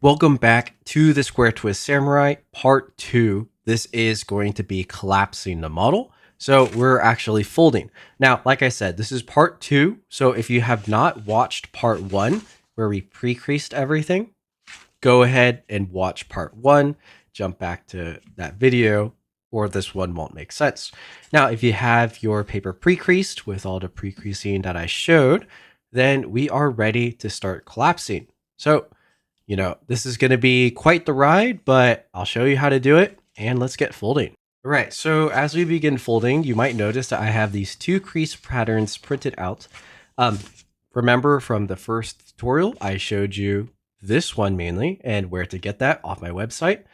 Welcome back to the Square Twist Samurai Part 2. This is going to be collapsing the model. So we're actually folding. Now, like I said, this is Part 2. So if you have not watched Part 1, where we pre-creased everything, go ahead and watch Part 1. Jump back to that video, or this one won't make sense. Now, if you have your paper pre-creased with all the pre-creasing that I showed, then we are ready to start collapsing. So this is going to be quite the ride, but I'll show you how to do it and let's get folding. All right, so as we begin folding, you might notice that I have these two crease patterns printed out. Remember from the first tutorial, I showed you this one mainly and where to get that off my website.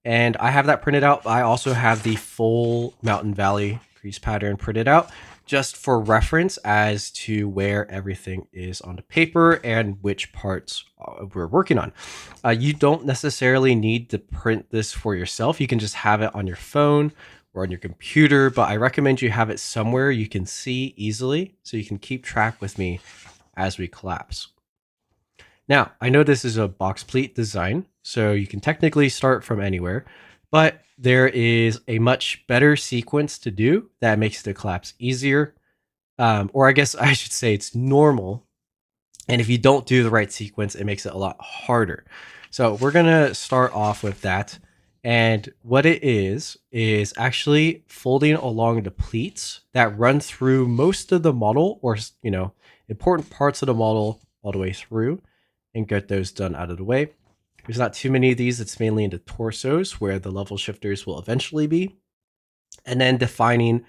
And I have that printed out. I also have the full Mountain Valley crease pattern printed out just for reference as to where everything is on the paper and which parts we're working on. You don't necessarily need to print this for yourself. You can just have it on your phone or on your computer, but I recommend you have it somewhere you can see easily so you can keep track with me as we collapse. Now, I know this is a box pleat design, so you can technically start from anywhere, but there is a much better sequence to do that makes the collapse easier. Or I guess I should say it's normal. And if you don't do the right sequence, it makes it a lot harder. So we're going to start off with that. And what it is actually folding along the pleats that run through most of the model or, important parts of the model all the way through and get those done out of the way. There's not too many of these. It's mainly in the torsos where the level shifters will eventually be. And then defining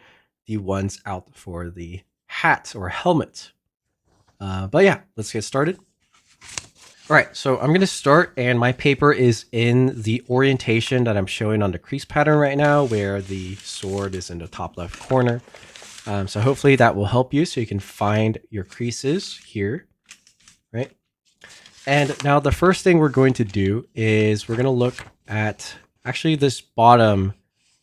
the ones out for the hat or helmet. But yeah, let's get started. All right, so I'm going to start, and my paper is in the orientation that I'm showing on the crease pattern right now, where the sword is in the top left corner. So hopefully that will help you so you can find your creases here, right? And now the first thing we're going to do is we're going to look at actually this bottom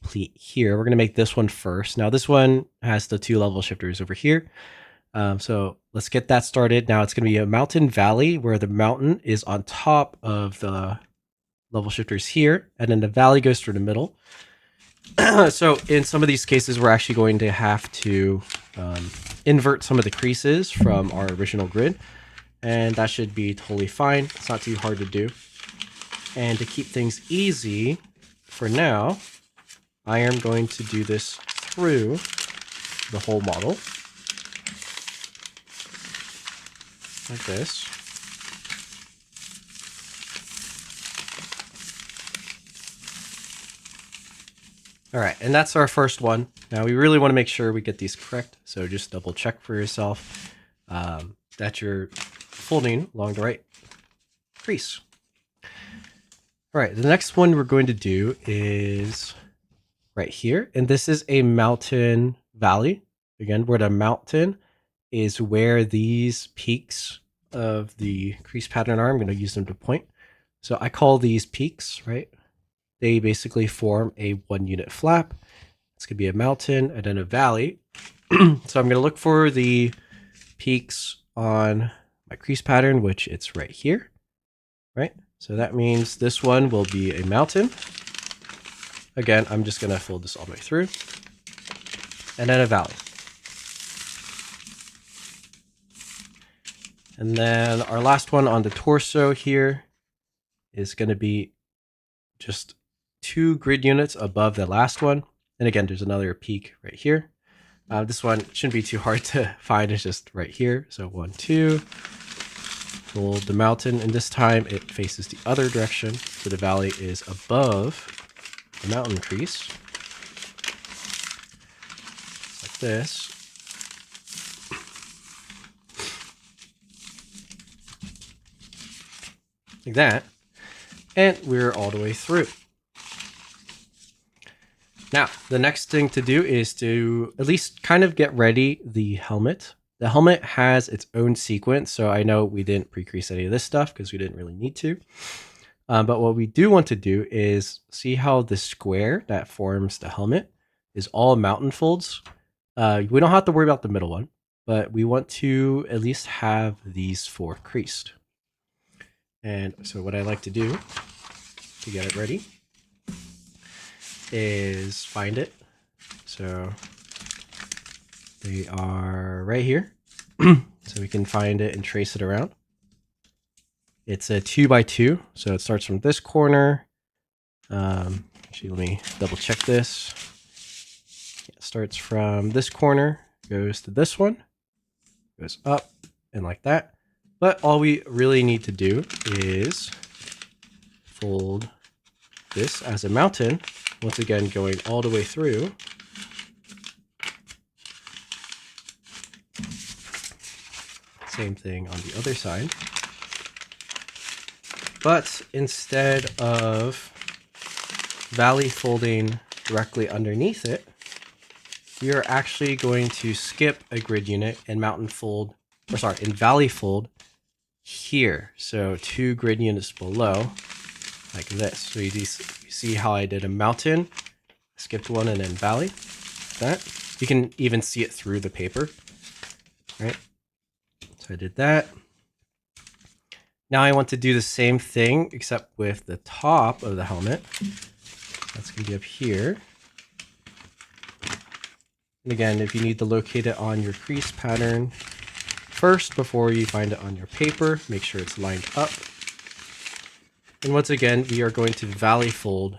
pleat here. We're going to make this one first. Now this one has the two level shifters over here. So let's get that started. Now it's going to be a mountain valley where the mountain is on top of the level shifters here. And then the valley goes through the middle. So in some of these cases, we're actually going to have to invert some of the creases from our original grid. And that should be totally fine. It's not too hard to do. And to keep things easy for now, I am going to do this through the whole model. Like this. All right, and that's our first one. Now we really want to make sure we get these correct. So just double check for yourself that you're folding along the right crease. All right, the next one we're going to do is right here. And this is a mountain valley. Again, where the mountain is where these peaks of the crease pattern are. I'm going to use them to point. So I call these peaks, right? They basically form a 1 unit flap. It's going to be a mountain and then a valley. So I'm going to look for the peaks on my crease pattern, which it's right here, right? So that means this one will be a mountain. Again, I'm just going to fold this all the way through. And then a valley. And then our last one on the torso here is going to be just 2 grid units above the last one. And again, there's another peak right here. This one shouldn't be too hard to find. It's just right here. So 1, 2. Fold the mountain, and this time it faces the other direction. So the valley is above the mountain crease. Like this. Like that. And we're all the way through. Now, the next thing to do is to at least kind of get ready the helmet. The helmet has its own sequence, so I know we didn't pre-crease any of this stuff because we didn't really need to. But what we do want to do is see how the square that forms the helmet is all mountain folds. We don't have to worry about the middle one, but we want to at least have these 4 creased. And so what I like to do to get it ready is find it. So they are right here. So we can find it and trace it around. It's a 2x2, so it starts from this corner. Actually, let me double check this. It starts from this corner, goes to this one, goes up, and like that. But all we really need to do is fold this as a mountain, once again going all the way through. Same thing on the other side. But instead of valley folding directly underneath it, we are actually going to skip a grid unit and and valley fold here. So 2 grid units below, like this. So you see how I did a mountain, skipped one, and then valley. That you can even see it through the paper, right? So I did that. Now I want to do the same thing, except with the top of the helmet. That's going to be up here. And again, if you need to locate it on your crease pattern first before you find it on your paper, make sure it's lined up. And once again, we are going to valley fold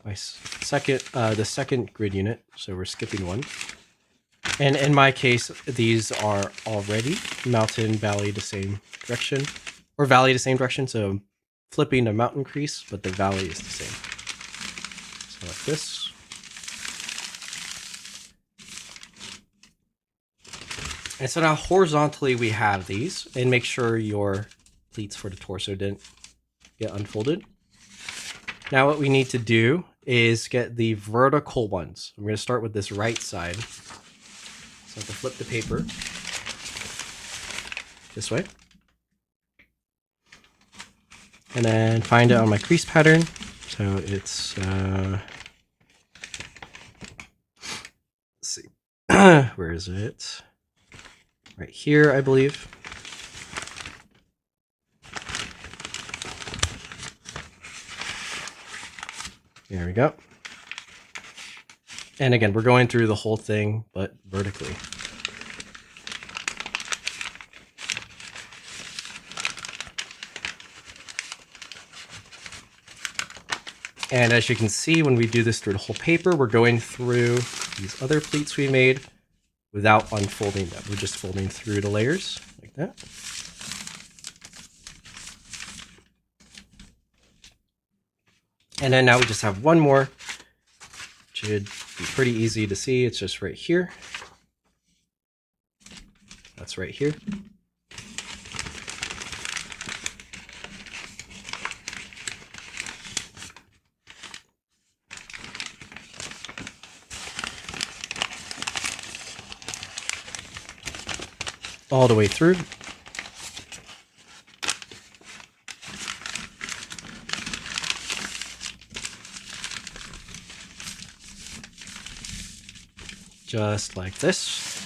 the second grid unit. So we're skipping one. And in my case, these are already mountain, valley the same direction, or valley the same direction. So flipping a mountain crease, but the valley is the same. So like this. And so now horizontally we have these, and make sure your pleats for the torso didn't get unfolded. Now what we need to do is get the vertical ones. I'm going to start with this right side. So I have to flip the paper this way. And then find it on my crease pattern. So it's, let's see, where is it? Right here, I believe. There we go. And again, we're going through the whole thing, but vertically. And as you can see, when we do this through the whole paper, we're going through these other pleats we made without unfolding them. We're just folding through the layers like that. And then now we just have one more, which should be pretty easy to see. It's just right here. That's right here. All the way through. Just like this.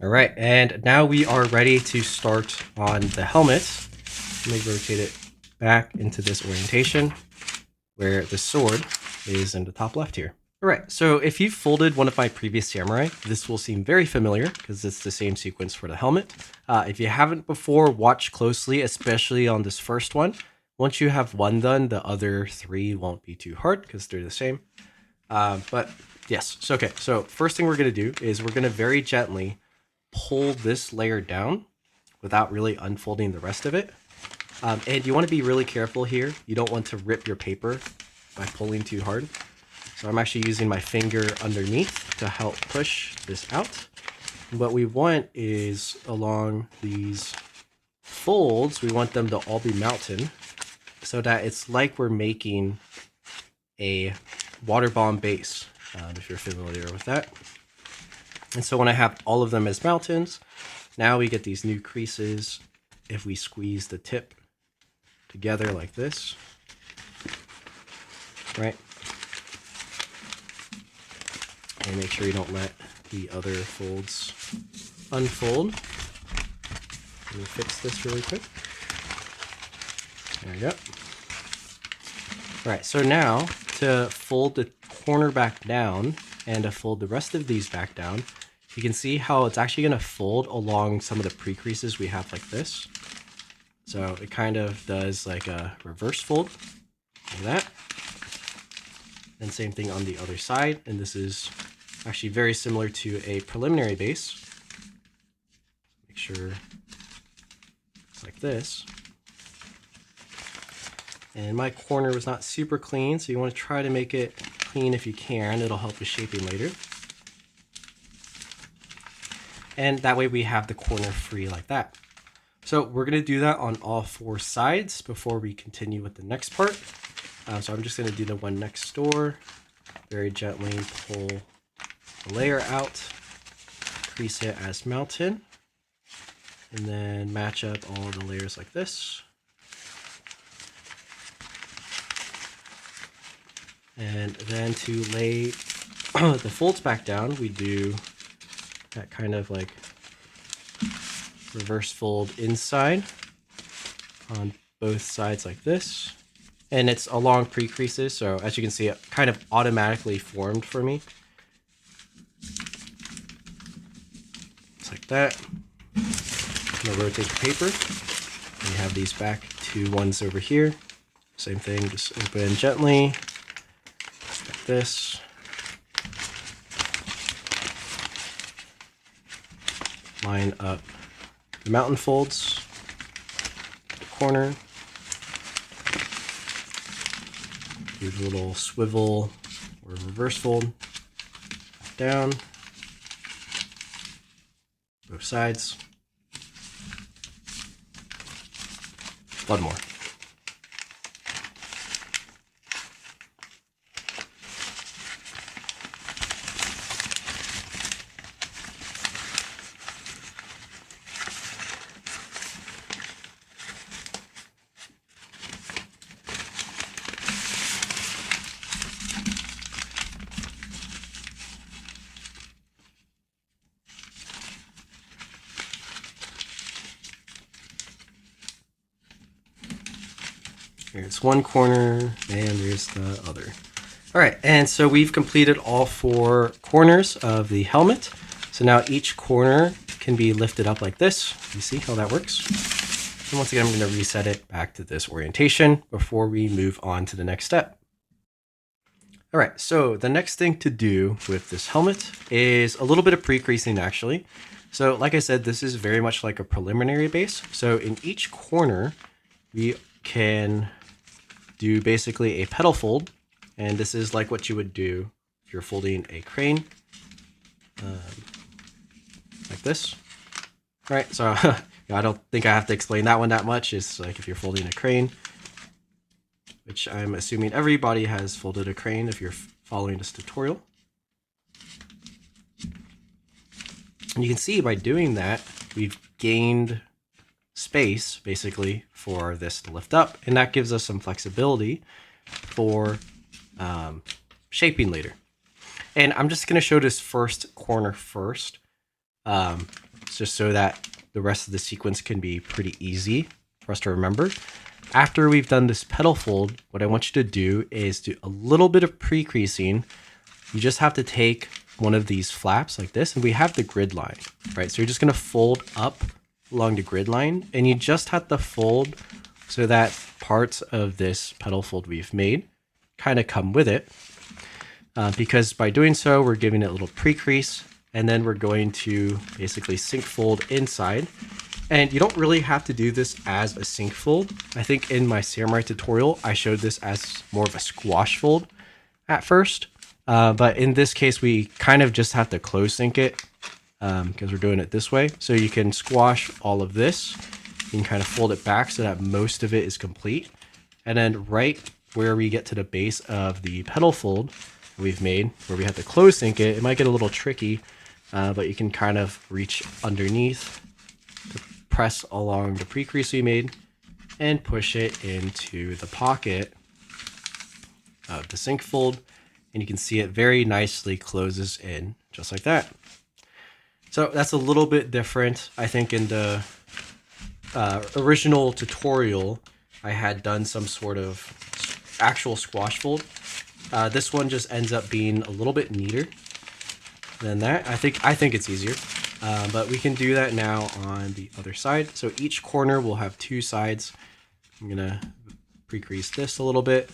All right, and now we are ready to start on the helmet. Let me rotate it back into this orientation where the sword is in the top left here. All right, so if you've folded one of my previous samurai, this will seem very familiar because it's the same sequence for the helmet. If you haven't before, watch closely, especially on this first one. Once you have one done, the other 3 won't be too hard because they're the same. But yes, so okay, so first thing we're gonna do is we're gonna very gently pull this layer down without really unfolding the rest of it. And you wanna be really careful here. You don't want to rip your paper by pulling too hard. So I'm actually using my finger underneath to help push this out. What we want is along these folds, we want them to all be mountain so that it's like we're making a water bomb base, if you're familiar with that. And so when I have all of them as mountains, now we get these new creases if we squeeze the tip together like this, right? And make sure you don't let the other folds unfold. Let me fix this really quick. There we go. All right, so now to fold the corner back down and to fold the rest of these back down, you can see how it's actually going to fold along some of the pre-creases we have like this. So it kind of does like a reverse fold, like that. And same thing on the other side. And this is actually very similar to a preliminary base. Make sure it's like this. And my corner was not super clean, so you want to try to make it clean if you can. It'll help with shaping later. And that way we have the corner free like that. So we're going to do that on all 4 sides before we continue with the next part. So I'm just going to do the one next door. Very gently pull the layer out, crease it as mountain, and then match up all the layers like this. And then to lay the folds back down, we do that kind of like reverse fold inside on both sides like this. And it's along pre-creases, so as you can see, it kind of automatically formed for me. Just like that. I'm gonna rotate the paper. And you have these back 2 ones over here. Same thing, just open gently. Like this. Line up the mountain folds, the corner. Do the little swivel or reverse fold down, both sides. One more. Here's one corner, and there's the other. All right, and so we've completed all 4 corners of the helmet. So now each corner can be lifted up like this. You see how that works? And once again, I'm going to reset it back to this orientation before we move on to the next step. All right, so the next thing to do with this helmet is a little bit of pre-creasing actually. So like I said, this is very much like a preliminary base. So in each corner, we can do basically a petal fold, and this is like what you would do if you're folding a crane, like this. All right, so I don't think I have to explain that one that much. It's like if you're folding a crane, which I'm assuming everybody has folded a crane if you're following this tutorial. And you can see by doing that, we've gained space basically for this to lift up, and that gives us some flexibility for shaping later. And I'm just going to show this first corner first, just so that the rest of the sequence can be pretty easy for us to remember. After we've done this petal fold, what I want you to do is do a little bit of pre-creasing. You just have to take one of these flaps like this, and we have the grid line, right? So you're just going to fold up along the grid line, and you just have to fold so that parts of this petal fold we've made kind of come with it, because by doing so we're giving it a little pre-crease, and then we're going to basically sink fold inside. And you don't really have to do this as a sink fold. I think in my Samurai tutorial I showed this as more of a squash fold at first, but in this case we kind of just have to close sink it, because we're doing it this way. So you can squash all of this. You can kind of fold it back so that most of it is complete. And then right where we get to the base of the petal fold we've made, where we have to close sink it, it might get a little tricky, but you can kind of reach underneath to press along the pre-crease we made and push it into the pocket of the sink fold. And you can see it very nicely closes in just like that. So that's a little bit different, I think, in the original tutorial, I had done some sort of actual squash fold. This one just ends up being a little bit neater than that. I think it's easier, but we can do that now on the other side. So each corner will have two sides. I'm gonna pre-crease this a little bit.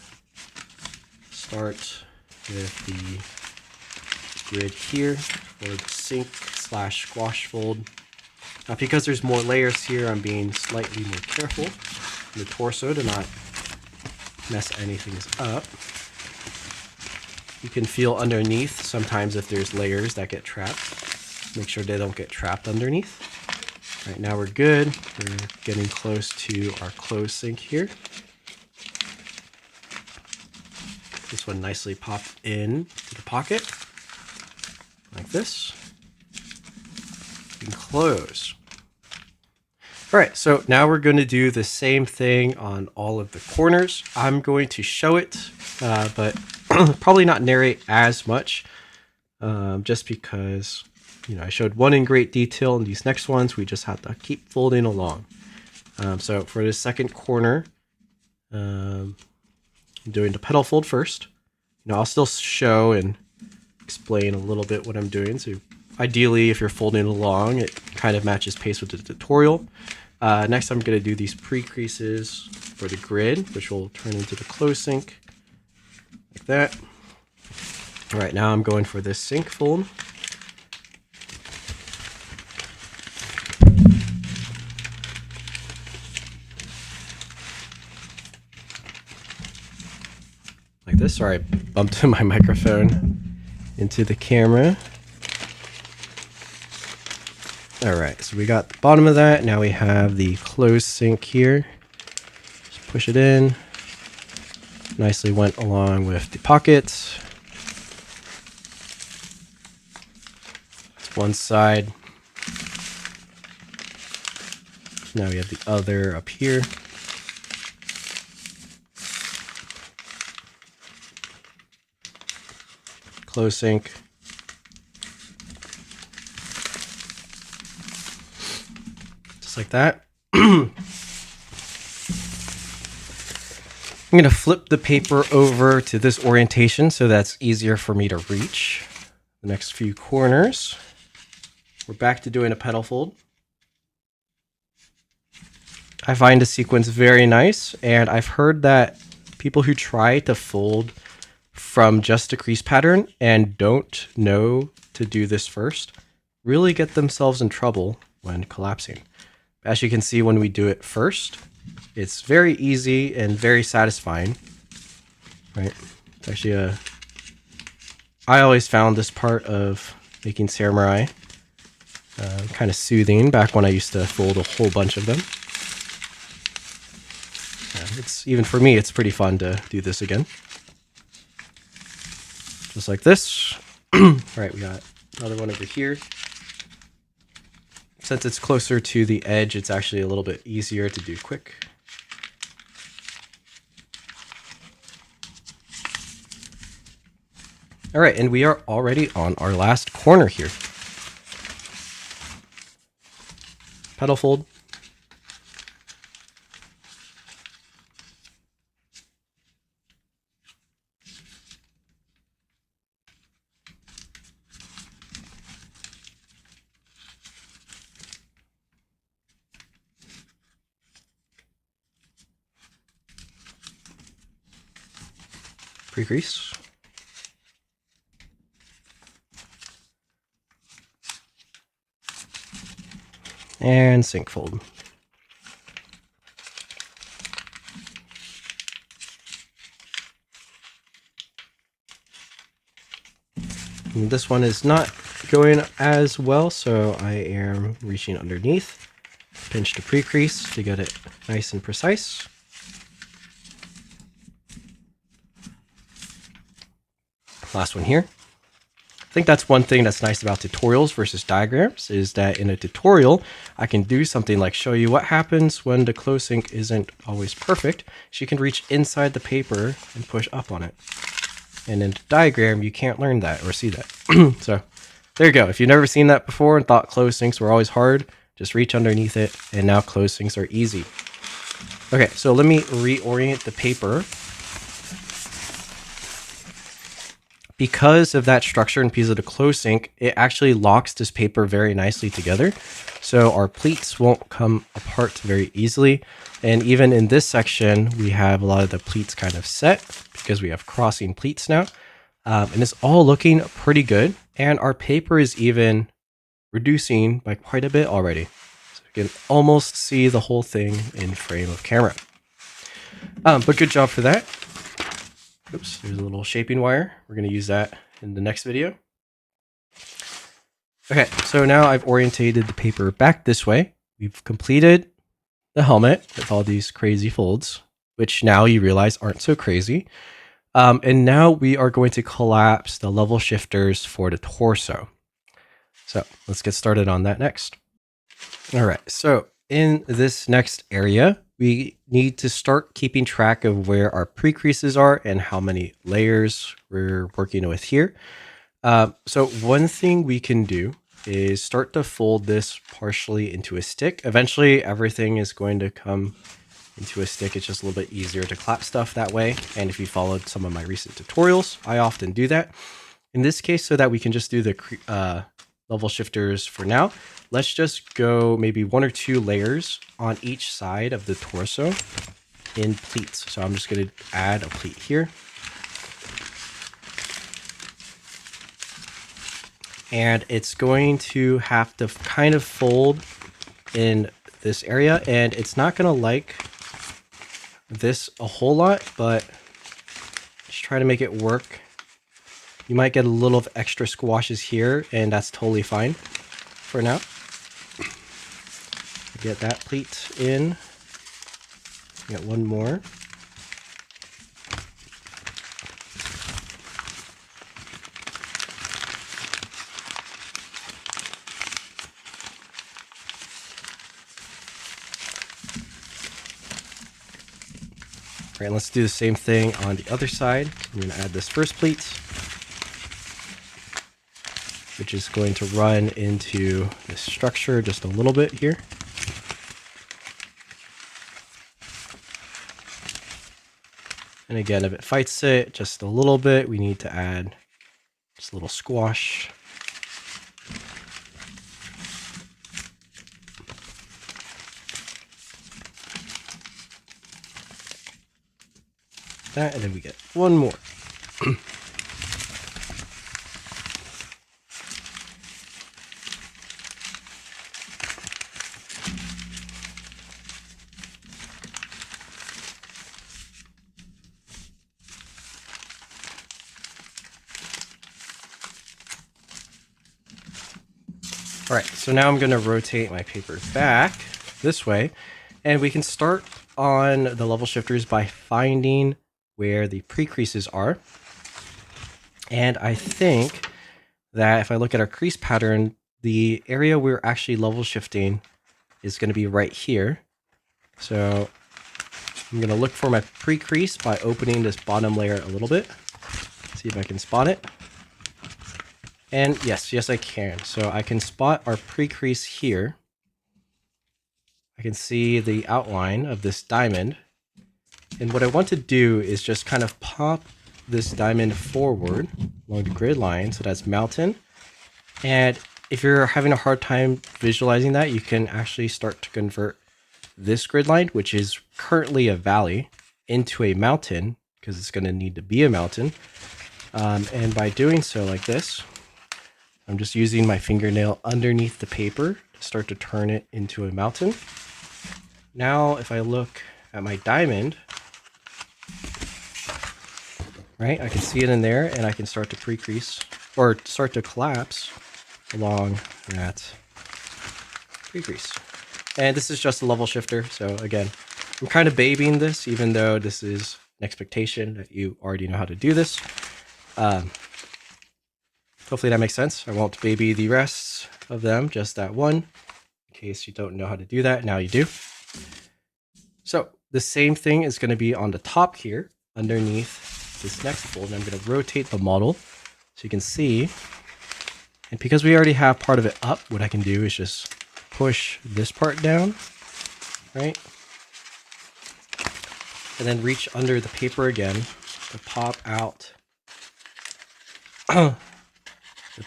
Start with the grid here for the sink / squash fold. Because there's more layers here, I'm being slightly more careful in the torso to not mess anything up. You can feel underneath sometimes if there's layers that get trapped. Make sure they don't get trapped underneath. Right now we're good. We're getting close to our closed sink here. This one nicely popped in to the pocket like this. And close. All right, so now we're going to do the same thing on all of the corners. I'm going to show it, but probably not narrate as much, just because, you know, I showed one in great detail, and these next ones we just have to keep folding along. So for the second corner, I'm doing the petal fold first. You know, I'll still show and explain a little bit what I'm doing. So ideally, if you're folding along, it kind of matches pace with the tutorial. Next, I'm going to do these pre-creases for the grid, which will turn into the closed sink, like that. All right, now I'm going for this sink fold. Like this. Sorry, I bumped my microphone into the camera. All right, so we got the bottom of that. Now we have the closed sink here. Just push it in. Nicely went along with the pockets. That's one side. Now we have the other up here. Closed sink. Like that. I'm going to flip the paper over to this orientation so that's easier for me to reach the next few corners. We're back to doing a petal fold. I find the sequence very nice, and I've heard that people who try to fold from just a crease pattern and don't know to do this first really get themselves in trouble when collapsing. As you can see, when we do it first, it's very easy and very satisfying, right? It's actually I always found this part of making samurai kind of soothing back when I used to fold a whole bunch of them. It's even for me, it's pretty fun to do this again. Just like this. All right, we got another one over here. Since it's closer to the edge, it's actually a little bit easier to do quick. All right, and we are already on our last corner here. Petal fold. Pre-crease. And sink fold. And this one is not going as well, so I am reaching underneath. Pinch the pre-crease to get it nice and precise. Last one here. I think that's one thing that's nice about tutorials versus diagrams, is that in a tutorial, I can do something like show you what happens when the close sink isn't always perfect. So you can reach inside the paper and push up on it. And in the diagram, you can't learn that or see that. So there you go. If you've never seen that before and thought close sinks were always hard, just reach underneath it, and now close things are easy. Okay, so let me reorient the paper. Because of that structure and because of the close sync, it actually locks this paper very nicely together. So our pleats won't come apart very easily. And even in this section, we have a lot of the pleats kind of set because we have crossing pleats now. And it's all looking pretty good. And our paper is even reducing by quite a bit already. So you can almost see the whole thing in frame of camera. But good job for that. Oops, there's a little shaping wire. We're going to use that in the next video. Okay, so now I've orientated the paper back this way. We've completed the helmet with all these crazy folds, which now you realize aren't so crazy. And now we are going to collapse the level shifters for the torso. So let's get started on that next. All right, so in this next area, we need to start keeping track of where our pre-creases are and how many layers we're working with here. So one thing we can do is start to fold this partially into a stick. Eventually, everything is going to come into a stick. It's just a little bit easier to clap stuff that way. And if you followed some of my recent tutorials, I often do that. In this case, so that we can just do the level shifters for now, let's just go maybe 1 or 2 layers on each side of the torso in pleats. So I'm just going to add a pleat here. And it's going to have to kind of fold in this area. And it's not going to like this a whole lot, but just try to make it work. You might get a little of extra squashes here, and that's totally fine for now. Get that pleat in. Get one more. All right, let's do the same thing on the other side. I'm going to add this first pleat, which is going to run into this structure just a little bit here. And again, if it fights it just a little bit, we need to add just a little squash. That, and then we get one more. All right, so now I'm going to rotate my paper back this way, and we can start on the level shifters by finding where the pre-creases are. And I think that if I look at our crease pattern, the area we're actually level shifting is going to be right here. So I'm going to look for my pre-crease by opening this bottom layer a little bit. See if I can spot it. And yes, I can. So I can spot our pre-crease here. I can see the outline of this diamond. And what I want to do is just kind of pop this diamond forward along the grid line. So that's mountain. And if you're having a hard time visualizing that, you can actually start to convert this grid line, which is currently a valley, into a mountain, because it's going to need to be a mountain. And by doing so like this, I'm just using my fingernail underneath the paper to start to turn it into a mountain. Now, if I look at my diamond, right, I can see it in there, and I can start to pre-crease or start to collapse along that pre-crease. And this is just a level shifter. So again, I'm kind of babying this, even though this is an expectation that you already know how to do this. Hopefully that makes sense. I won't baby the rest of them, just that one. In case you don't know how to do that, now you do. So the same thing is going to be on the top here, underneath this next fold. And I'm going to rotate the model so you can see. And because we already have part of it up, what I can do is just push this part down, right? And then reach under the paper again to pop out the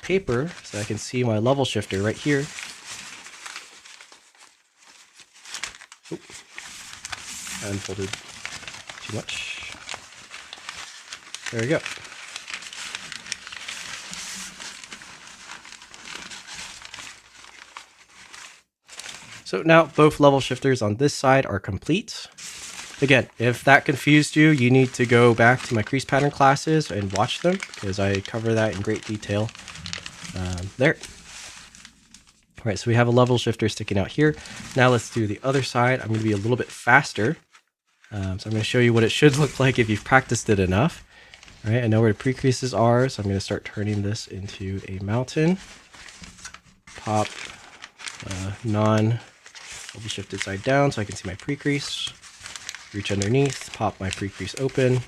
paper so I can see my level shifter right here. Oop. I unfolded too much. There we go. So now both level shifters on this side are complete. Again, if that confused you, you need to go back to my crease pattern classes and watch them because I cover that in great detail there. All right, so we have a level shifter sticking out here. Now let's do the other side. I'm going to be a little bit faster. So I'm going to show you what it should look like if you've practiced it enough. All right, I know where the pre-creases are, so I'm going to start turning this into a mountain. Pop non-level shifted side down so I can see my pre-crease. Reach underneath, pop my pre-crease open,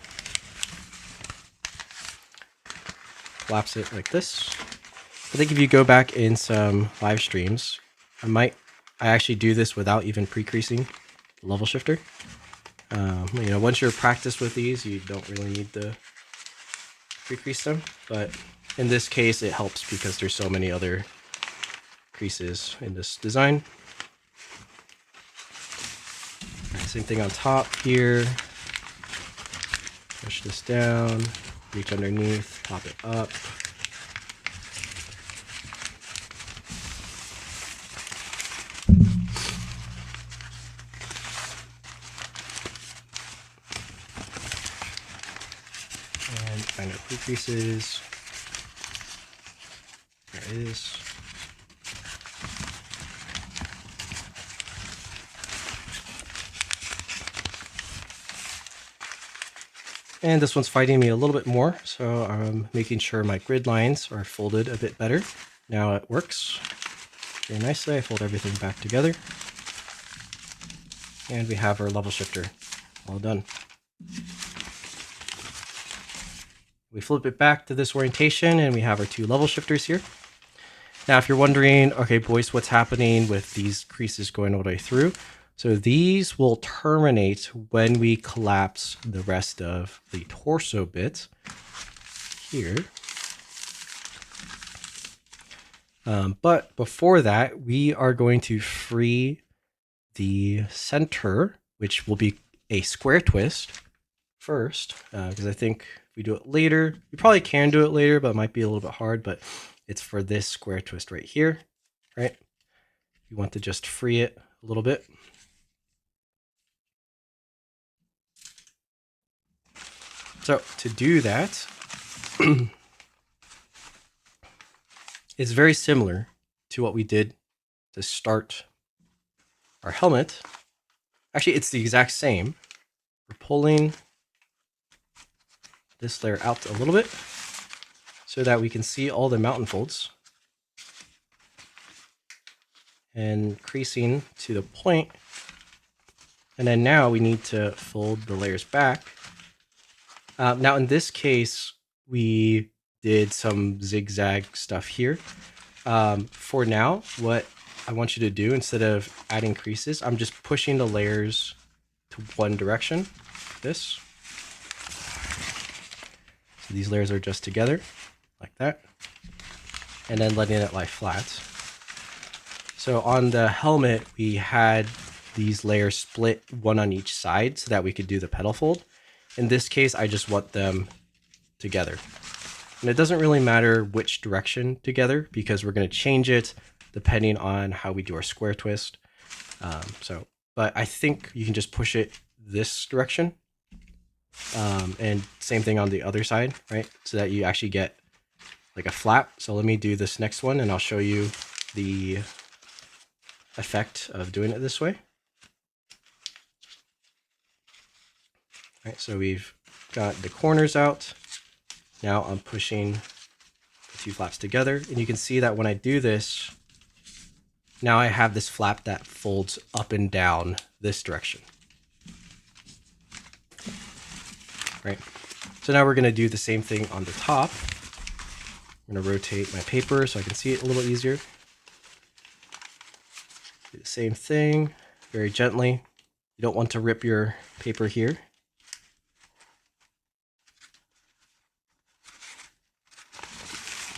collapse it like this. I think if you go back in some live streams, I actually do this without even pre-creasing the level shifter. You know, once you're practiced with these, you don't really need to pre-crease them, but in this case, it helps because there's so many other creases in this design. Same thing on top here. Push this down, reach underneath, pop it up. And find our pre-creases. There it is. And this one's fighting me a little bit more, so I'm making sure my grid lines are folded a bit better. Now it works very nicely. I fold everything back together. And we have our level shifter all done. We flip it back to this orientation and we have our two level shifters here. Now, if you're wondering, okay, Boyce, what's happening with these creases going all the way through? So these will terminate when we collapse the rest of the torso bit here. But before that, we are going to free the center, which will be a square twist first, because I think if we do it later, you probably can do it later, but it might be a little bit hard, but it's for this square twist right here, right? You want to just free it a little bit. So to do that, it's very similar to what we did to start our helmet. Actually, it's the exact same. We're pulling this layer out a little bit so that we can see all the mountain folds and creasing to the point. And then now we need to fold the layers back. Now in this case, we did some zigzag stuff here. For now, what I want you to do, instead of adding creases, I'm just pushing the layers to one direction, this. So these layers are just together, like that. And then letting it lie flat. So on the helmet, we had these layers split one on each side so that we could do the petal fold. In this case, I just want them together. And it doesn't really matter which direction together because we're going to change it depending on how we do our square twist. But I think you can just push it this direction. And same thing on the other side, right? So that you actually get like a flap. So let me do this next one and I'll show you the effect of doing it this way. All right, so we've got the corners out. Now I'm pushing the two flaps together, and you can see that when I do this, now I have this flap that folds up and down this direction. Right. So now we're going to do the same thing on the top. I'm going to rotate my paper so I can see it a little easier. same thing, very gently. You don't want to rip your paper here.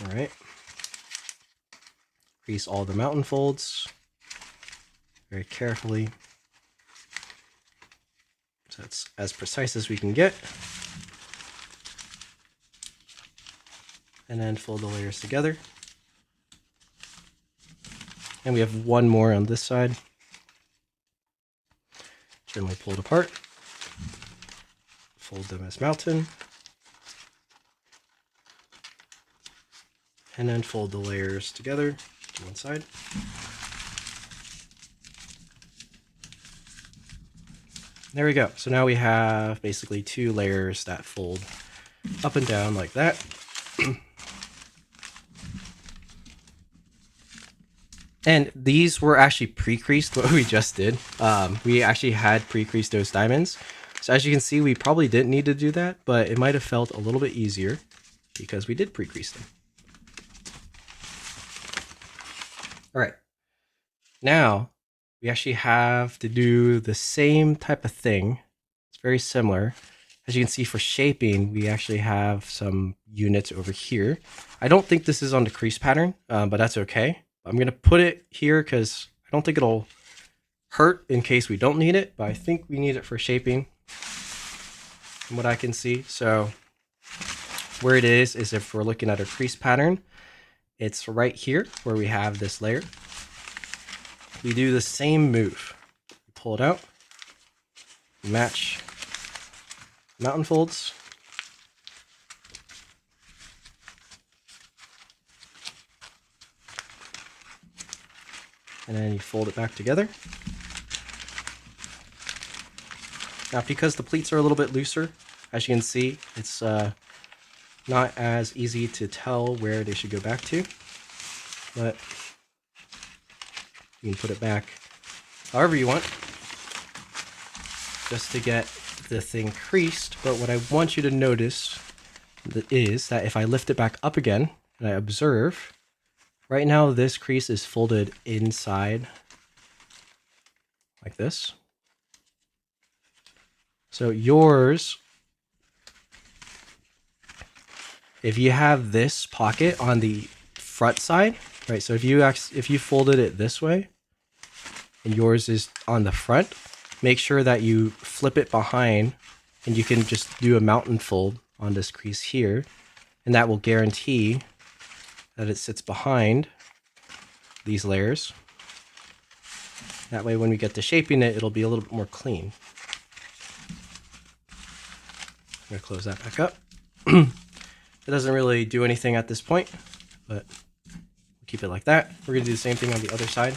All right. Crease all the mountain folds very carefully. So that's as precise as we can get. And then fold the layers together. And we have one more on this side. Gently pulled apart. Fold them as mountain. And then fold the layers together to one side. There we go. So now we have basically 2 layers that fold up and down like that. And these were actually pre-creased, what we just did. We actually had pre-creased those diamonds. So as you can see, we probably didn't need to do that, but it might have felt a little bit easier because we did pre-crease them. All right. Now we actually have to do the same type of thing. It's very similar. As you can see, for shaping, we actually have some units over here. I don't think this is on the crease pattern, but that's okay. I'm going to put it here because I don't think it'll hurt in case we don't need it, but I think we need it for shaping from what I can see. So where it is if we're looking at a crease pattern, it's right here where we have this layer. We do the same move. Pull it out, match mountain folds. And then you fold it back together. Now, because the pleats are a little bit looser, as you can see, it's not as easy to tell where they should go back to, but you can put it back however you want, just to get the thing creased. But what I want you to notice is that if I lift it back up again and I observe, right now this crease is folded inside like this. So yours, if you have this pocket on the front side, right? So if you folded it this way and yours is on the front, make sure that you flip it behind and you can just do a mountain fold on this crease here, and that will guarantee that it sits behind these layers. That way when we get to shaping it, it'll be a little bit more clean. I'm going to close that back up. It doesn't really do anything at this point, but we'll keep it like that. We're going to do the same thing on the other side.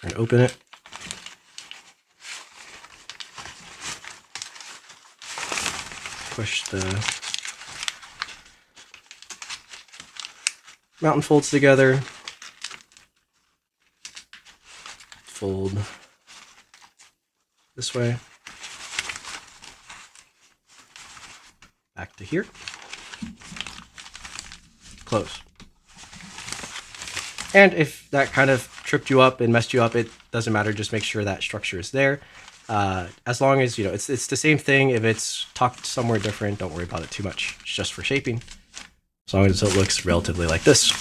We're going to open it. Push the mountain folds together. Fold this way. Back to here. Close. And if that kind of tripped you up and messed you up, it doesn't matter. Just make sure that structure is there. As long as, you know, it's the same thing. If it's tucked somewhere different, don't worry about it too much. It's just for shaping. As long as it looks relatively like this.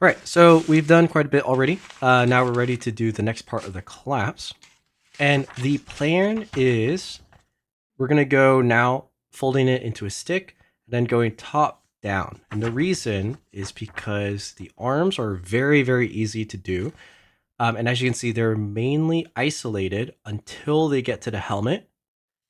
All right, so we've done quite a bit already. Now we're ready to do the next part of the collapse. And the plan is we're going to go now folding it into a stick, and then going top down. And the reason is because the arms are very, very easy to do. And as you can see, they're mainly isolated until they get to the helmet,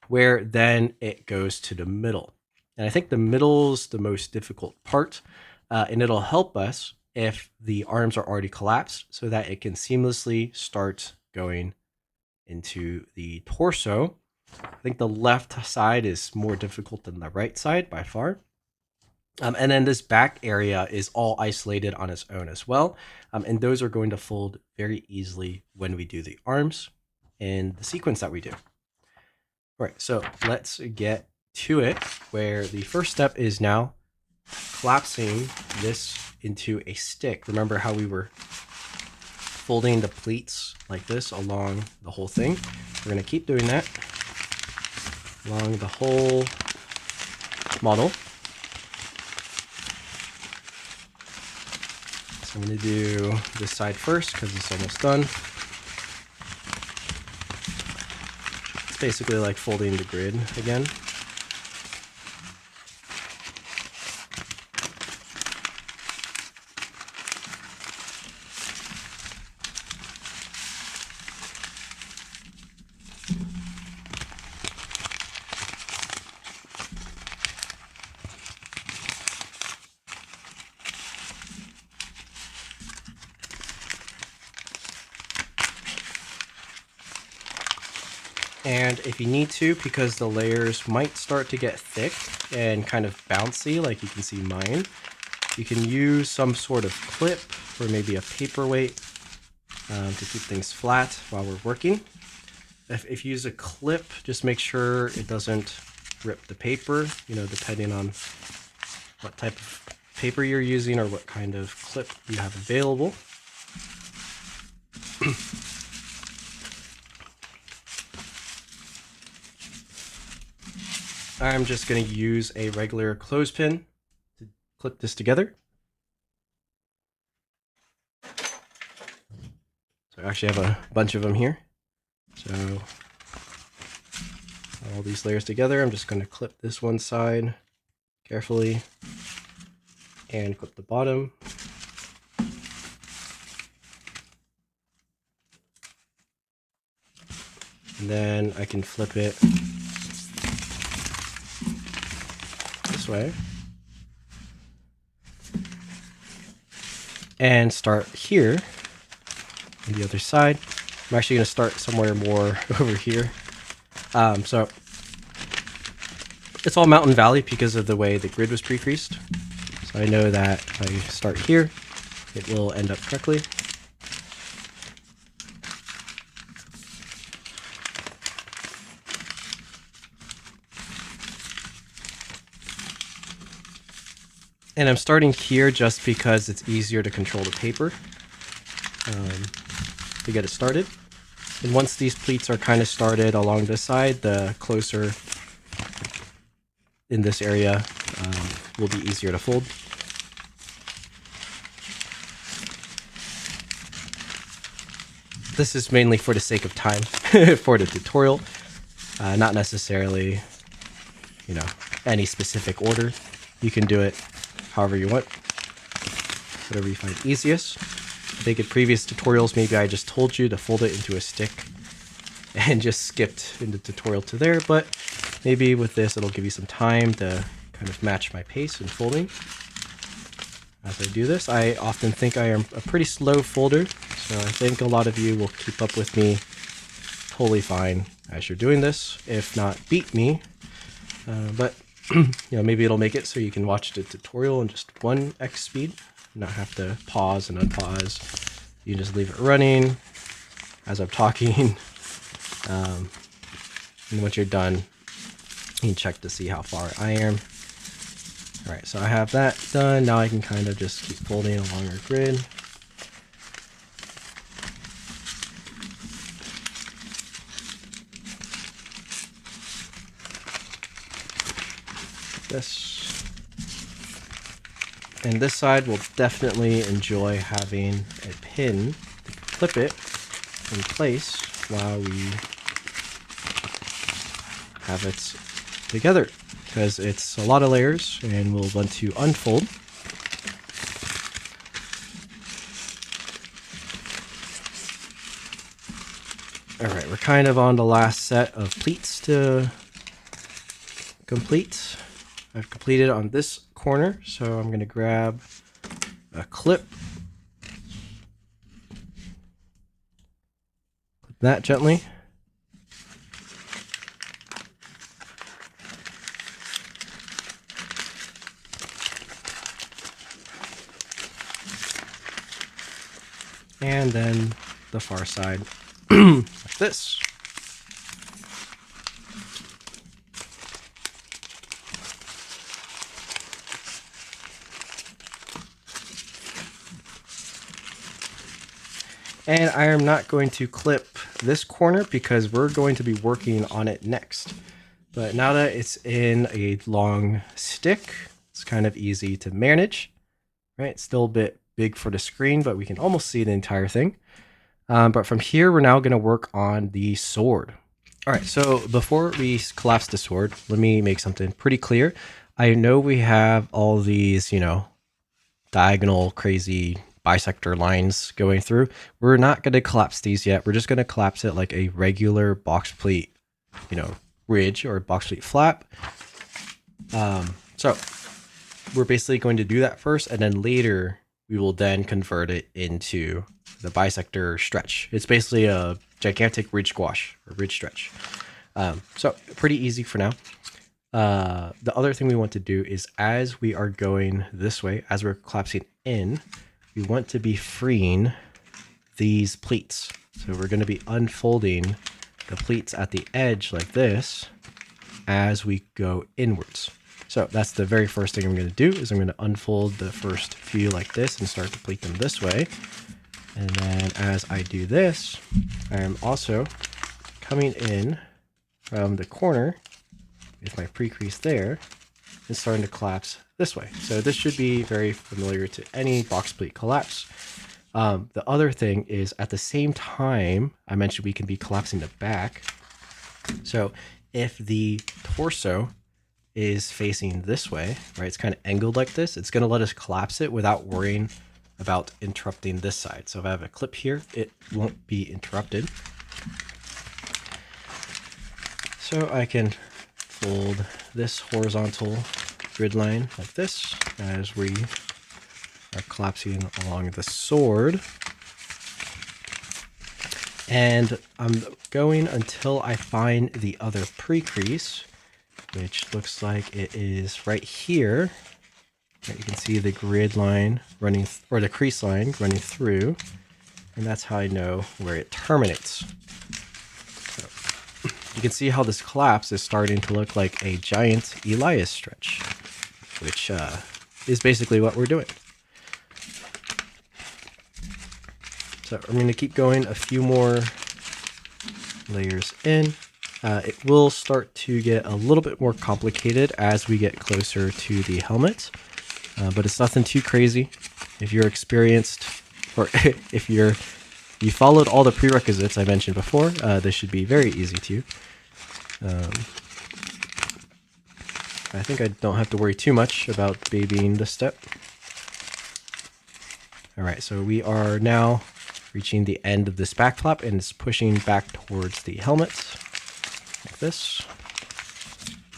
where then it goes to the middle. And I think the middle's the most difficult part, and it'll help us if the arms are already collapsed so that it can seamlessly start going into the torso. I think the left side is more difficult than the right side by far. And then this back area is all isolated on its own as well. And those are going to fold very easily when we do the arms in the sequence that we do. All right, so let's get to it, where the first step is now collapsing this into a stick. Remember how we were folding the pleats like this along the whole thing? We're going to keep doing that along the whole model. So I'm going to do this side first because it's almost done. It's basically like folding the grid again. And if you need to, because the layers might start to get thick and kind of bouncy, like you can see mine, you can use some sort of clip or maybe a paperweight to keep things flat while we're working. If you use a clip, just make sure it doesn't rip the paper, you know, depending on what type of paper you're using or what kind of clip you have available. I'm just going to use a regular clothespin to clip this together. So I actually have a bunch of them here. So all these layers together, I'm just going to clip this one side carefully and clip the bottom. And then I can flip it this way and start here on the other side. I'm actually going to start somewhere more over here. So it's all Mountain Valley because of the way the grid was pre-creased. So I know that if I start here, it will end up correctly. And I'm starting here just because it's easier to control the paper to get it started. And once these pleats are kind of started along this side, the closer in this area will be easier to fold. This is mainly for the sake of time for the tutorial, not necessarily, you know, any specific order. You can do it however you want, whatever you find easiest. I think in previous tutorials, maybe I just told you to fold it into a stick and just skipped in the tutorial to there, but maybe with this, it'll give you some time to kind of match my pace in folding. As I do this, I often think I am a pretty slow folder, so I think a lot of you will keep up with me totally fine as you're doing this, if not beat me, but you know, maybe it'll make it so you can watch the tutorial in just 1x speed, not have to pause and unpause. You can just leave it running as I'm talking, and once you're done, you can check to see how far I am. All right, so I have that done. Now I can kind of just keep folding along our grid. This. And this side will definitely enjoy having a pin to clip it in place while we have it together, because it's a lot of layers and we'll want to unfold. All right, we're kind of on the last set of pleats to complete. I've completed on this corner, so I'm going to grab a clip, clip that gently. And then the far side like this. And I am not going to clip this corner because we're going to be working on it next. But now that it's in a long stick, it's kind of easy to manage, right? It's still a bit big for the screen, but we can almost see the entire thing. But from here, we're now going to work on the sword. All right, so before we collapse the sword, let me make something pretty clear. I know we have all these, diagonal crazy bisector lines going through. We're not going to collapse these yet. We're just going to collapse it like a regular box pleat, ridge or box pleat flap. So we're basically going to do that first, and then later we will then convert it into the bisector stretch. It's basically a gigantic ridge squash or ridge stretch. So pretty easy for now. The other thing we want to do is as we are going this way, as we're collapsing in, we want to be freeing these pleats. So we're going to be unfolding the pleats at the edge like this as we go inwards. So that's the very first thing I'm going to do is I'm going to unfold the first few like this and start to pleat them this way. And then as I do this, I'm also coming in from the corner with my pre-crease there and starting to collapse this way. So this should be very familiar to any box pleat collapse. The other thing is at the same time, I mentioned we can be collapsing the back. So if the torso is facing this way, right, it's kind of angled like this, it's going to let us collapse it without worrying about interrupting this side. So if I have a clip here, it won't be interrupted. So I can fold this horizontal grid line like this as we are collapsing along the sword. And I'm going until I find the other pre-crease, which looks like it is right here. You can see the grid line running, or the crease line running through, and that's how I know where it terminates. So you can see how this collapse is starting to look like a giant Elias stretch, which is basically what we're doing. So I'm going to keep going a few more layers in. It will start to get a little bit more complicated as we get closer to the helmet, but it's nothing too crazy. If you're experienced, or if you followed all the prerequisites I mentioned before, this should be very easy to you. I think I don't have to worry too much about babying this step. All right, so we are now reaching the end of this back flap, and it's pushing back towards the helmet like this.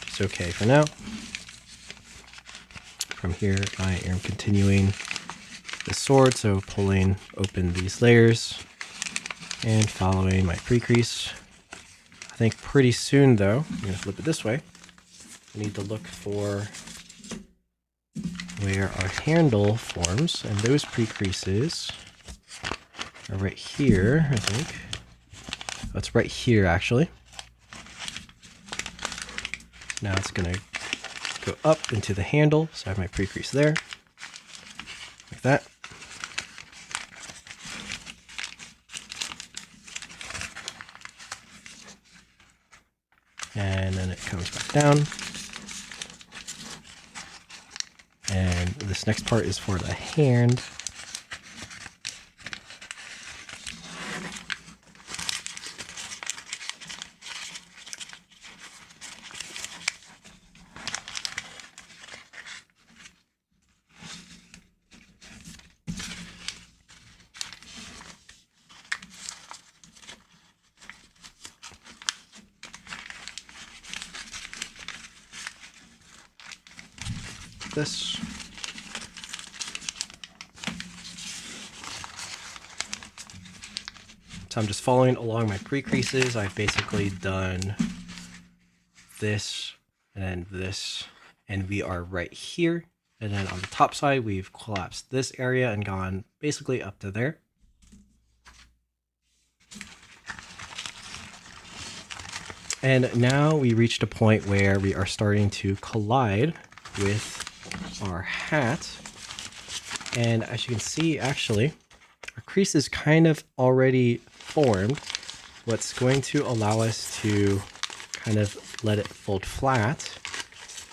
It's okay for now. From here, I am continuing the sword, so pulling open these layers and following my pre-crease. I think pretty soon, though, I'm going to flip it this way. We need to look for where our handle forms, and those pre-creases are right here, I think. Oh, it's right here, actually. Now it's going to go up into the handle, so I have my pre-crease there, like that. And then it comes back down. And this next part is for the hand. This. So I'm just following along my pre-creases. I've basically done this and this, and we are right here. And then on the top side, we've collapsed this area and gone basically up to there. And now we reached a point where we are starting to collide with our hat. And as you can see, actually, our crease is kind of already formed, what's going to allow us to kind of let it fold flat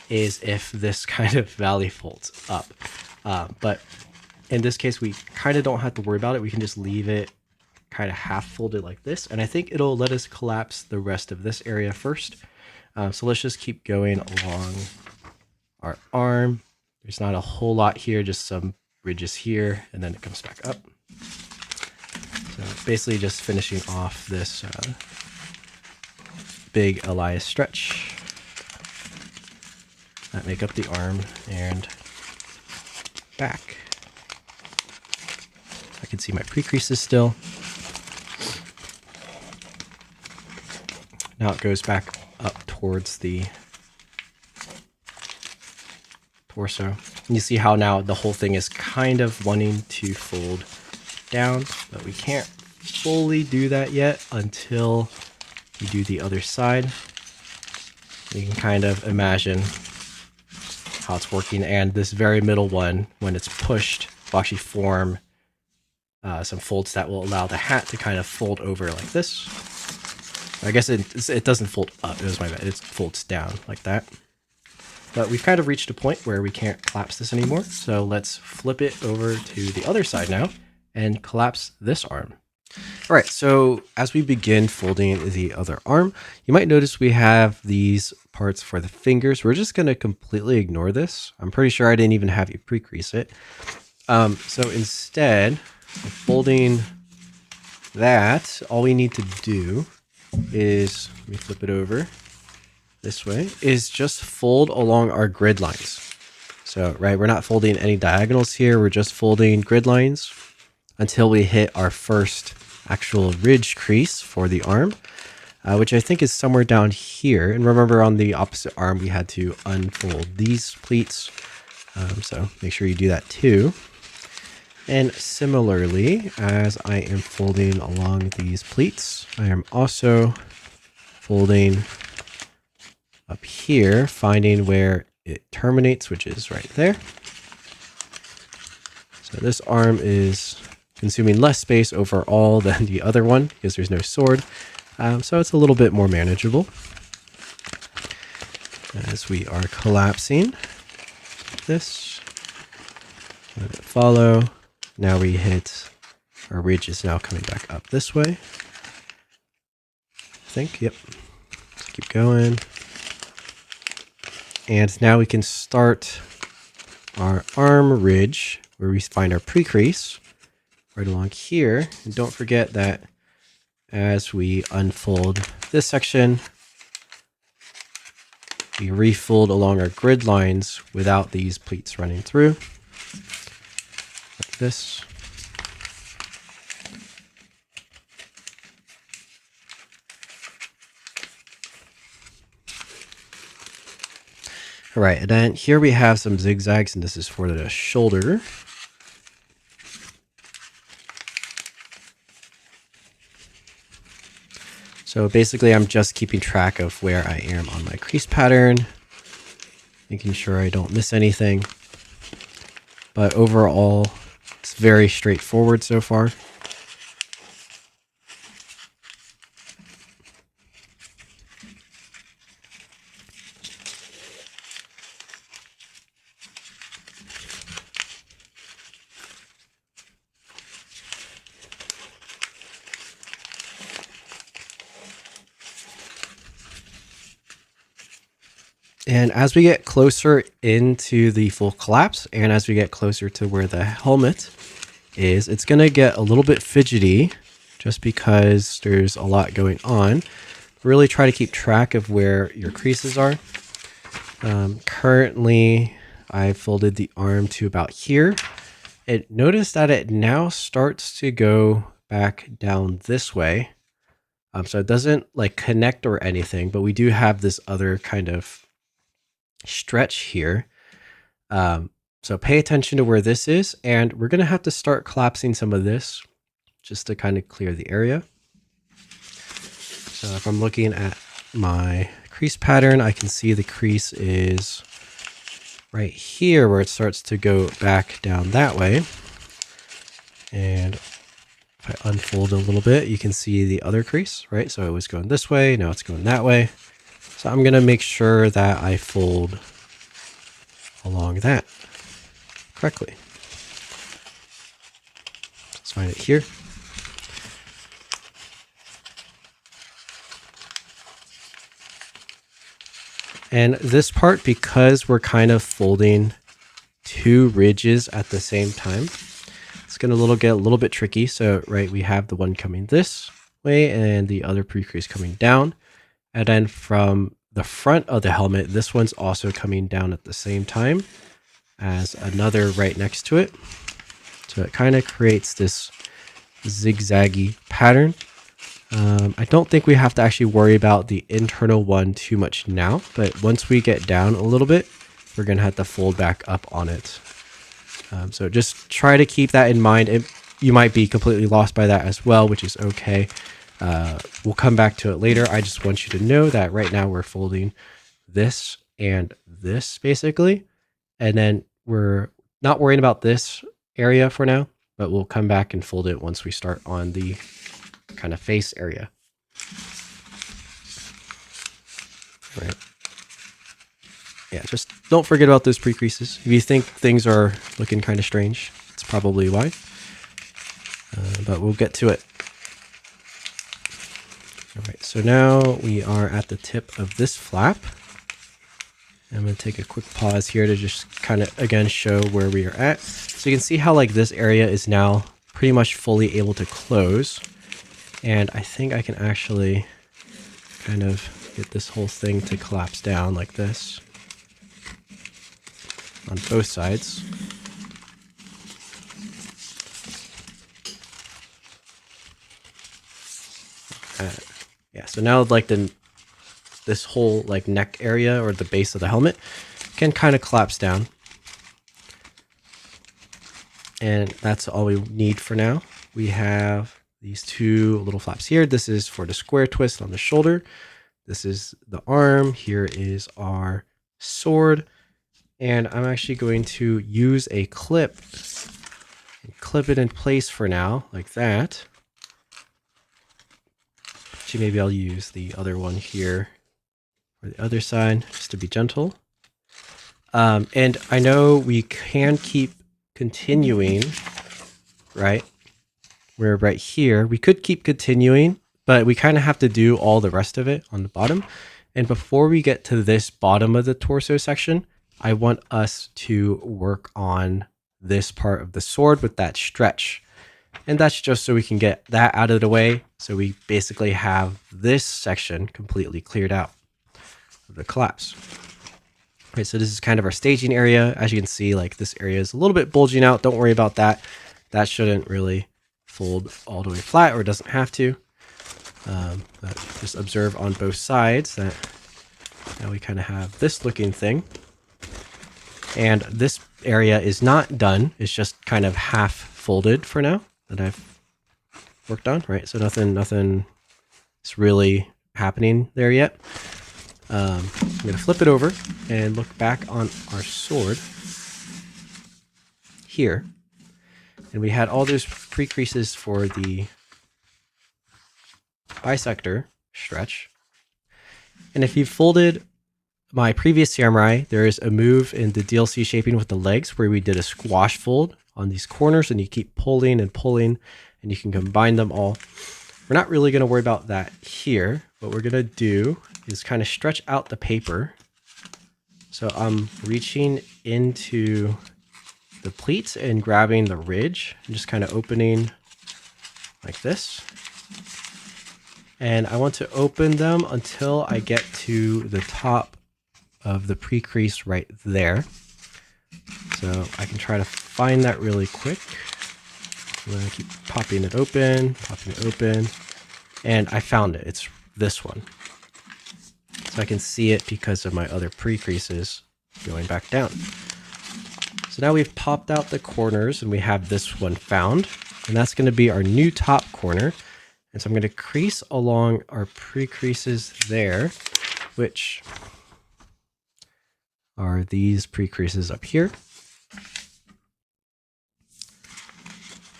is if this kind of valley folds up. But in this case, we kind of don't have to worry about it. We can just leave it kind of half folded like this. And I think it'll let us collapse the rest of this area first. So let's just keep going along our arm. There's not a whole lot here, just some ridges here, and then it comes back up. So basically just finishing off this big Elias stretch that make up the arm and back. I can see my pre-creases still. Now it goes back up towards the torso. And you see how now the whole thing is kind of wanting to fold down, but we can't fully do that yet until you do the other side. You can kind of imagine how it's working, and this very middle one, when it's pushed, will actually form some folds that will allow the hat to kind of fold over like this. I guess it doesn't fold up, it was my bad, it folds down like that. But we've kind of reached a point where we can't collapse this anymore, so let's flip it over to the other side now and collapse this arm. All right, so as we begin folding the other arm, you might notice we have these parts for the fingers. We're just going to completely ignore this. I'm pretty sure I didn't even have you pre-crease it. So instead of folding that, all we need to do is, let me flip it over this way, is just fold along our grid lines. So, right, we're not folding any diagonals here. We're just folding grid lines until we hit our first actual ridge crease for the arm, which I think is somewhere down here. And remember, on the opposite arm, we had to unfold these pleats. So make sure you do that too. And similarly, as I am folding along these pleats, I am also folding up here, finding where it terminates, which is right there. So this arm is consuming less space overall than the other one because there's no sword. So it's a little bit more manageable. As we are collapsing this, let it follow. Now we hit, our ridge is now coming back up this way. I think, yep. Let's keep going. And now we can start our arm ridge where we find our pre-crease right along here. And don't forget that as we unfold this section, we refold along our grid lines without these pleats running through, like this. All right, and then here we have some zigzags, and this is for the shoulder. So basically, I'm just keeping track of where I am on my crease pattern, making sure I don't miss anything. But overall, it's very straightforward so far. And as we get closer into the full collapse, and as we get closer to where the helmet is, it's going to get a little bit fidgety just because there's a lot going on. Really try to keep track of where your creases are. Currently, I folded the arm to about here. Notice that it now starts to go back down this way. So it doesn't like connect or anything, but we do have this other kind of stretch here. So pay attention to where this is, and we're going to have to start collapsing some of this just to kind of clear the area. So if I'm looking at my crease pattern, I can see the crease is right here where it starts to go back down that way. And If I unfold a little bit, you can see the other crease, right? So it was going this way, now it's going that way. So I'm going to make sure that I fold along that correctly. Let's find it here. And this part, because we're kind of folding two ridges at the same time, it's going to get a little bit tricky. So, right, we have the one coming this way and the other pre-crease coming down. And then from the front of the helmet, this one's also coming down at the same time as another right next to it. So it kind of creates this zigzaggy pattern. I don't think we have to actually worry about the internal one too much now, but once we get down a little bit, we're going to have to fold back up on it. So just try to keep that in mind. You might be completely lost by that as well, which is okay. We'll come back to it later. I just want you to know that right now we're folding this and this basically, and then we're not worrying about this area for now, but we'll come back and fold it once we start on the kind of face area. Right. Yeah, just don't forget about those pre-creases. If you think things are looking kind of strange, that's probably why. But we'll get to it. All right, so now we are at the tip of this flap. I'm going to take a quick pause here to just kind of, again, show where we are at. So you can see how like this area is now pretty much fully able to close. And I think I can actually kind of get this whole thing to collapse down like this on both sides. Yeah, so now like this whole like neck area or the base of the helmet can kind of collapse down. And that's all we need for now. We have these two little flaps here. This is for the square twist on the shoulder. This is the arm. Here is our sword. And I'm actually going to use a clip and clip it in place for now, like that. Actually, maybe I'll use the other one here for the other side, just to be gentle. And I know we can keep continuing, right? We're right here. We could keep continuing, but we kind of have to do all the rest of it on the bottom. And before we get to this bottom of the torso section, I want us to work on this part of the sword with that stretch. And that's just so we can get that out of the way. So we basically have this section completely cleared out of the collapse. Okay, so this is kind of our staging area. As you can see, like this area is a little bit bulging out. Don't worry about that. That shouldn't really fold all the way flat, or it doesn't have to. But just observe on both sides that now we kind of have this looking thing. And this area is not done. It's just kind of half folded for now that I've worked on, right? So nothing is really happening there yet. I'm going to flip it over and look back on our sword here. And we had all those pre-creases for the bisector stretch. And if you folded my previous samurai, there is a move in the DLC shaping with the legs where we did a squash fold on these corners, and you keep pulling and pulling, and you can combine them all. We're not really going to worry about that here. What we're going to do is kind of stretch out the paper. So I'm reaching into the pleats and grabbing the ridge and just kind of opening like this. And I want to open them until I get to the top of the pre-crease right there. So I can try to find that really quick. I'm going to keep popping it open, and I found it. It's this one. So I can see it because of my other pre-creases going back down. So now we've popped out the corners and we have this one found, and that's going to be our new top corner. And so I'm going to crease along our pre-creases there, which are these pre-creases up here.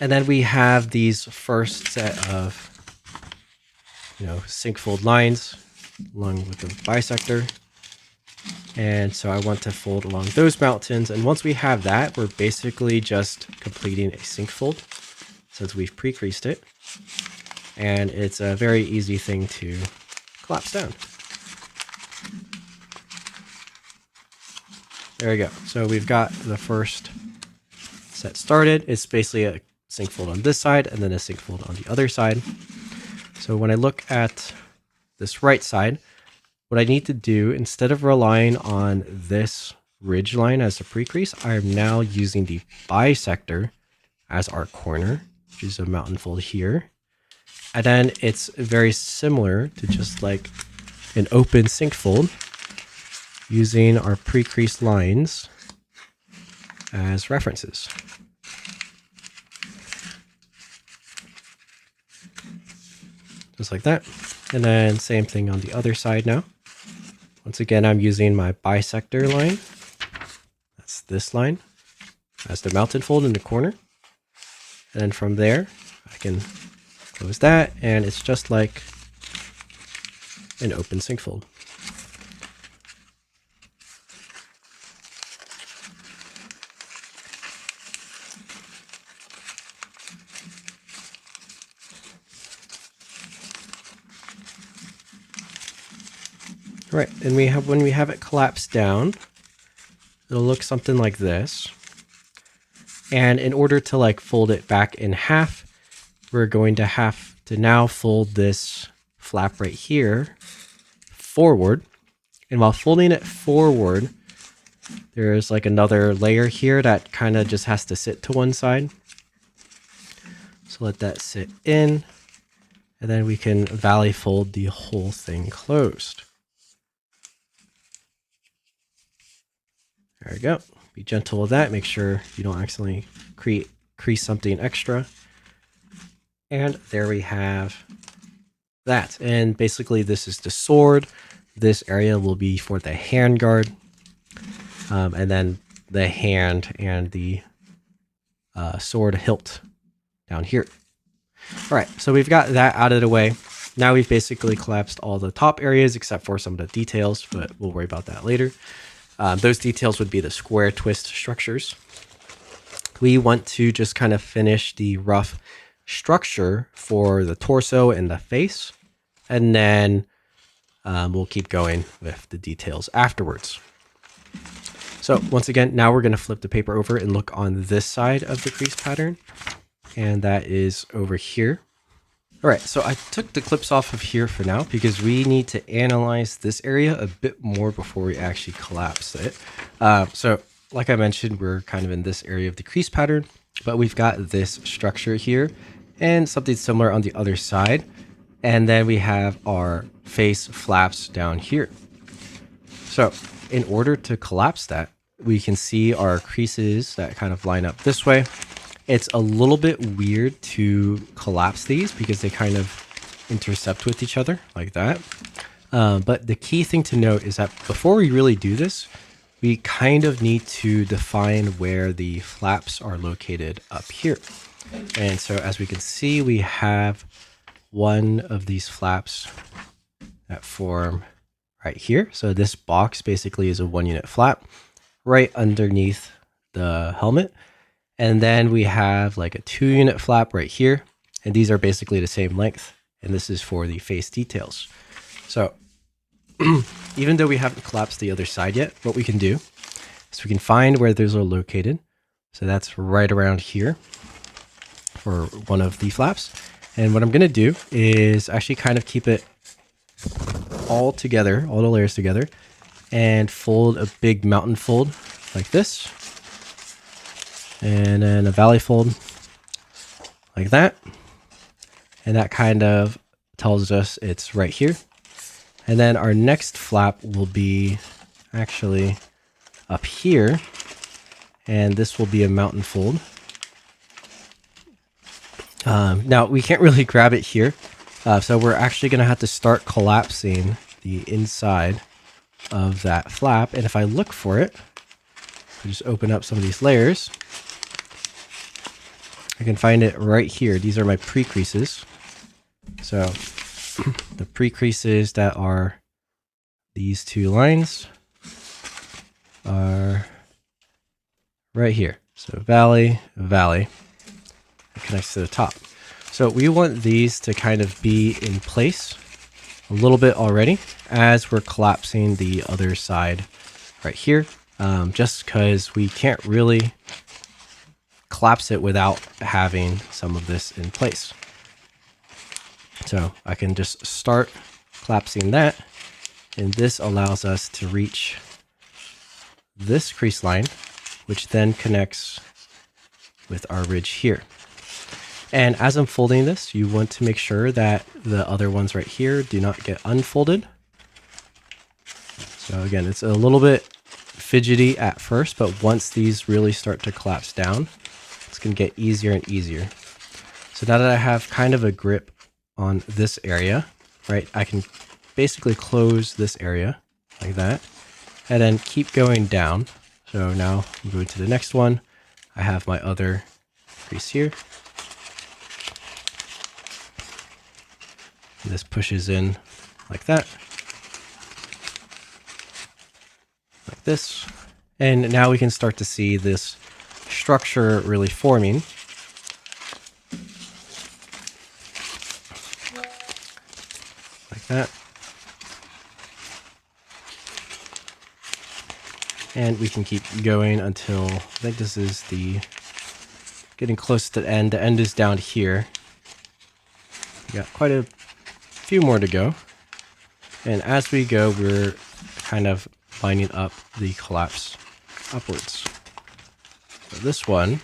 And then we have these first set of, sync fold lines along with the bisector. And so I want to fold along those mountains. And once we have that, we're basically just completing a sync fold since we've pre-creased it. And it's a very easy thing to collapse down. There we go. So we've got the first set started. It's basically a sync fold on this side and then a sync fold on the other side. So when I look at this right side, what I need to do, instead of relying on this ridge line as a pre-crease, I am now using the bisector as our corner, which is a mountain fold here. And then it's very similar to just like an open sync fold, using our pre-creased lines as references. Just like that. And then same thing on the other side now. Once again, I'm using my bisector line. That's this line as the mountain fold in the corner. And then from there, I can close that, and it's just like an open sync fold. Right, and when we have it collapsed down, it'll look something like this. And in order to like fold it back in half, we're going to have to now fold this flap right here forward. And while folding it forward, there's like another layer here that kind of just has to sit to one side. So let that sit in, and then we can valley fold the whole thing closed. There we go. Be gentle with that. Make sure you don't accidentally crease something extra. And there we have that. And basically this is the sword. This area will be for the hand guard. And then the hand and the sword hilt down here. All right, so we've got that out of the way. Now we've basically collapsed all the top areas except for some of the details, but we'll worry about that later. Those details would be the square twist structures. We want to just kind of finish the rough structure for the torso and the face, and then we'll keep going with the details afterwards. So once again, now we're going to flip the paper over and look on this side of the crease pattern, and that is over here. All right, so I took the clips off of here for now because we need to analyze this area a bit more before we actually collapse it. So like I mentioned, we're kind of in this area of the crease pattern, but we've got this structure here and something similar on the other side. And then we have our face flaps down here. So in order to collapse that, we can see our creases that kind of line up this way. It's a little bit weird to collapse these because they kind of intercept with each other like that. But the key thing to note is that before we really do this, we kind of need to define where the flaps are located up here. And so as we can see, we have one of these flaps that form right here. So this box basically is a 1-unit flap right underneath the helmet. And then we have like a 2-unit flap right here. And these are basically the same length. And this is for the face details. So even though we haven't collapsed the other side yet, what we can do is we can find where those are located. So that's right around here for one of the flaps. And what I'm going to do is actually kind of keep it all together, all the layers together, and fold a big mountain fold like this. And then a valley fold like that. And that kind of tells us it's right here. And then our next flap will be actually up here. And this will be a mountain fold. Now we can't really grab it here. So we're actually going to have to start collapsing the inside of that flap. And if I look for it, I just open up some of these layers. I can find it right here. These are my pre-creases. So the pre-creases that are these two lines are right here. So valley, valley. It connects to the top. So we want these to kind of be in place a little bit already as we're collapsing the other side right here. Just because we can't really collapse it without having some of this in place. So I can just start collapsing that, and this allows us to reach this crease line, which then connects with our ridge here. And as I'm folding this, you want to make sure that the other ones right here do not get unfolded. So again, it's a little bit fidgety at first, but once these really start to collapse down, it's going to get easier and easier. So now that I have kind of a grip on this area, right, I can basically close this area like that and then keep going down. So now I'm going to the next one. I have my other crease here. And this pushes in like that. Like this. And now we can start to see this structure really forming. Like that. And we can keep going until, I think this is getting close to the end. The end is down here. We got quite a few more to go. And as we go, we're kind of lining up the collapse upwards. So this one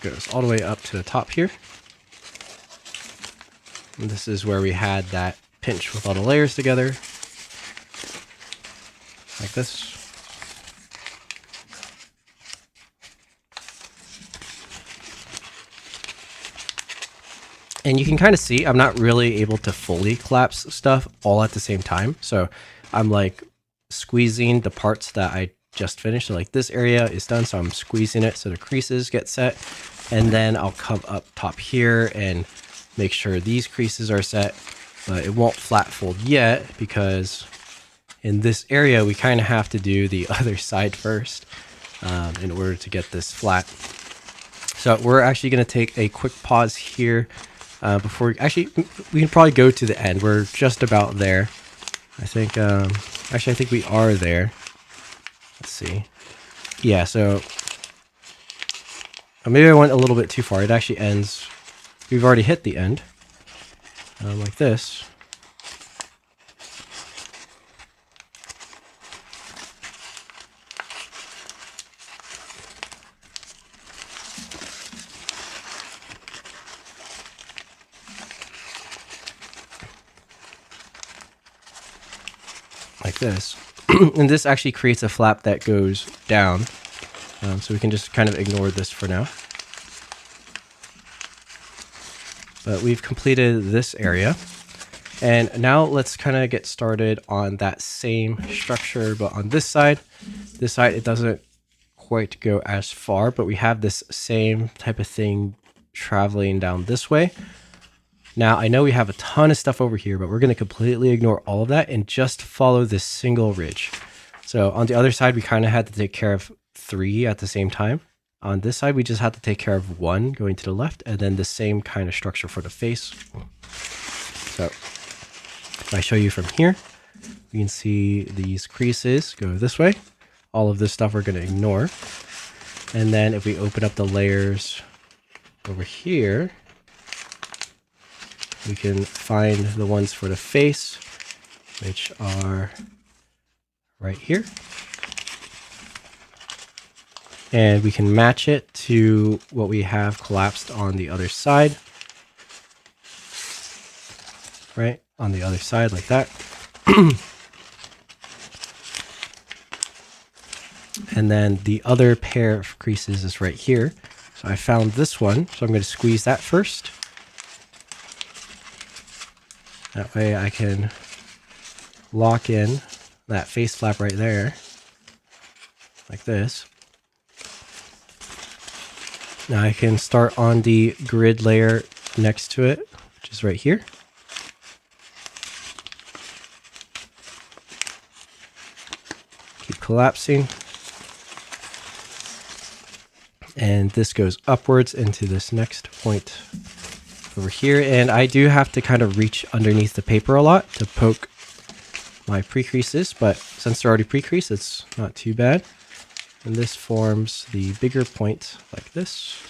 goes all the way up to the top here. And this is where we had that pinch with all the layers together. Like this. And you can kind of see I'm not really able to fully collapse stuff all at the same time. So I'm like squeezing the parts that I just finished. So like this area is done, so I'm squeezing it so the creases get set. And then I'll come up top here and make sure these creases are set. But it won't flat fold yet because in this area we kind of have to do the other side first in order to get this flat. So we're actually going to take a quick pause here. Before we can probably go to the end. We're just about there. I think, I think we are there. Let's see. Yeah, so maybe I went a little bit too far. It actually ends, we've already hit the end. Like this. Like this. And this actually creates a flap that goes down. So we can just kind of ignore this for now. But we've completed this area. And now let's kind of get started on that same structure, but on this side. This side, it doesn't quite go as far, but we have this same type of thing traveling down this way. Now, I know we have a ton of stuff over here, but we're going to completely ignore all of that and just follow this single ridge. So on the other side, we kind of had to take care of 3 at the same time. On this side, we just had to take care of 1 going to the left, and then the same kind of structure for the face. So if I show you from here, you can see these creases go this way. All of this stuff we're going to ignore. And then if we open up the layers over here, we can find the ones for the face, which are right here. And we can match it to what we have collapsed on the other side. Right? On the other side like that. And then the other pair of creases is right here. So I found this one, so I'm going to squeeze that first. That way I can lock in that face flap right there, like this. Now I can start on the grid layer next to it, which is right here. Keep collapsing. And this goes upwards into this next point over here. And I do have to kind of reach underneath the paper a lot to poke my pre-creases, but since they're already pre-creased, it's not too bad. And this forms the bigger point like this.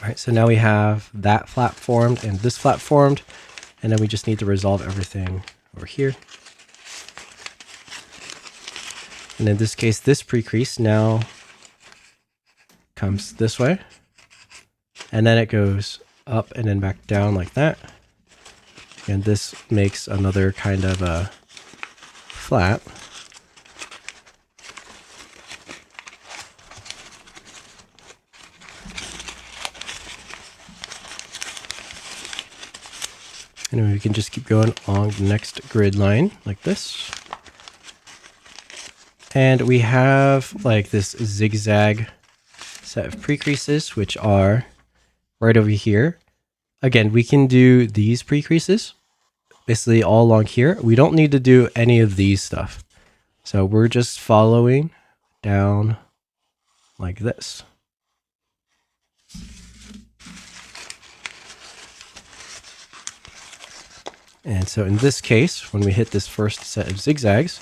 All right, so now we have that flap formed and this flap formed, and then we just need to resolve everything over here. And in this case, this pre-crease now comes this way, and then it goes up and then back down like that. And this makes another kind of a flap. And we can just keep going along the next grid line like this. And we have like this zigzag set of pre-creases, which are right over here. Again, we can do these pre-creases basically all along here. We don't need to do any of these stuff. So we're just following down like this. And so in this case, when we hit this first set of zigzags,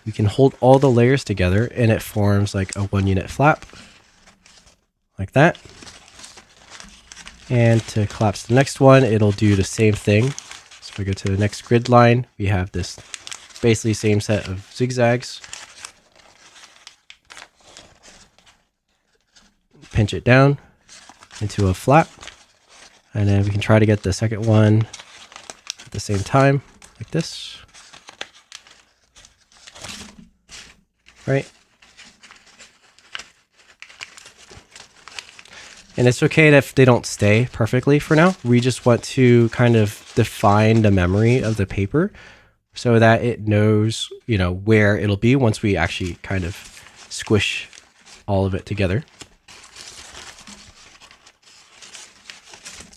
we can hold all the layers together and it forms like a 1 unit flap like that. And to collapse the next one, it'll do the same thing. So if we go to the next grid line, we have this basically same set of zigzags. Pinch it down into a flap. And then we can try to get the second one at the same time, like this. Right? And it's okay if they don't stay perfectly for now. We just want to kind of define the memory of the paper so that it knows, you know, where it'll be once we actually kind of squish all of it together.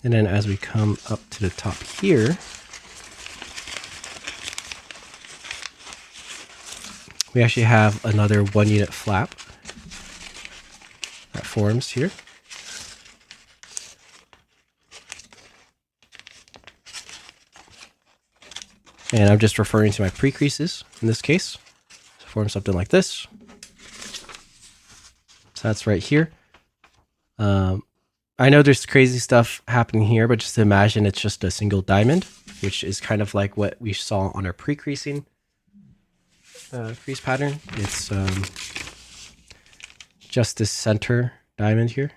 And then as we come up to the top here, we actually have another 1 unit flap that forms here. And I'm just referring to my pre-creases in this case. So form something like this. So that's right here. I know there's crazy stuff happening here, but just imagine it's just a single diamond, which is kind of like what we saw on our pre-creasing crease pattern. It's just this center diamond here.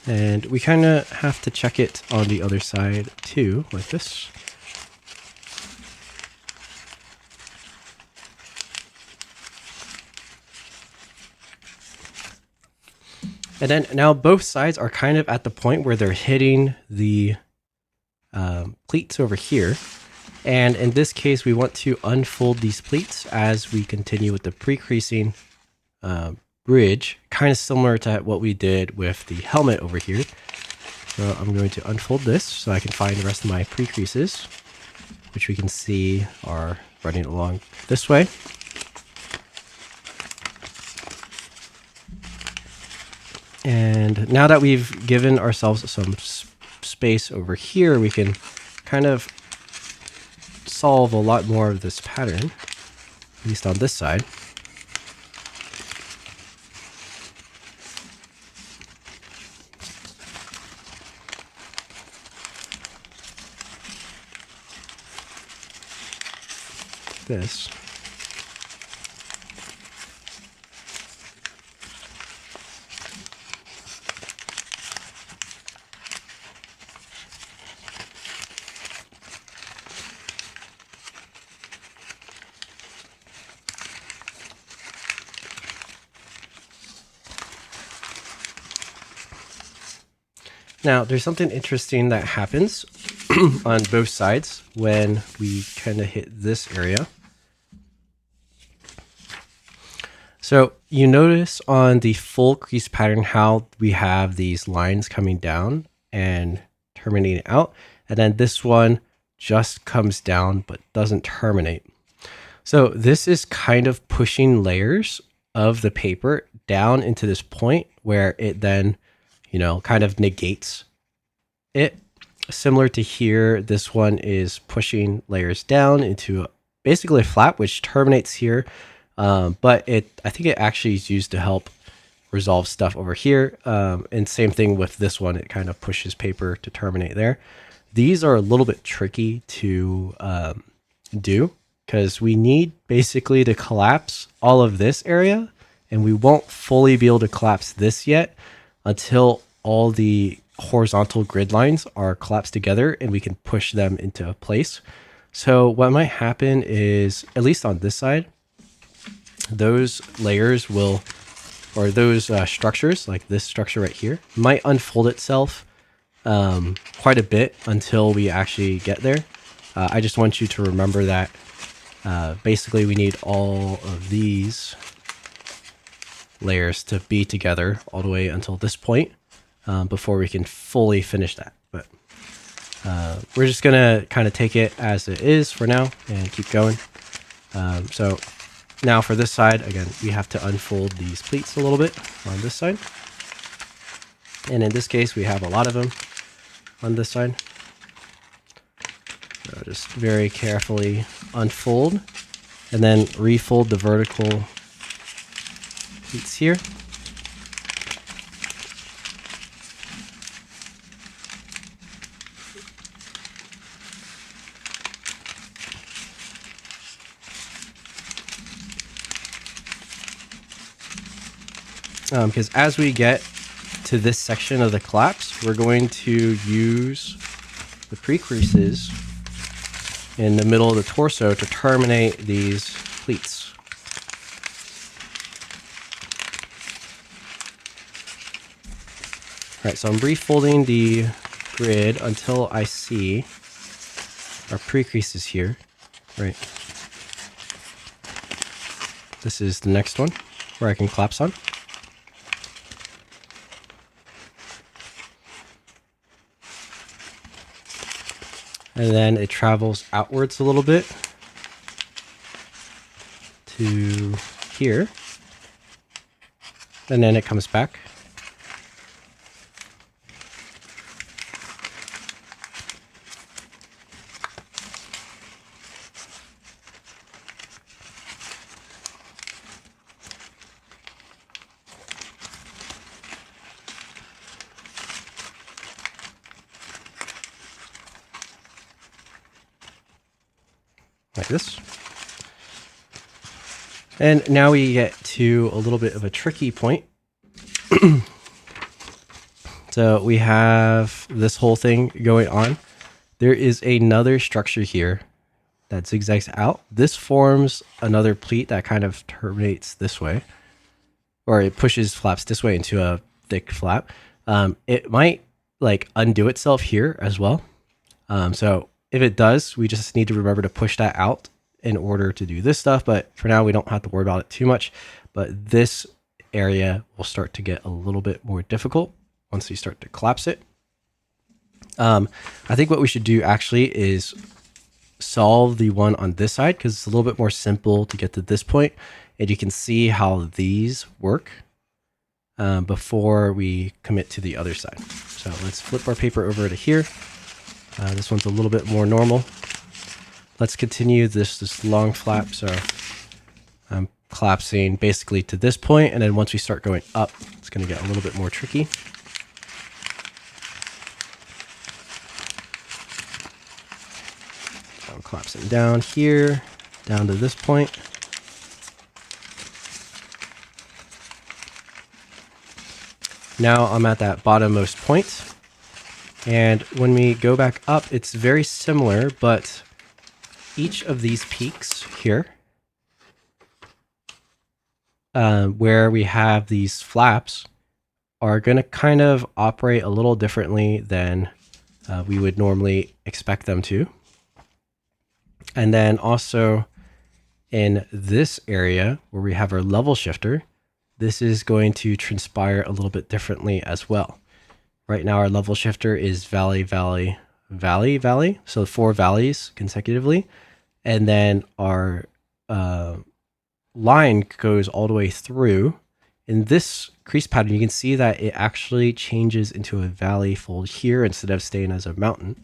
And we kind of have to check it on the other side too, like this. And then now both sides are kind of at the point where they're hitting the pleats over here. And in this case, we want to unfold these pleats as we continue with the pre-creasing bridge, kind of similar to what we did with the helmet over here. So I'm going to unfold this so I can find the rest of my pre-creases, which we can see are running along this way. And now that we've given ourselves some space over here, we can kind of solve a lot more of this pattern, at least on this side. This. Now, there's something interesting that happens on both sides when we kind of hit this area. So you notice on the full crease pattern how we have these lines coming down and terminating out. And then this one just comes down but doesn't terminate. So this is kind of pushing layers of the paper down into this point where it then, you know, kind of negates it. Similar to here, this one is pushing layers down into basically a flap, which terminates here. But I think it actually is used to help resolve stuff over here. And same thing with this one, it kind of pushes paper to terminate there. These are a little bit tricky to do because we need basically to collapse all of this area, and we won't fully be able to collapse this yet until all the horizontal grid lines are collapsed together and we can push them into place. So what might happen is, at least on this side, those layers will, or those structures, like this structure right here, might unfold itself quite a bit until we actually get there. I just want you to remember that basically we need all of these layers to be together all the way until this point before we can fully finish that. But we're just gonna kind of take it as it is for now and keep going. So now for this side, again, we have to unfold these pleats a little bit on this side. And in this case, we have a lot of them on this side. So just very carefully unfold and then refold the vertical pleats here. Because as we get to this section of the collapse, we're going to use the pre-creases in the middle of the torso to terminate these pleats. All right, so I'm refolding the grid until I see our pre-creases here. Right. This is the next one where I can collapse on. And then it travels outwards a little bit to here. And then it comes back. Like this. And now we get to a little bit of a tricky point. So we have this whole thing going on. There is another structure here that zigzags out. This forms another pleat that kind of terminates this way, or it pushes flaps this way into a thick flap. It might like undo itself here as well. So if it does, we just need to remember to push that out in order to do this stuff. But for now, we don't have to worry about it too much. But this area will start to get a little bit more difficult once you start to collapse it. I think what we should do actually is solve the one on this side because it's a little bit more simple to get to this point. And you can see how these work before we commit to the other side. So let's flip our paper over to here. This one's a little bit more normal. Let's continue this long flap. So I'm collapsing basically to this point, and then once we start going up, it's going to get a little bit more tricky. So I'm collapsing down here, down to this point. Now I'm at that bottommost point. And when we go back up, it's very similar, but each of these peaks here, where we have these flaps, are going to kind of operate a little differently than we would normally expect them to. And then also in this area where we have our level shifter, this is going to transpire a little bit differently as well. Right now our level shifter is valley, valley, valley, valley. So 4 valleys consecutively. And then our line goes all the way through. In this crease pattern, you can see that it actually changes into a valley fold here instead of staying as a mountain.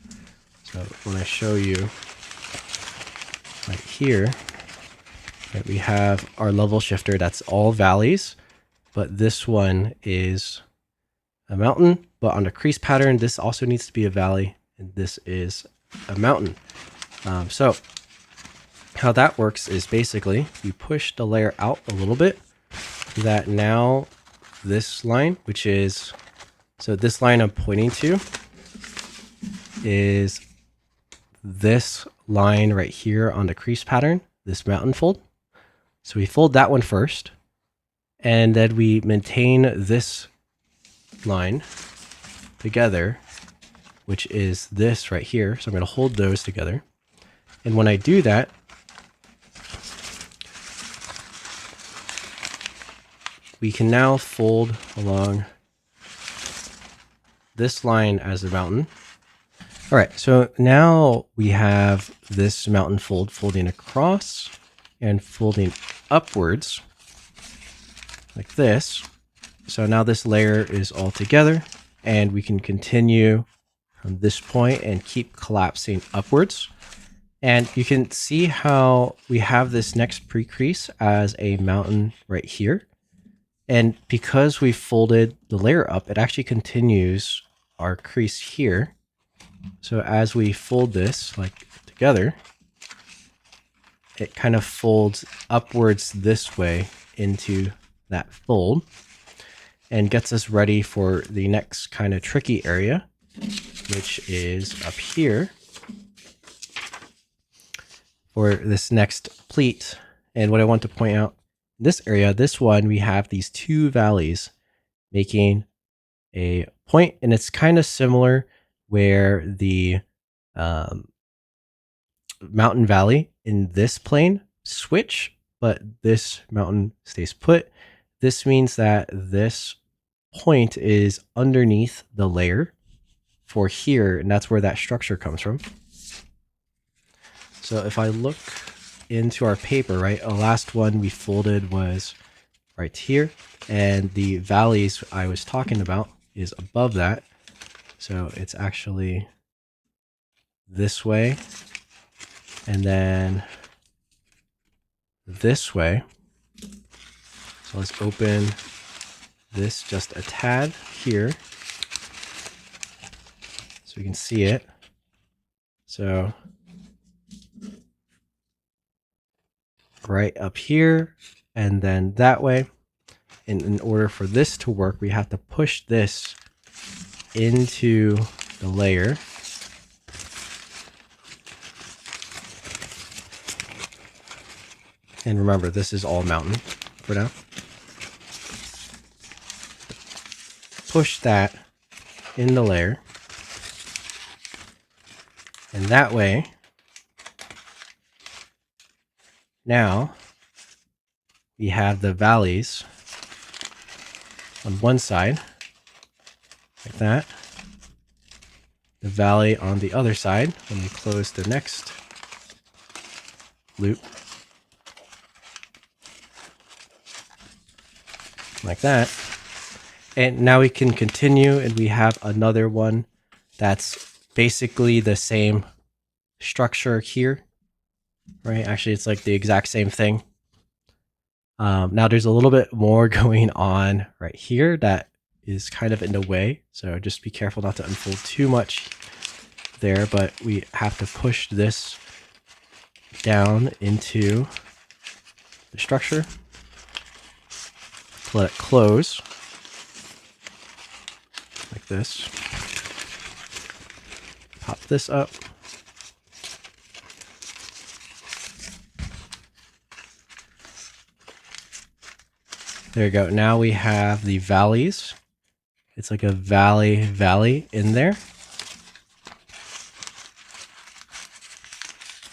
So when I show you right here, right, we have our level shifter that's all valleys, but this one is a mountain. But on the crease pattern, this also needs to be a valley, and this is a mountain. So how that works is basically you push the layer out a little bit, that now this line, which is, so this line I'm pointing to is this line right here on the crease pattern, this mountain fold. So we fold that one first, and then we maintain this line together, which is this right here. So I'm going to hold those together. And when I do that, we can now fold along this line as a mountain. All right, so now we have this mountain fold folding across and folding upwards like this. So now this layer is all together, and we can continue from this point and keep collapsing upwards. And you can see how we have this next pre-crease as a mountain right here. And because we folded the layer up, it actually continues our crease here. So as we fold this like together, it kind of folds upwards this way into that fold and gets us ready for the next kind of tricky area, which is up here for this next pleat. And what I want to point out, in this area, this one, we have these 2 valleys making a point, and it's kind of similar where the mountain valley in this plane switch, but this mountain stays put. This means that this point is underneath the layer for here, and that's where that structure comes from. So if I look into our paper, right, the last one we folded was right here, and the valleys I was talking about is above that. So it's actually this way, and then this way. So let's open this just a tad here so we can see it. So right up here and then that way. And in order for this to work, we have to push this into the layer. And remember, this is all mountain for now. Push that in the layer. And that way, now we have the valleys on one side, like that. The valley on the other side when we close the next loop, like that. And now we can continue, and we have another one that's basically the same structure here, right? Actually, it's like the exact same thing. Now there's a little bit more going on right here that is kind of in the way. So just be careful not to unfold too much there, but we have to push this down into the structure to let it close like this. Pop this up. There you go. Now we have the valleys It's like a valley in there.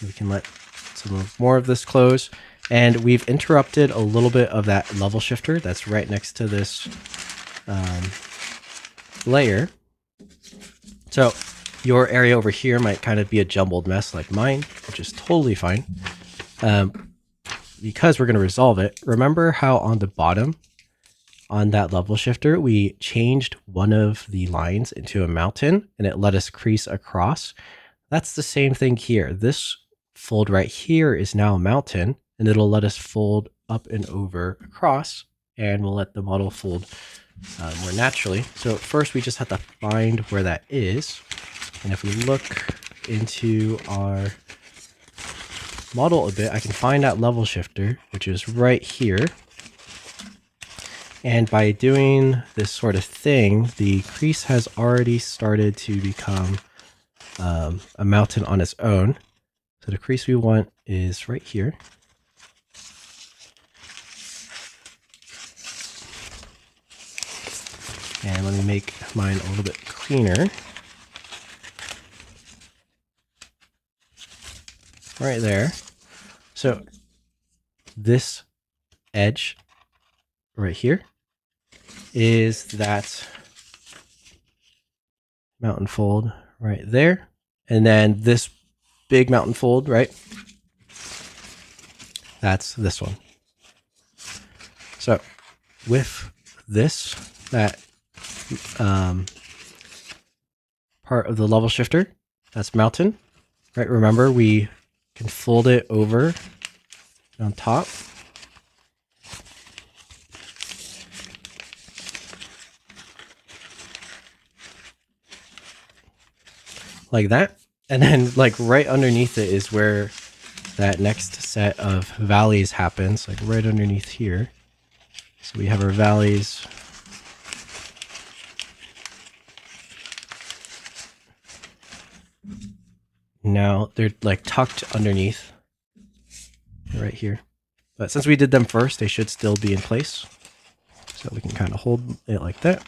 We can let some more of this close. And we've interrupted a little bit of that level shifter that's right next to this layer. So your area over here might kind of be a jumbled mess like mine, which is totally fine. Because we're going to resolve it, remember how on the bottom on that level shifter, we changed one of the lines into a mountain and it let us crease across? That's the same thing here. This fold right here is now a mountain, and it'll let us fold up and over across, and we'll let the model fold more naturally. So first we just have to find where that is. And if we look into our model a bit, I can find that level shifter, which is right here. And by doing this sort of thing, the crease has already started to become a mountain on its own. So the crease we want is right here. And let me make mine a little bit cleaner. Right there. So this edge right here is that mountain fold right there. And then this big mountain fold, right? That's this one. So with this, that part of the level shifter, that's mountain, right? Remember, we can fold it over on top. Like that. And then like right underneath it is where that next set of valleys happens, like right underneath here. So we have our valleys. Now they're like tucked underneath right here. But since we did them first, they should still be in place. So we can kind of hold it like that.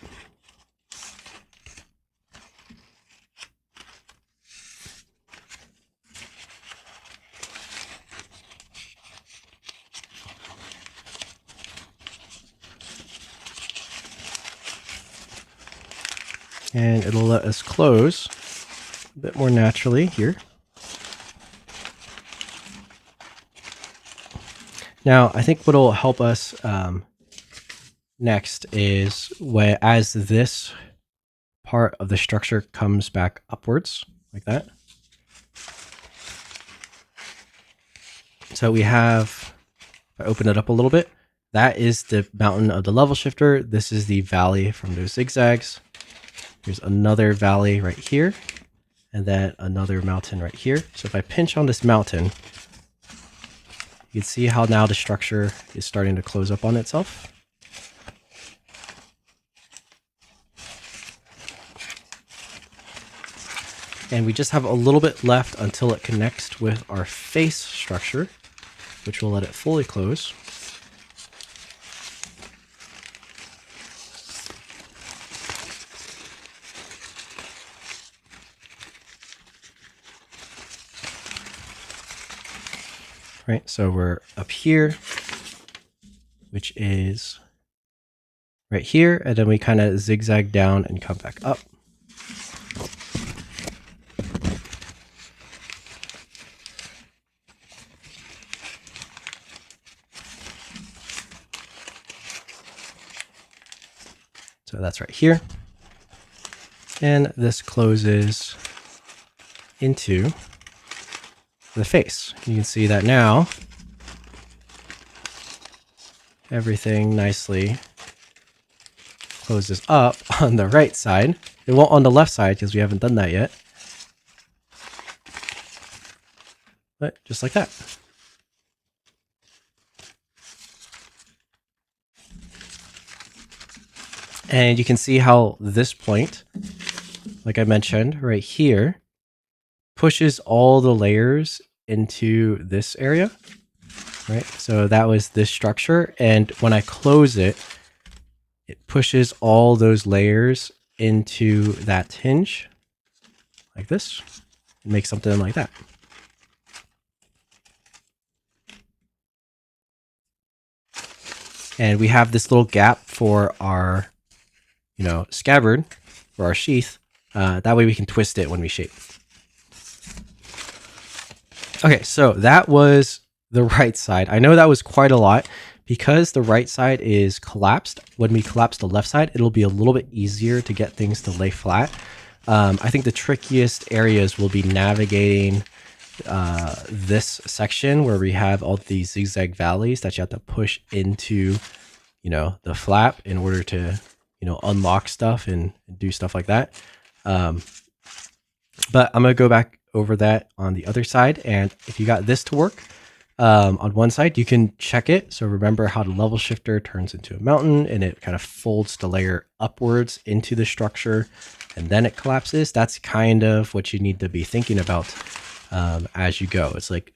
And it'll let us close a bit more naturally here. Now, I think what will help us next is as this part of the structure comes back upwards, like that. So we have, if I open it up a little bit, that is the mountain of the level shifter. This is the valley from those zigzags. There's another valley right here, and then another mountain right here. So if I pinch on this mountain, you can see how now the structure is starting to close up on itself. And we just have a little bit left until it connects with our face structure, which will let it fully close. Right, so we're up here, which is right here, and then we kind of zigzag down and come back up. So that's right here. And this closes into the face. You can see that now everything nicely closes up on the right side. It won't on the left side because we haven't done that yet. But just like that. And you can see how this point, like I mentioned right here, pushes all the layers into this area, right? So that was this structure. And when I close it, it pushes all those layers into that hinge like this and makes something like that. And we have this little gap for our, scabbard for our sheath. That way we can twist it when we shape. Okay, so that was the right side. I know that was quite a lot. Because the right side is collapsed, when we collapse the left side, it'll be a little bit easier to get things to lay flat. I think the trickiest areas will be navigating this section where we have all these zigzag valleys that you have to push into, the flap in order to, unlock stuff and do stuff like that. But I'm going to go back over that on the other side. And if you got this to work, on one side, you can check it. So remember how the level shifter turns into a mountain and it kind of folds the layer upwards into the structure and then it collapses. That's kind of what you need to be thinking about as you go. It's like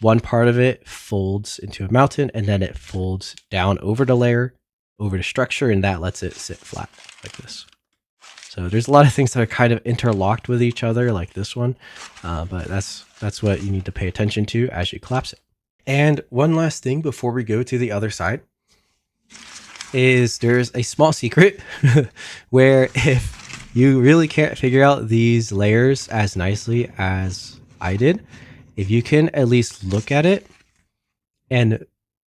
one part of it folds into a mountain and then it folds down over the layer, over the structure, and that lets it sit flat like this. So there's a lot of things that are kind of interlocked with each other like this one, but that's what you need to pay attention to as you collapse it. And one last thing before we go to the other side is there's a small secret where if you really can't figure out these layers as nicely as I did, if you can at least look at it and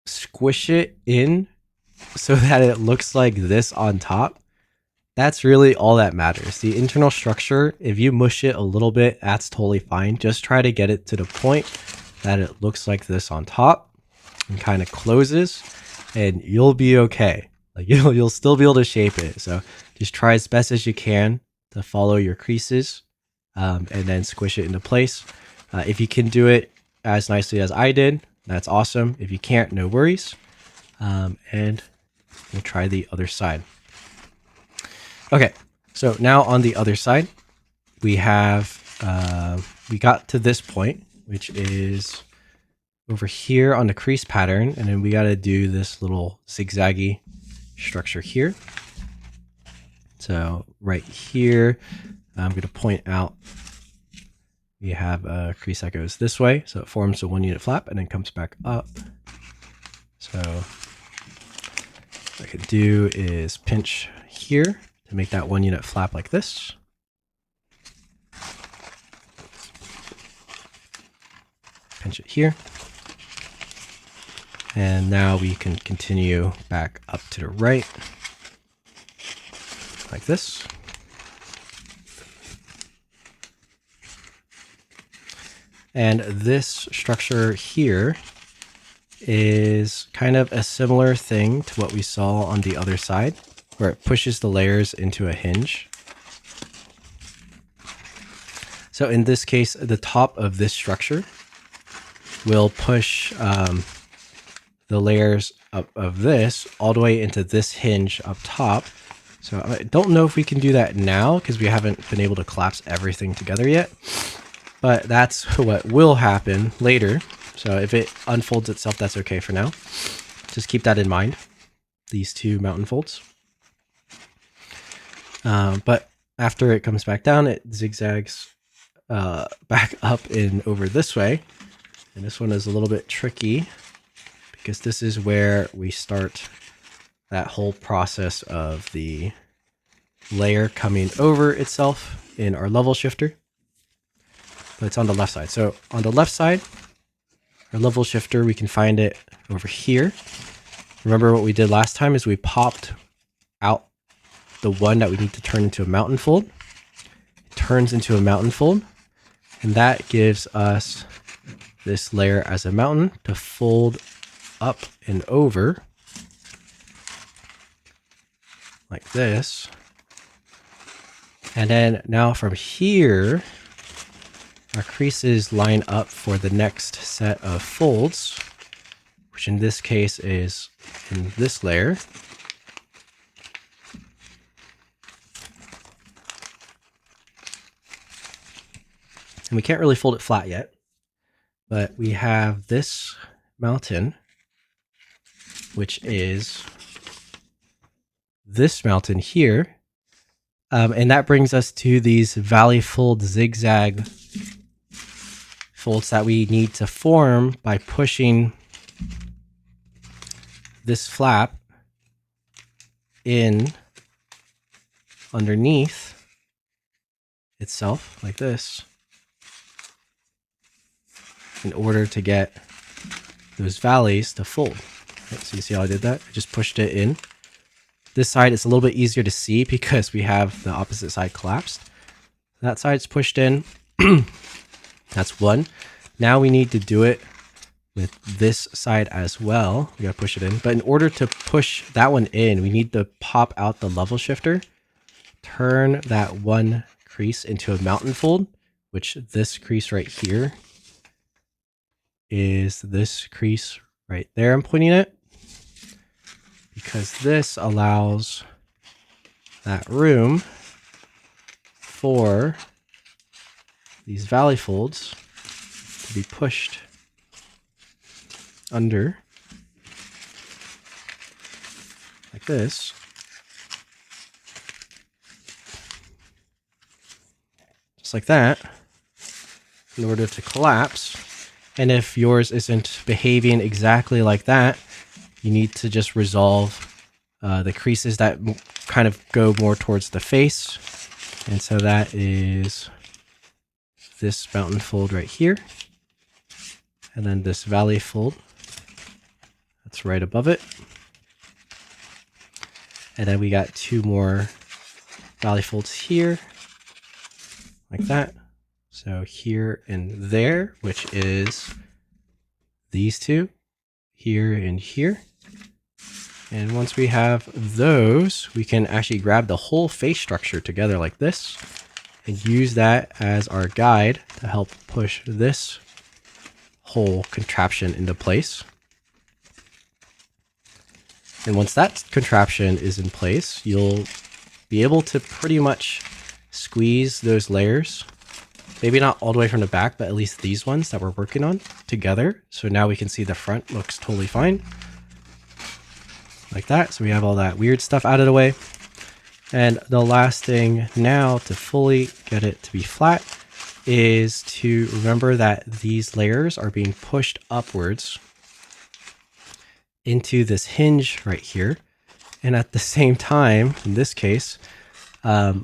squish it in so that it looks like this on top, that's really all that matters. The internal structure, if you mush it a little bit, that's totally fine. Just try to get it to the point that it looks like this on top and kind of closes, and you'll be okay. Like you'll still be able to shape it. So just try as best as you can to follow your creases and then squish it into place. If you can do it as nicely as I did, that's awesome. If you can't, no worries. And we'll try the other side. Okay, so now on the other side, we have, we got to this point, which is over here on the crease pattern. And then we got to do this little zigzaggy structure here. So right here, I'm going to point out, we have a crease that goes this way. So it forms a 1 unit flap and then comes back up. So what I could do is pinch here to make that 1 unit flap like this. Pinch it here. And now we can continue back up to the right like this. And this structure here is kind of a similar thing to what we saw on the other side, where it pushes the layers into a hinge. So in this case, the top of this structure will push the layers of this all the way into this hinge up top. So I don't know if we can do that now because we haven't been able to collapse everything together yet, but that's what will happen later. So if it unfolds itself, that's okay for now. Just keep that in mind, these two mountain folds. But after it comes back down, it zigzags back up and over this way. And this one is a little bit tricky because this is where we start that whole process of the layer coming over itself in our level shifter. But it's on the left side. So on the left side, our level shifter, we can find it over here. Remember what we did last time is we popped out the one that we need to turn into a mountain fold. It turns into a mountain fold, and that gives us this layer as a mountain to fold up and over like this. And then now from here, our creases line up for the next set of folds, which in this case is in this layer. And we can't really fold it flat yet, but we have this mountain, which is this mountain here. And that brings us to these valley fold zigzag folds that we need to form by pushing this flap in underneath itself like this in order to get those valleys to fold. Right, so you see how I did that? I just pushed it in. This side is a little bit easier to see because we have the opposite side collapsed. That side's pushed in. That's one. Now we need to do it with this side as well. We gotta push it in. But in order to push that one in, we need to pop out the level shifter, turn that one crease into a mountain fold, which this crease right here is this crease right there. I'm pointing it because this allows that room for these valley folds to be pushed under like this. Just like that in order to collapse. And if yours isn't behaving exactly like that, you need to just resolve the creases that kind of go more towards the face. And so that is this mountain fold right here. And then this valley fold that's right above it. And then we got two more valley folds here like that. So here and there, which is these two, here and here. And once we have those, we can actually grab the whole face structure together like this and use that as our guide to help push this whole contraption into place. And once that contraption is in place, you'll be able to pretty much squeeze those layers, maybe not all the way from the back, but at least these ones that we're working on together. So now we can see the front looks totally fine. Like that. So we have all that weird stuff out of the way. And the last thing now to fully get it to be flat is to remember that these layers are being pushed upwards into this hinge right here. And at the same time, in this case,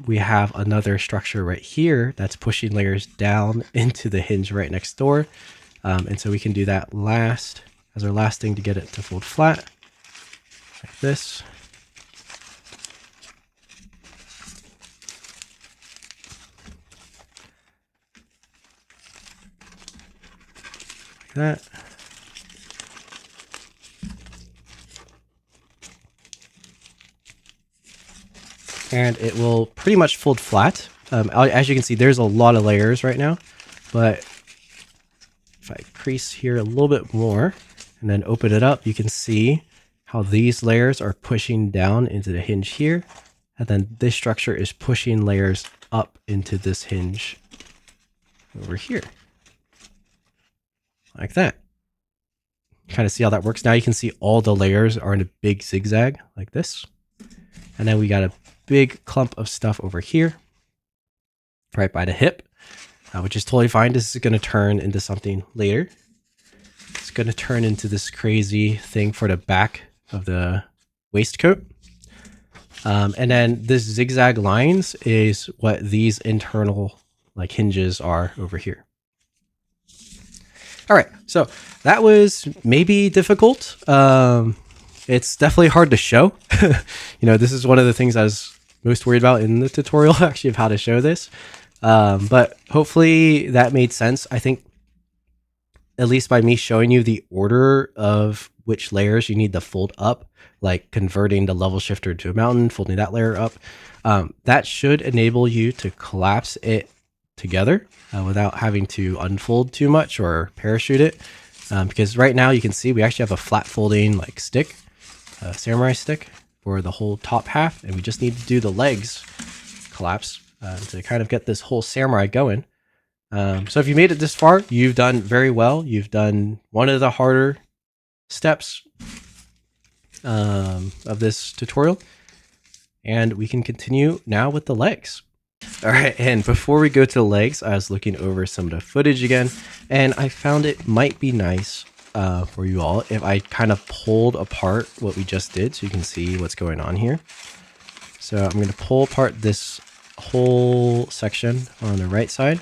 we have another structure right here that's pushing layers down into the hinge right next door. And so we can do that last as our last thing to get it to fold flat. Like this. Like that. And it will pretty much fold flat. As you can see, there's a lot of layers right now, but if I crease here a little bit more and then open it up, you can see how these layers are pushing down into the hinge here. And then this structure is pushing layers up into this hinge over here. Like that. Kind of see how that works. Now you can see all the layers are in a big zigzag like this. And then we got a big clump of stuff over here, right by the hip, which is totally fine. This is going to turn into something later. It's going to turn into this crazy thing for the back of the waistcoat. And then this zigzag lines is what these internal like hinges are over here. All right, so that was maybe difficult. It's definitely hard to show. This is one of the things I was most worried about in the tutorial, actually, of how to show this. But hopefully that made sense. I think at least by me showing you the order of which layers you need to fold up, like converting the level shifter to a mountain, folding that layer up, that should enable you to collapse it together without having to unfold too much or parachute it. Because right now you can see we actually have a flat folding like stick, a samurai stick for the whole top half, and we just need to do the legs collapse to kind of get this whole samurai going. So if you made it this far, you've done very well. You've done one of the harder steps of this tutorial. and we can continue now with the legs. All right, and before we go to the legs, I was looking over some of the footage again, and I found it might be nice for you all if I kind of pulled apart what we just did so you can see what's going on here. So I'm going to pull apart this whole section on the right side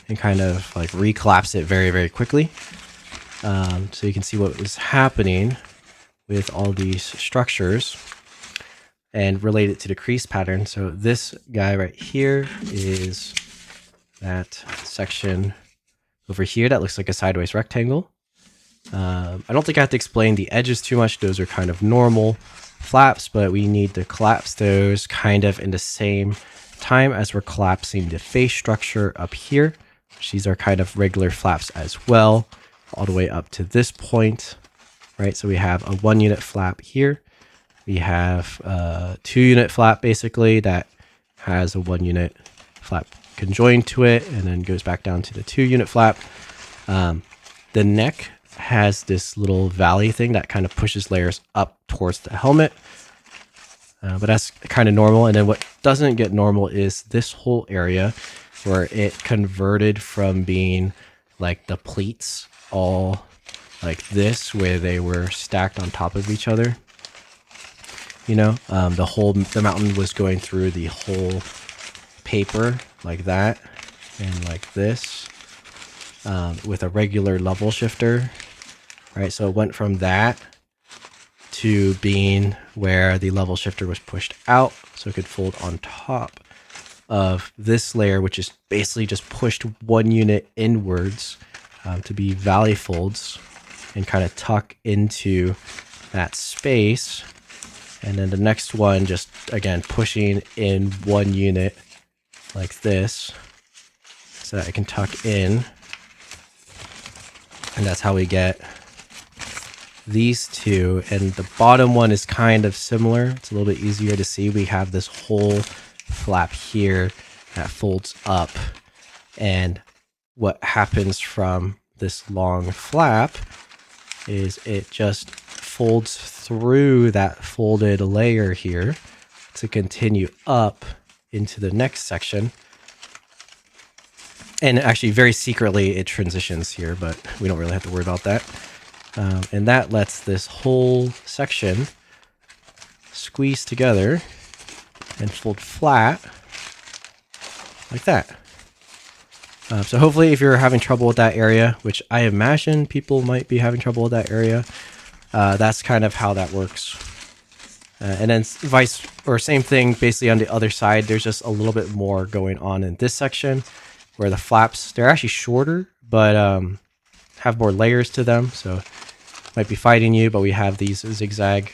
and kind of like recollapse it very, very quickly. So you can see what was happening with all these structures and relate it to the crease pattern. So this guy right here is that section over here that looks like a sideways rectangle. I don't think I have to explain the edges too much. Those are kind of normal flaps, but we need to collapse those kind of in the same time as we're collapsing the face structure up here. These are kind of regular flaps as well, all the way up to this point, right? So we have a 1 unit flap here. We have a 2 unit flap basically that has a 1 unit flap conjoined to it and then goes back down to the 2 unit flap. The neck has this little valley thing that kind of pushes layers up towards the helmet. But that's kind of normal. And then what doesn't get normal is this whole area where it converted from being like the pleats all like this, where they were stacked on top of each other. You know, the mountain was going through the whole paper like that and like this with a regular level shifter, right? So it went from that to being where the level shifter was pushed out so it could fold on top of this layer, which is basically just pushed 1 unit inwards to be valley folds and kind of tuck into that space. And then the next one, just again, pushing in 1 unit like this so that it can tuck in. And that's how we get these two. And the bottom one is kind of similar. It's a little bit easier to see. We have this whole flap here that folds up. And what happens from this long flap is it just folds through that folded layer here to continue up into the next section. And actually very secretly it transitions here, but we don't really have to worry about that. And that lets this whole section squeeze together and fold flat like that. So hopefully if you're having trouble with that area, which I imagine people might be having trouble with that area, that's kind of how that works. And then same thing basically on the other side. There's just a little bit more going on in this section where the flaps, they're actually shorter, but have more layers to them. So might be fighting you, but we have these zigzag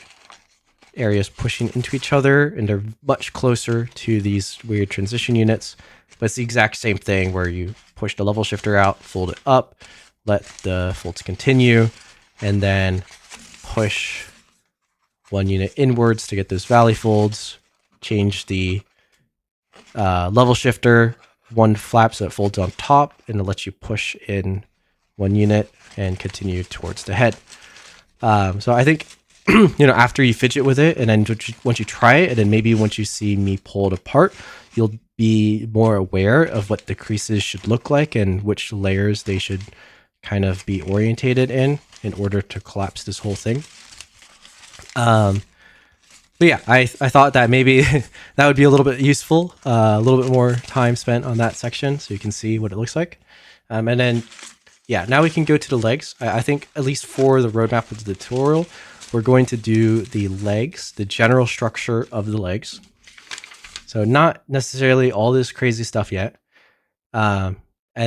areas pushing into each other and they're much closer to these weird transition units. But it's the exact same thing where you push the level shifter out, fold it up, let the folds continue, and then push 1 unit inwards to get those valley folds, change the level shifter 1 flap so it folds on top, and it lets you push in 1 unit and continue towards the head. So I think, after you fidget with it, and then once you try it, and then maybe once you see me pull it apart, you'll be more aware of what the creases should look like and which layers they should kind of be orientated in order to collapse this whole thing. But yeah, I thought that maybe that would be a little bit useful, a little bit more time spent on that section so you can see what it looks like. And then, yeah, now we can go to the legs. I think at least for the roadmap of the tutorial, we're going to do the legs, the general structure of the legs. So not necessarily all this crazy stuff yet. And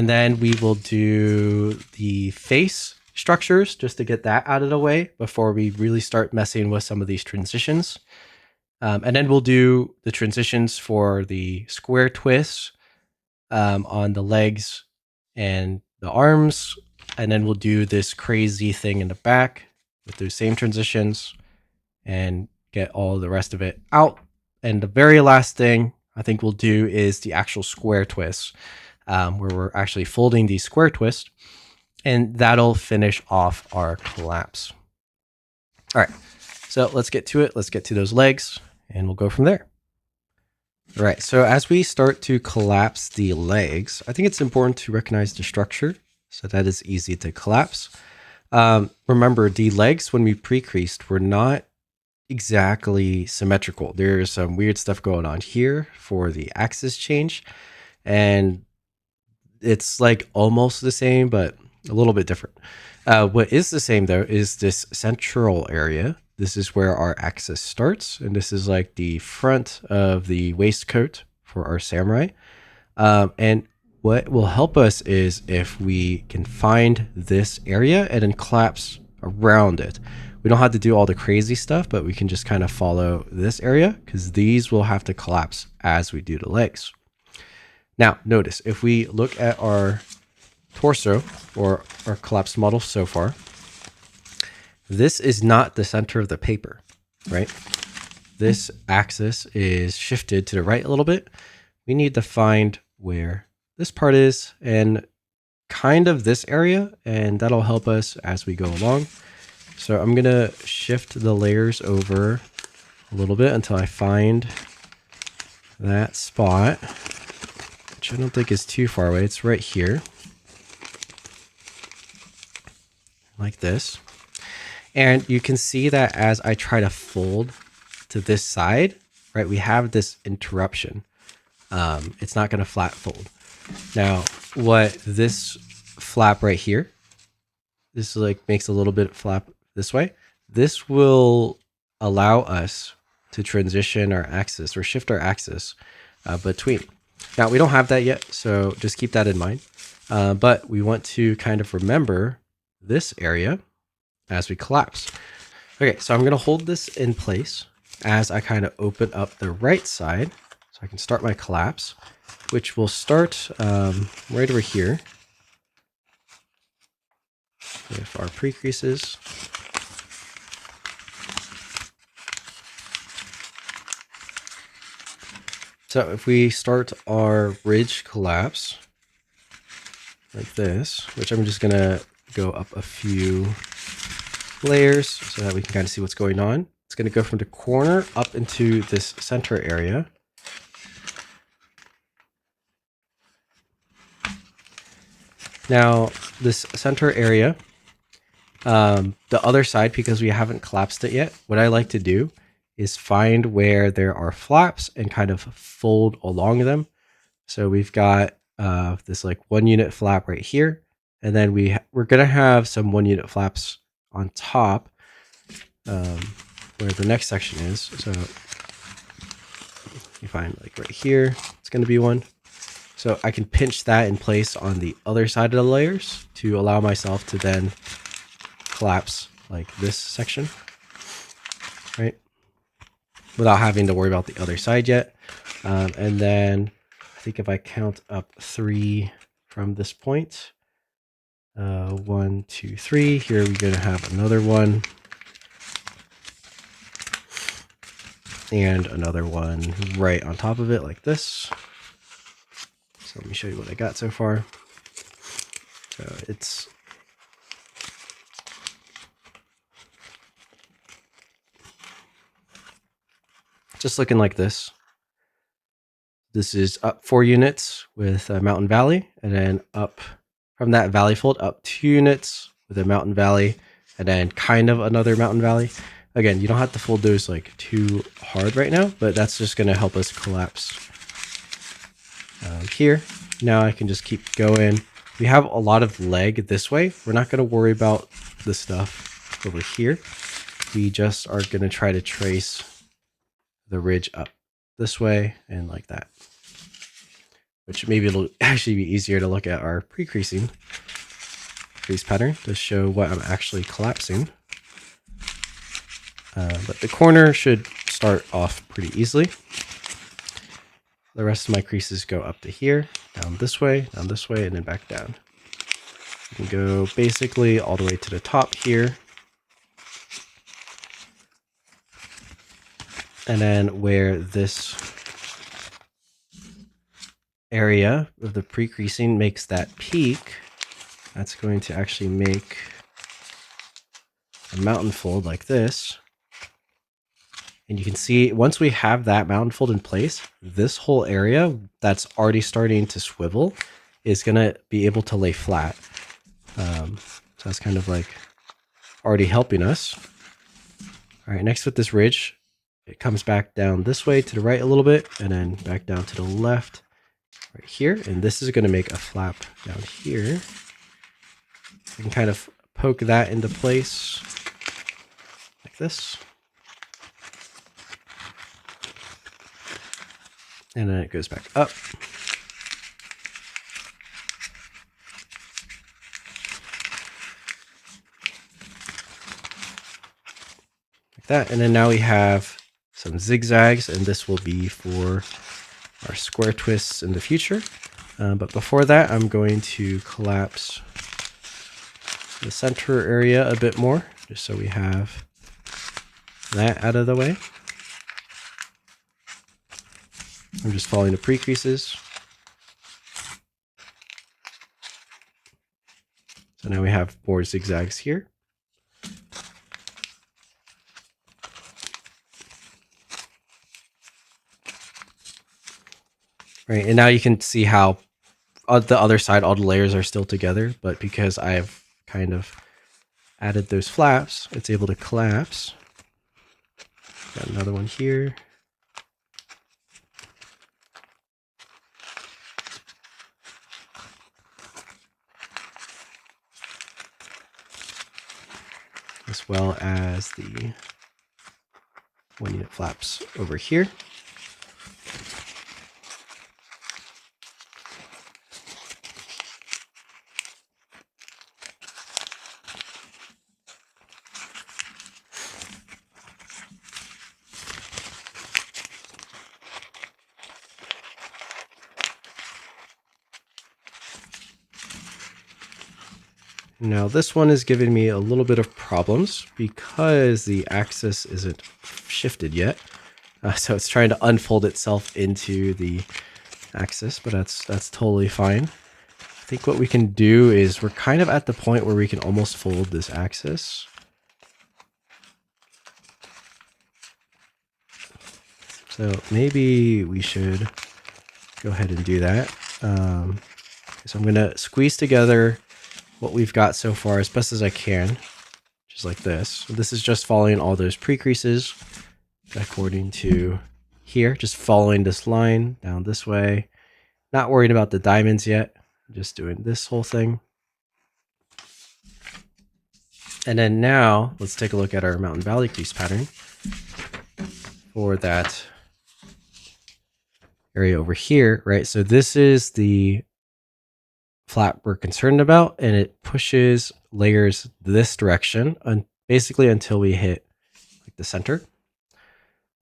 then we will do the face structures just to get that out of the way before we really start messing with some of these transitions. And then we'll do the transitions for the square twists on the legs and the arms. And then we'll do this crazy thing in the back with those same transitions and get all the rest of it out. And the very last thing I think we'll do is the actual square twist, where we're actually folding the square twist, and that'll finish off our collapse. All right, so let's get to it. Let's get to those legs, and we'll go from there. All right, so as we start to collapse the legs, I think it's important to recognize the structure so that it's easy to collapse. Remember, the legs, when we pre-creased, were not exactly symmetrical. There's some weird stuff going on here for the axis change, and it's like almost the same, but a little bit different. What is the same though is this central area. This is where our axis starts, and this is like the front of the waistcoat for our samurai. And what will help us is if we can find this area and then collapse around it. We don't have to do all the crazy stuff, but we can just kind of follow this area because these will have to collapse as we do the legs. Now, notice if we look at our torso or our collapsed model so far, this is not the center of the paper, right? This axis is shifted to the right a little bit. We need to find where this part is and kind of this area, and that'll help us as we go along. So I'm going to shift the layers over a little bit until I find that spot, which I don't think is too far away. It's right here, like this. And you can see that as I try to fold to this side, right, we have this interruption. It's not going to flat fold. Now, what this flap right here, this like makes a little bit of flap this way. This will allow us to transition our axis or shift our axis between. Now, we don't have that yet, so just keep that in mind. But we want to kind of remember this area as we collapse. Okay, so I'm going to hold this in place as I kind of open up the right side. So I can start my collapse, which will start right over here with our pre-creases. So if we start our ridge collapse like this, which I'm just going to go up a few layers so that we can kind of see what's going on. It's going to go from the corner up into this center area. Now, this center area, the other side, because we haven't collapsed it yet, what I like to do is find where there are flaps and kind of fold along them. So we've got this like 1 unit flap right here, and then we're going to have some 1 unit flaps on top where the next section is. So you find like right here, it's going to be one. So I can pinch that in place on the other side of the layers to allow myself to then collapse like this section, right? Without having to worry about the other side yet. And then I think if I count up 3 from this point, 1, 2, 3, here we're going to have another one. And another one right on top of it like this. So let me show you what I got so far. So it's just looking like this. This is up 4 units with a mountain valley, and then up from that valley fold up 2 units with a mountain valley, and then kind of another mountain valley. Again, you don't have to fold those like too hard right now, but that's just going to help us collapse here. Now I can just keep going. We have a lot of leg this way. We're not going to worry about the stuff over here. We just are going to try to trace the ridge up this way and like that, which maybe it'll actually be easier to look at our pre-creasing crease pattern to show what I'm actually collapsing. But the corner should start off pretty easily. The rest of my creases go up to here, down this way, and then back down. You can go basically all the way to the top here. And then where this area of the pre-creasing makes that peak, that's going to actually make a mountain fold like this. And you can see once we have that mountain fold in place, this whole area that's already starting to swivel is going to be able to lay flat. So that's kind of like already helping us. All right, next with this ridge, it comes back down this way to the right a little bit, and then back down to the left right here. And this is going to make a flap down here. You can kind of poke that into place like this. And then it goes back up. Like that. And then now we have some zigzags, and this will be for our square twists in the future. But before that, I'm going to collapse the center area a bit more, just so we have that out of the way. I'm just following the pre-creases. So now we have more zigzags here. Right, and now you can see how on the other side all the layers are still together, but because I've kind of added those flaps, it's able to collapse. Got another one here. As well as the 1 unit flaps over here. Now this one is giving me a little bit of problems because the axis isn't shifted yet. So it's trying to unfold itself into the axis, but that's totally fine. I think what we can do is we're kind of at the point where we can almost fold this axis. So maybe we should go ahead and do that. So I'm going to squeeze together what we've got so far as best as I can, just like this. So this is just following all those pre-creases according to here, just following this line down this way. Not worried about the diamonds yet, just doing this whole thing. And then now let's take a look at our mountain valley crease pattern for that area over here, right? So this is the flap we're concerned about, and it pushes layers this direction basically until we hit like the center.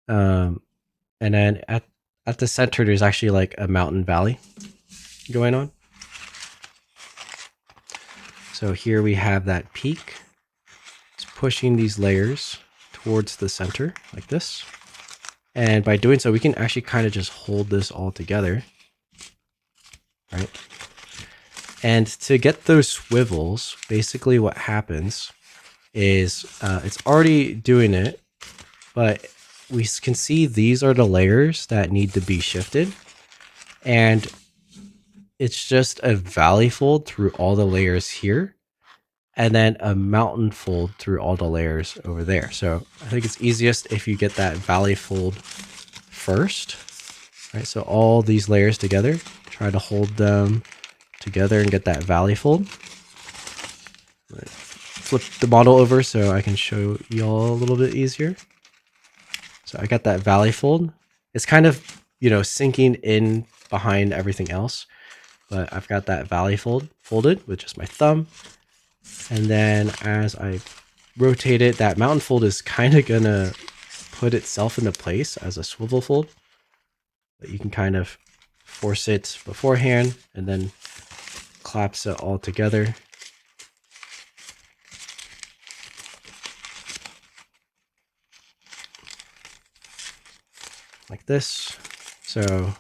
And then at the center, there's actually like a mountain valley going on. So here we have that peak. It's pushing these layers towards the center like this. And by doing so, we can actually kind of just hold this all together, right? And to get those swivels, basically what happens is it's already doing it, but we can see these are the layers that need to be shifted. And it's just a valley fold through all the layers here, and then a mountain fold through all the layers over there. So I think it's easiest if you get that valley fold first, right? So all these layers together, try to hold them together and get that valley fold. Flip the model over so I can show y'all a little bit easier. So I got that valley fold. It's kind of, sinking in behind everything else, but I've got that valley folded with just my thumb. And then as I rotate it, that mountain fold is kind of gonna put itself into place as a swivel fold, but you can kind of force it beforehand and then collapse it all together. Like this. So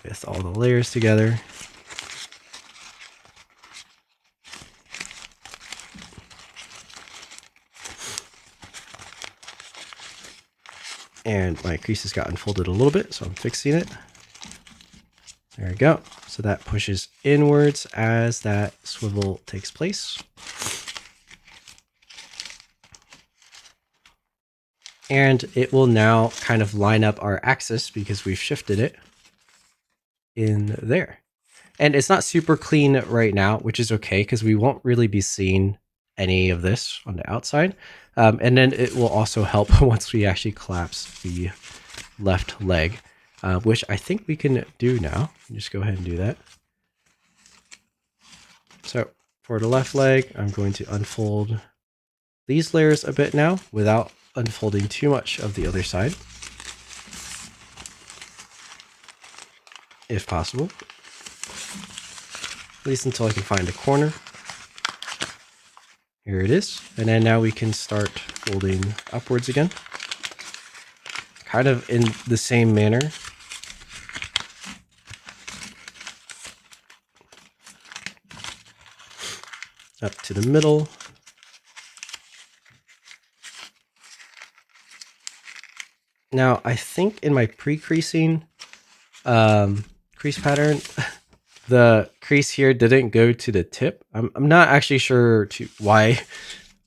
with all the layers together. And my crease has got unfolded a little bit, so I'm fixing it. There we go. So that pushes inwards as that swivel takes place. And it will now kind of line up our axis because we've shifted it in there. And it's not super clean right now, which is okay because we won't really be seeing any of this on the outside. And then it will also help once we actually collapse the left leg, which I think we can do now. Just go ahead and do that. So for the left leg, I'm going to unfold these layers a bit now without unfolding too much of the other side, if possible. At least until I can find a corner. Here it is. And then now we can start folding upwards again. Kind of in the same manner. Up to the middle. Now, I think in my pre-creasing crease pattern, the crease here didn't go to the tip. I'm not actually sure why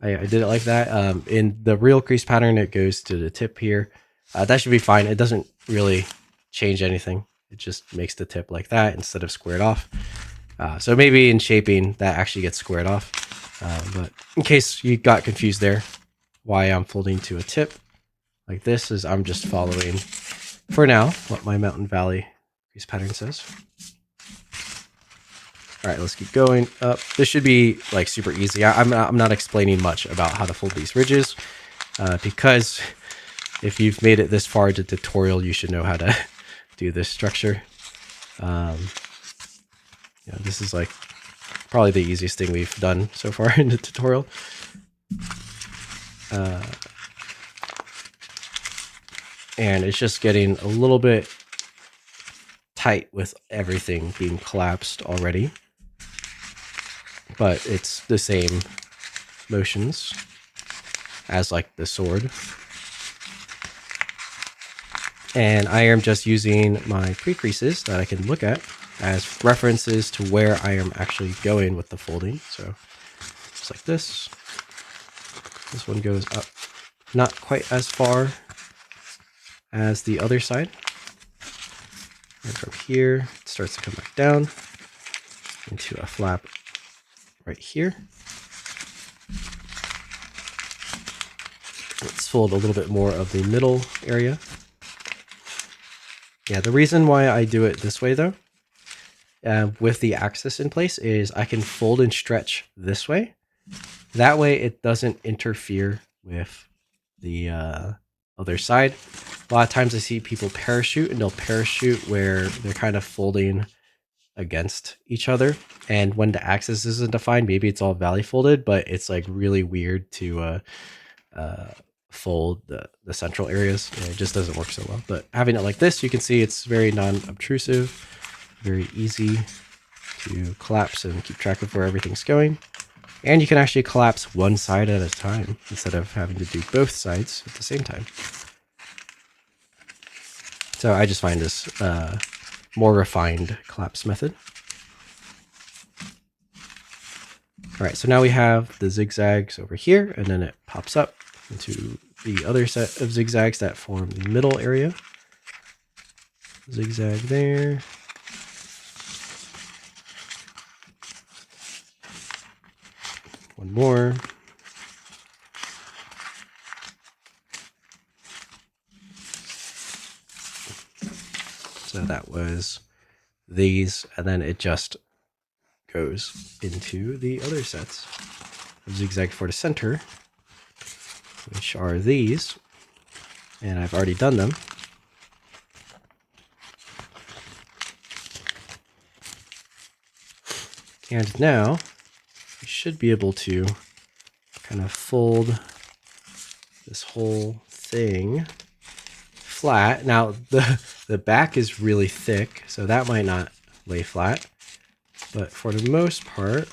I did it like that. In the real crease pattern, it goes to the tip here. That should be fine. It doesn't really change anything. It just makes the tip like that instead of squared off. So maybe in shaping, that actually gets squared off. But in case you got confused there, why I'm folding to a tip like this is I'm just following, for now, what my Mountain Valley crease pattern says. All right, let's keep going up. This should be like super easy. I'm not explaining much about how to fold these ridges because if you've made it this far into the tutorial, you should know how to do this structure. This is like probably the easiest thing we've done so far in the tutorial. And it's just getting a little bit tight with everything being collapsed already. But it's the same motions as like the sword. And I am just using my pre-creases that I can look at as references to where I am actually going with the folding. So just like this. This one goes up not quite as far as the other side. And from here, it starts to come back down into a flap right here. Let's fold a little bit more of the middle area. Yeah, the reason why I do it this way though, with the axis in place, is I can fold and stretch this way. That way it doesn't interfere with the other side. A lot of times I see people parachute, and they'll parachute where they're kind of folding against each other. And when the axis isn't defined, maybe it's all valley folded, but it's like really weird to fold the central areas. And it just doesn't work so well. But having it like this, you can see it's very non-obtrusive, very easy to collapse and keep track of where everything's going. And you can actually collapse one side at a time instead of having to do both sides at the same time. So I just find this more refined collapse method. All right, so now we have the zigzags over here, and then it pops up into the other set of zigzags that form the middle area. Zigzag there. One more. So that was these, and then it just goes into the other sets. Zigzag for the center, which are these, and I've already done them. And now you should be able to kind of fold this whole thing flat. Now the back is really thick, so that might not lay flat, but for the most part,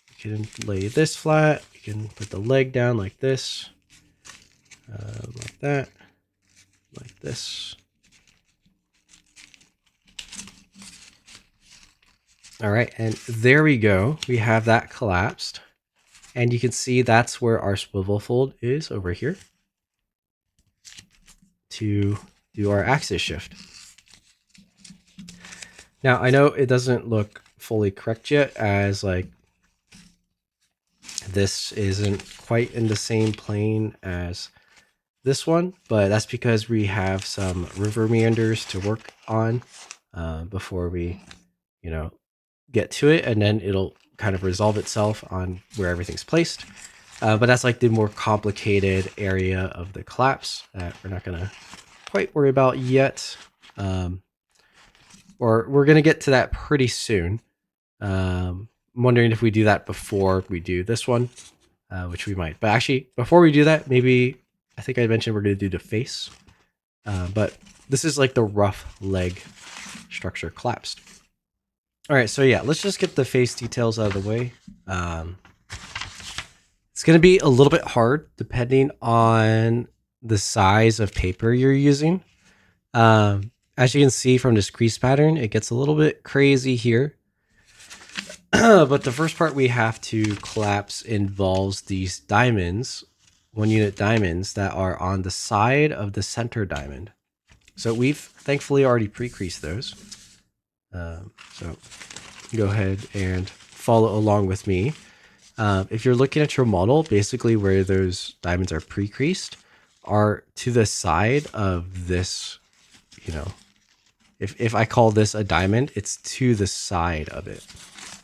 you can lay this flat. You can put the leg down like this, like that, like this. All right, and there we go. We have that collapsed. And you can see that's where our swivel fold is over here to do our axis shift. Now, I know it doesn't look fully correct yet, as like this isn't quite in the same plane as this one, but that's because we have some river meanders to work on before we, get to it, and then it'll kind of resolve itself on where everything's placed. But that's like the more complicated area of the collapse that we're not going to quite worry about yet. Or we're going to get to that pretty soon. I'm wondering if we do that before we do this one, which we might. But actually, before we do that, maybe I think I mentioned we're going to do the face. But this is like the rough leg structure collapsed. All right, so yeah, let's just get the face details out of the way. It's going to be a little bit hard depending on the size of paper you're using. As you can see from this crease pattern, it gets a little bit crazy here. But the first part we have to collapse involves these diamonds, 1 unit diamonds that are on the side of the center diamond. So we've thankfully already pre-creased those. So go ahead and follow along with me. If you're looking at your model, basically where those diamonds are pre-creased are to the side of this, if I call this a diamond, it's to the side of it.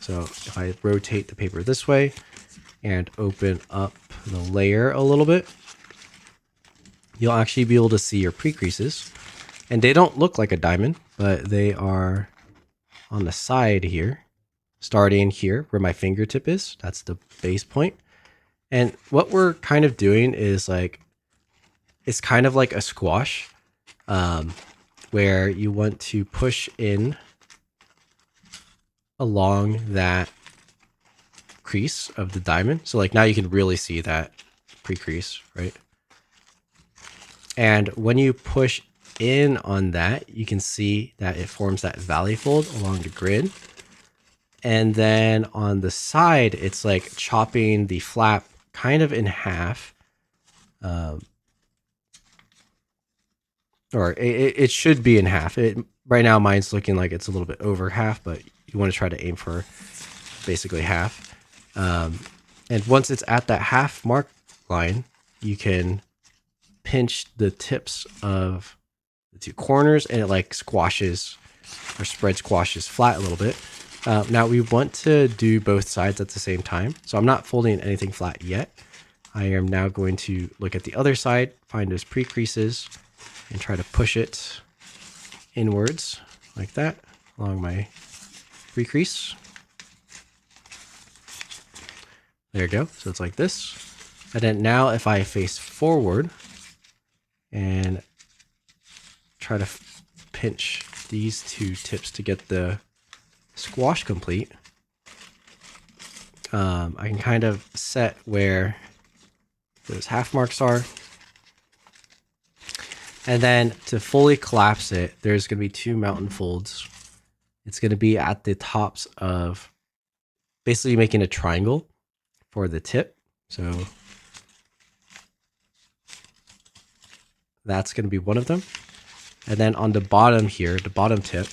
So if I rotate the paper this way and open up the layer a little bit, you'll actually be able to see your pre-creases. And they don't look like a diamond, but they are on the side here, starting here where my fingertip is. That's the base point. And what we're kind of doing is it's kind of like a squash, where you want to push in along that crease of the diamond. So like now you can really see that pre-crease, right? And when you push in on that, you can see that it forms that valley fold along the grid. And then on the side, it's like chopping the flap kind of in half. Or it should be in half. Right now, mine's looking like it's a little bit over half, but you want to try to aim for basically half. And once it's at that half mark line, you can pinch the tips of the two corners, and it like squashes or spread squashes flat a little bit. Now we want to do both sides at the same time. So I'm not folding anything flat yet. I am now going to look at the other side, find those pre-creases, and try to push it inwards like that along my pre-crease. There you go. So it's like this. And then now if I face forward and try to pinch these two tips to get the squash complete, I can kind of set where those half marks are. And then to fully collapse it, there's going to be 2 mountain folds. It's going to be at the tops of basically making a triangle for the tip. So that's going to be one of them. And then on the bottom here, the bottom tip,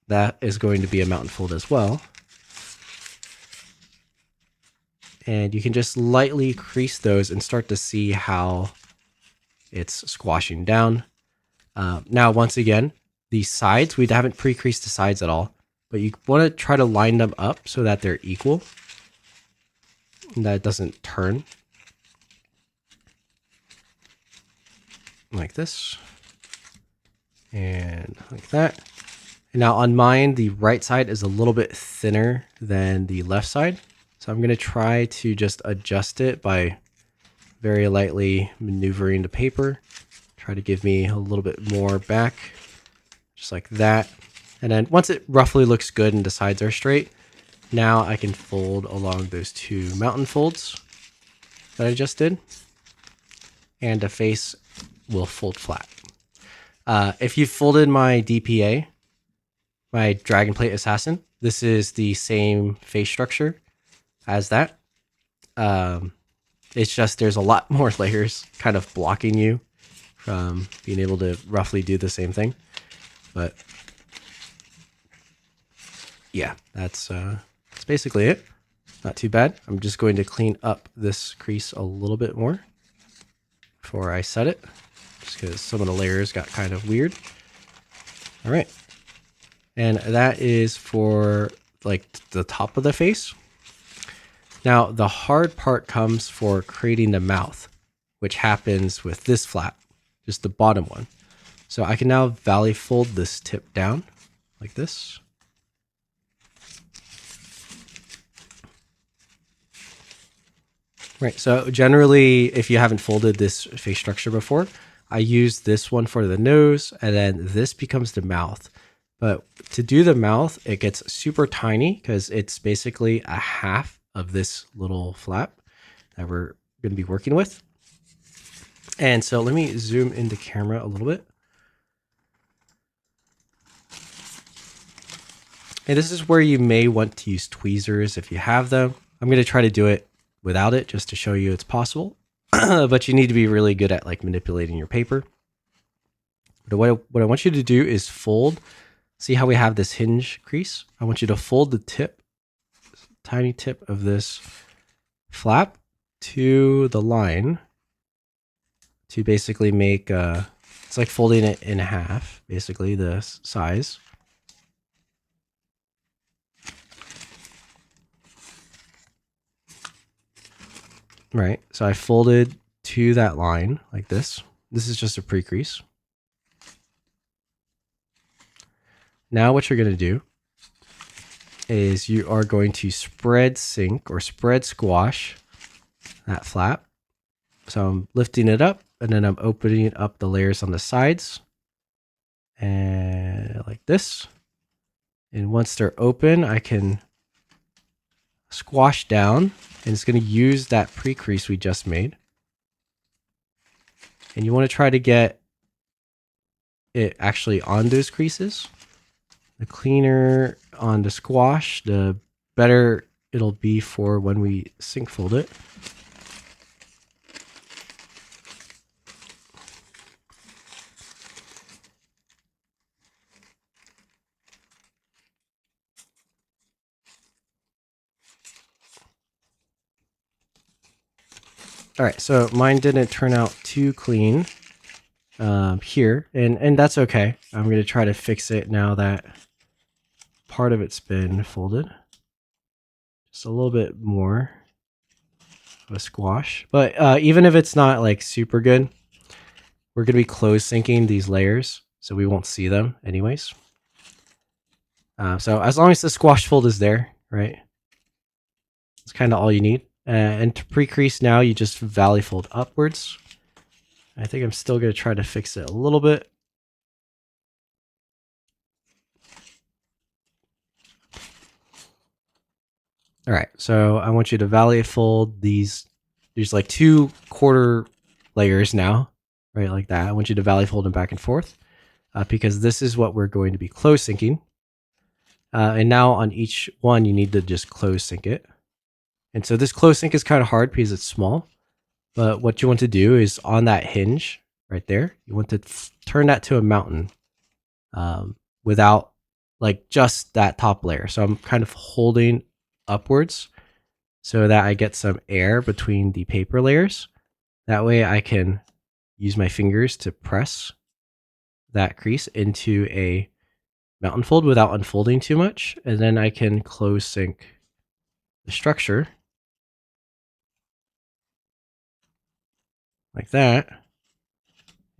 that is going to be a mountain fold as well. And you can just lightly crease those and start to see how it's squashing down. Now, once again, the sides, we haven't pre-creased the sides at all, but you want to try to line them up so that they're equal and that it doesn't turn. Like this. And like that. And now on mine, the right side is a little bit thinner than the left side. So I'm going to try to just adjust it by very lightly maneuvering the paper. Try to give me a little bit more back, just like that. And then once it roughly looks good and the sides are straight, now I can fold along those 2 mountain folds that I just did. and the face will fold flat. If you folded my DPA, my Dragon Plate Assassin, this is the same face structure as that. It's just there's a lot more layers kind of blocking you from being able to roughly do the same thing. But yeah, that's basically it. Not too bad. I'm just going to clean up this crease a little bit more before I set it, just because some of the layers got kind of weird. All right. And that is for like the top of the face. Now the hard part comes for creating the mouth, which happens with this flap, just the bottom one. So I can now valley fold this tip down like this. Right, so generally, if you haven't folded this face structure before, I use this one for the nose, and then this becomes the mouth. But to do the mouth, it gets super tiny because it's basically a half of this little flap that we're going to be working with. And so let me zoom in the camera a little bit. And this is where you may want to use tweezers if you have them. I'm going to try to do it without it just to show you it's possible. But you need to be really good at like manipulating your paper. But what I want you to do is fold. See how we have this hinge crease? I want you to fold the tip, tiny tip of this flap to the line to basically make, it's like folding it in half, basically the size. Right, so I folded to that line like this. This is just a pre-crease. Now what you're going to do is you are going to spread sink or spread squash that flap. So I'm lifting it up and then I'm opening up the layers on the sides and like this. And once they're open, I can squash down, and it's going to use that pre-crease we just made. And you want to try to get it actually on those creases. The cleaner on the squash, the better it'll be for when we sink fold it. All right, so mine didn't turn out too clean here, and that's okay. I'm going to try to fix it now that part of it's been folded. Just a little bit more of a squash. But even if it's not like super good, we're going to be close sinking these layers, so we won't see them anyways. So as long as the squash fold is there, right? It's kind of all you need. And to pre-crease now, you just valley fold upwards. I think I'm still going to try to fix it a little bit. All right, so I want you to valley fold these. There's like 2 quarter layers now, right? Like that. I want you to valley fold them back and forth because this is what we're going to be close sinking. And now on each one, you need to just close sink it. And so this close sink is kind of hard because it's small. But what you want to do is on that hinge right there, you want to turn that to a mountain without like just that top layer. So I'm kind of holding upwards so that I get some air between the paper layers. That way I can use my fingers to press that crease into a mountain fold without unfolding too much. And then I can close sink the structure like that.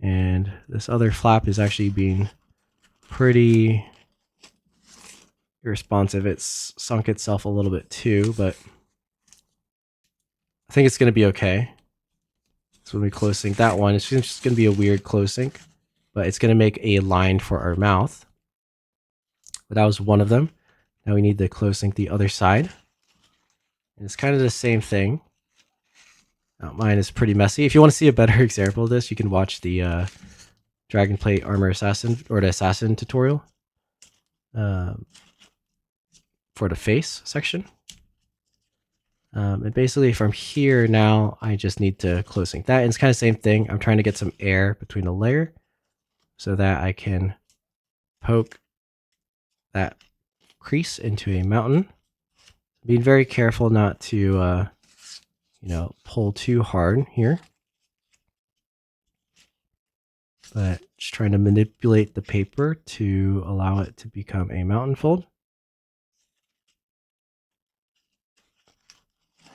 And this other flap is actually being pretty irresponsive. It's sunk itself a little bit too, but I think it's going to be okay. So when we close sync that one, it's just going to be a weird close sync, but it's going to make a line for our mouth. But that was one of them. Now we need to close sync the other side. And it's kind of the same thing. Mine is pretty messy. If you want to see a better example of this, you can watch the Dragonplate Armor Assassin or the Assassin tutorial for the face section. And basically from here now, I just need to close sync that. And it's kind of the same thing. I'm trying to get some air between the layer so that I can poke that crease into a mountain. Being very careful not to, pull too hard here. But just trying to manipulate the paper to allow it to become a mountain fold.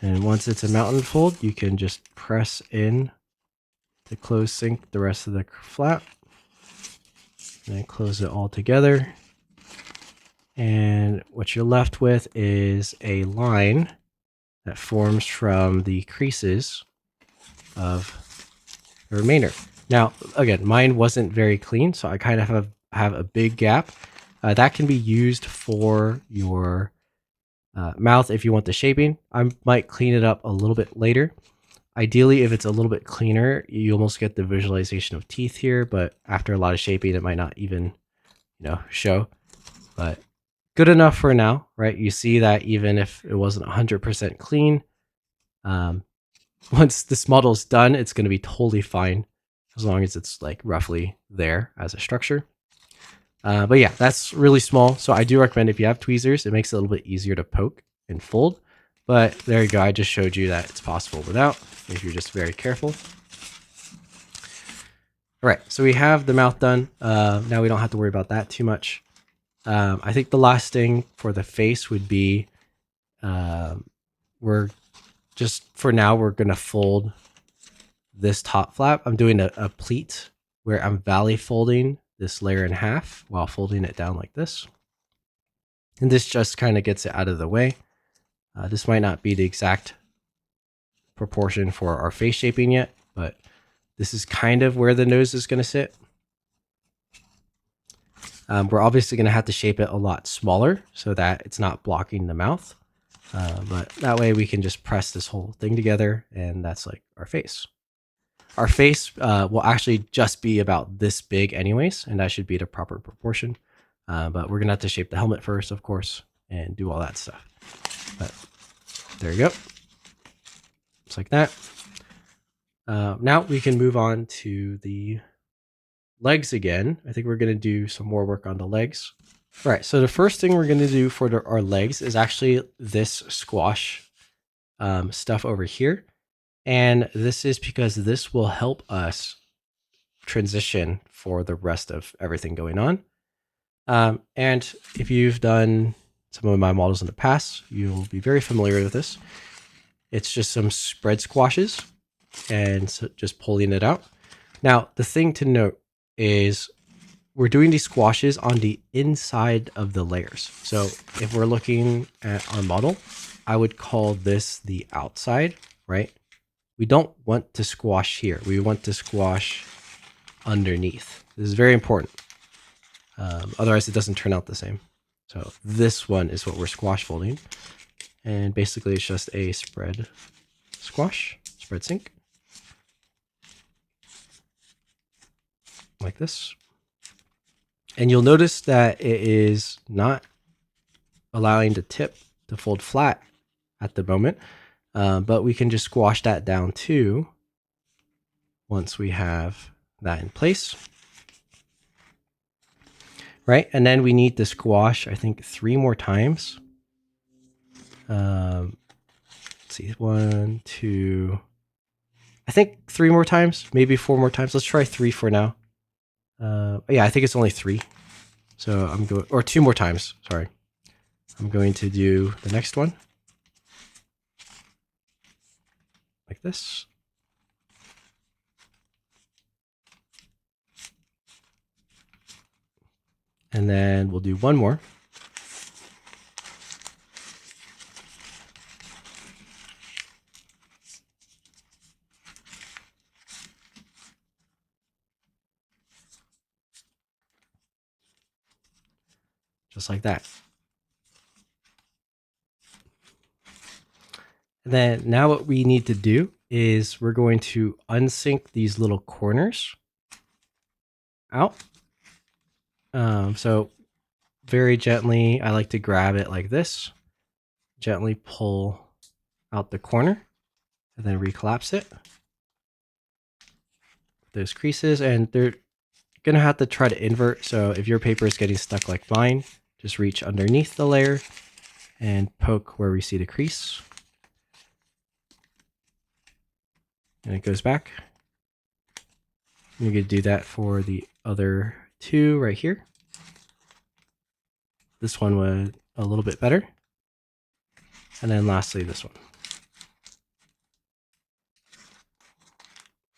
And once it's a mountain fold, you can just press in to close sync the rest of the flap. And then close it all together. And what you're left with is a line that forms from the creases of the remainder. Now, again, mine wasn't very clean, so I kind of have a big gap. That can be used for your mouth if you want the shaping. I might clean it up a little bit later. Ideally, if it's a little bit cleaner, you almost get the visualization of teeth here, but after a lot of shaping, it might not even, show. But good enough for now, right? You see that even if it wasn't 100% clean, once this model is done, it's going to be totally fine as long as it's like roughly there as a structure. But yeah, that's really small. So I do recommend if you have tweezers, it makes it a little bit easier to poke and fold. But there you go. I just showed you that it's possible without, if you're just very careful. All right, so we have the mouth done. Now we don't have to worry about that too much. I think the last thing for the face would be, we're just, for now, we're going to fold this top flap. I'm doing a pleat where I'm valley folding this layer in half while folding it down like this. And this just kind of gets it out of the way. This might not be the exact proportion for our face shaping yet, but this is kind of where the nose is going to sit. We're obviously going to have to shape it a lot smaller so that it's not blocking the mouth. But that way we can just press this whole thing together, and that's like our face. Our face will actually just be about this big anyways, and that should be the proper proportion. But we're going to have to shape the helmet first, of course, and do all that stuff. But there you go. Just like that. Now we can move on to the legs again. I think we're going to do some more work on the legs. All right, so the first thing we're going to do for our legs is actually this squash stuff over here. And this is because this will help us transition for the rest of everything going on. And if you've done some of my models in the past, you'll be very familiar with this. It's just some spread squashes and so just pulling it out. Now, the thing to note is we're doing these squashes on the inside of the layers. So if we're looking at our model, I would call this the outside, right? We don't want to squash here. We want to squash underneath. This is very important. Otherwise, it doesn't turn out the same. So this one is what we're squash folding. And basically, it's just a spread squash, spread sink. Like this. And you'll notice that it is not allowing the tip to fold flat at the moment. But we can just squash that down too once we have that in place. Right, and then we need to squash, I think, 3 more times. Let's see, 1, 2, I think 3 more times, maybe 4 more times. Let's try 3 for now. Yeah, I think it's only 3. So I'm going, or 2 more times, sorry. I'm going to do the next one. Like this. And then we'll do 1 more. Just like that. And then now what we need to do is we're going to unsink these little corners out. So very gently, I like to grab it like this, gently pull out the corner, and then recollapse it. Those creases, and they're gonna have to try to invert. So if your paper is getting stuck like mine, just reach underneath the layer and poke where we see the crease. And it goes back. You're gonna do that for the other two right here. This one was a little bit better. And then lastly, this one,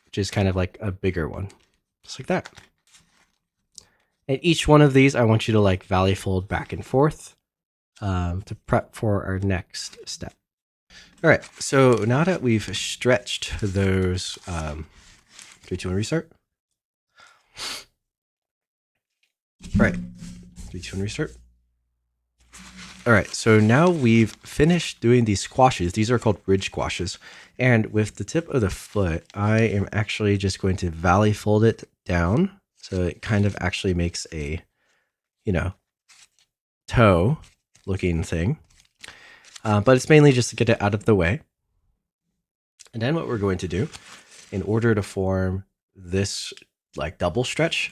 which is kind of like a bigger one, just like that. And each one of these, I want you to like valley fold back and forth to prep for our next step. All right, so now that we've stretched those, 3, 2, 1, restart. All right, 3, 2, 1, restart. All right, so now we've finished doing these squashes. These are called ridge squashes. And with the tip of the foot, I am actually just going to valley fold it down. So it kind of actually makes a, toe looking thing. But it's mainly just to get it out of the way. And then what we're going to do, in order to form this like double stretch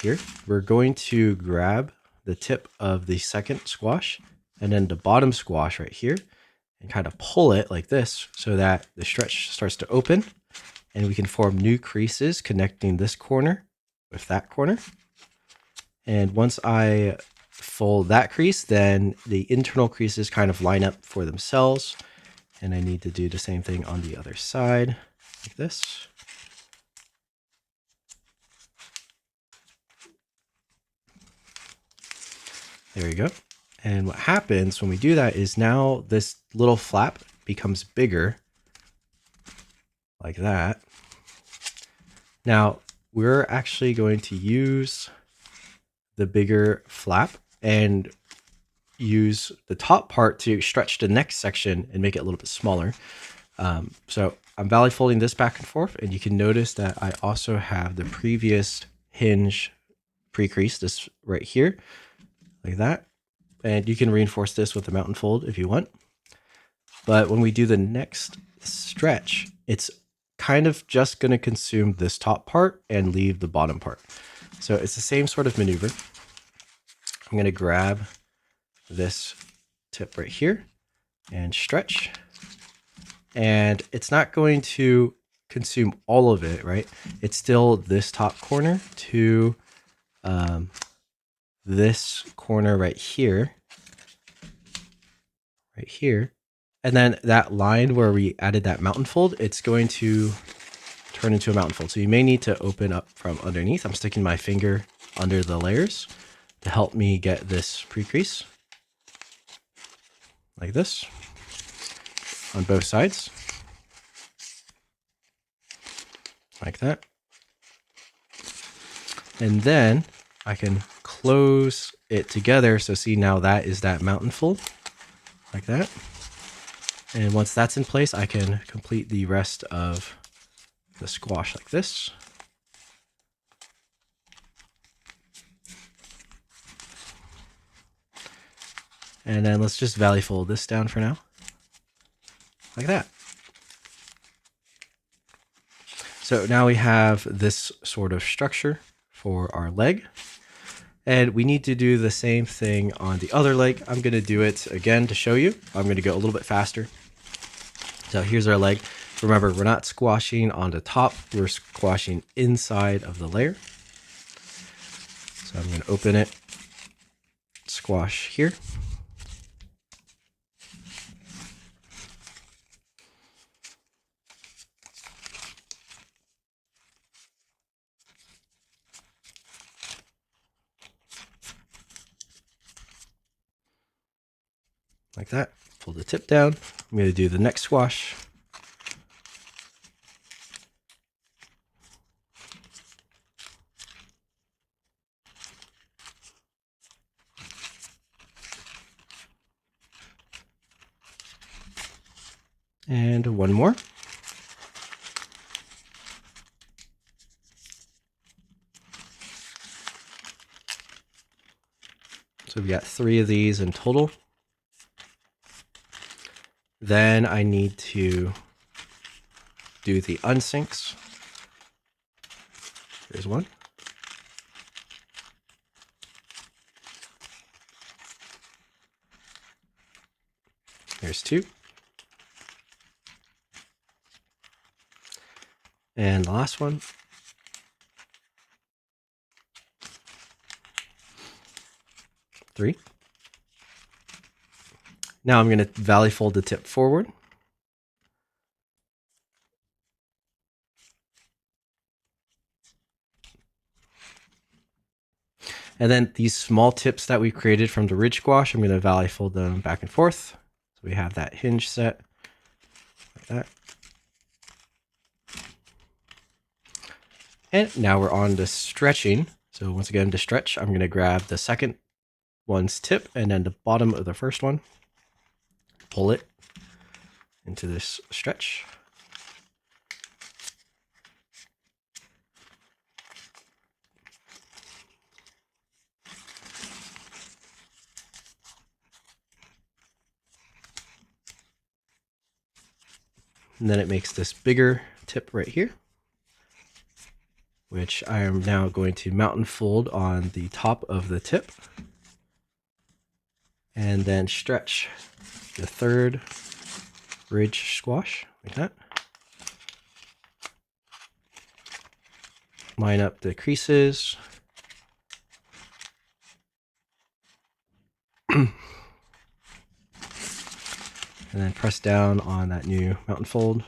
here, we're going to grab the tip of the second squash and then the bottom squash right here and kind of pull it like this so that the stretch starts to open and we can form new creases connecting this corner with that corner. And once I fold that crease, then the internal creases kind of line up for themselves. And I need to do the same thing on the other side like this. There you go. And what happens when we do that is now this little flap becomes bigger like that. Now we're actually going to use the bigger flap and use the top part to stretch the next section and make it a little bit smaller. So I'm valley folding this back and forth, and you can notice that I also have the previous hinge pre-creased, this right here, like that. And you can reinforce this with a mountain fold if you want. But when we do the next stretch, it's kind of just going to consume this top part and leave the bottom part. So it's the same sort of maneuver. I'm going to grab this tip right here and stretch. And it's not going to consume all of it, right? It's still this top corner to this corner right here. Right here. And then that line where we added that mountain fold, it's going to turn into a mountain fold. So you may need to open up from underneath. I'm sticking my finger under the layers to help me get this pre-crease like this on both sides, like that. And then I can close it together. So see, now that is that mountain fold like that. And once that's in place, I can complete the rest of the squash like this. And then let's just valley fold this down for now, like that. So now we have this sort of structure for our leg. And we need to do the same thing on the other leg. I'm going to do it again to show you. I'm going to go a little bit faster. So here's our leg. Remember, we're not squashing on the top. We're squashing inside of the layer. So I'm going to open it, squash here. Like that. Pull the tip down. I'm going to do the next squash. And one more. So we've got 3 of these in total. Then I need to do the unsinks. Here's one. Here's 2. And the last one. 3. Now I'm going to valley fold the tip forward. And then these small tips that we created from the ridge squash, I'm going to valley fold them back and forth. So we have that hinge set like that. And now we're on to stretching. So once again, to stretch, I'm going to grab the second one's tip and then the bottom of the first one, pull it into this stretch. And then it makes this bigger tip right here, which I am now going to mountain fold on the top of the tip. And then stretch the third ridge squash like that. Line up the creases. And then press down on that new mountain fold.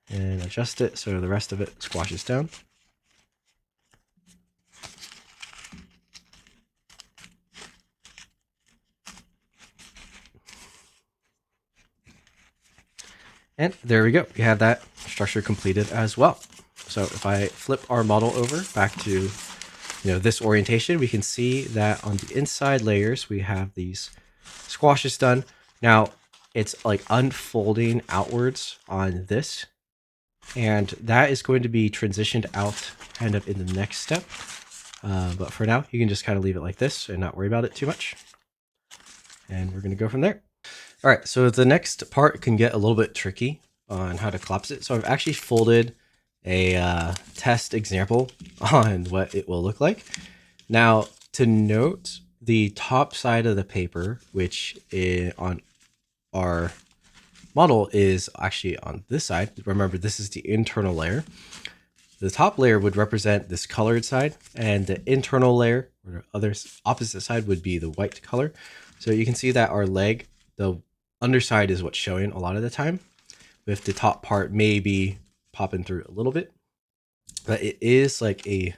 And adjust it so the rest of it squashes down. And there we go. We have that structure completed as well. So if I flip our model over back to this orientation, we can see that on the inside layers, we have these squashes done. Now it's like unfolding outwards on this, and that is going to be transitioned out kind of in the next step. But for now, you can just kind of leave it like this and not worry about it too much. And we're going to go from there. All right, so the next part can get a little bit tricky on how to collapse it. So I've actually folded a test example on what it will look like. Now, to note, the top side of the paper, which on our model is actually on this side. Remember, this is the internal layer. The top layer would represent this colored side, and the internal layer, or the other opposite side, would be the white color. So you can see that our leg, the underside is what's showing a lot of the time, with the top part maybe popping through a little bit. But it is like a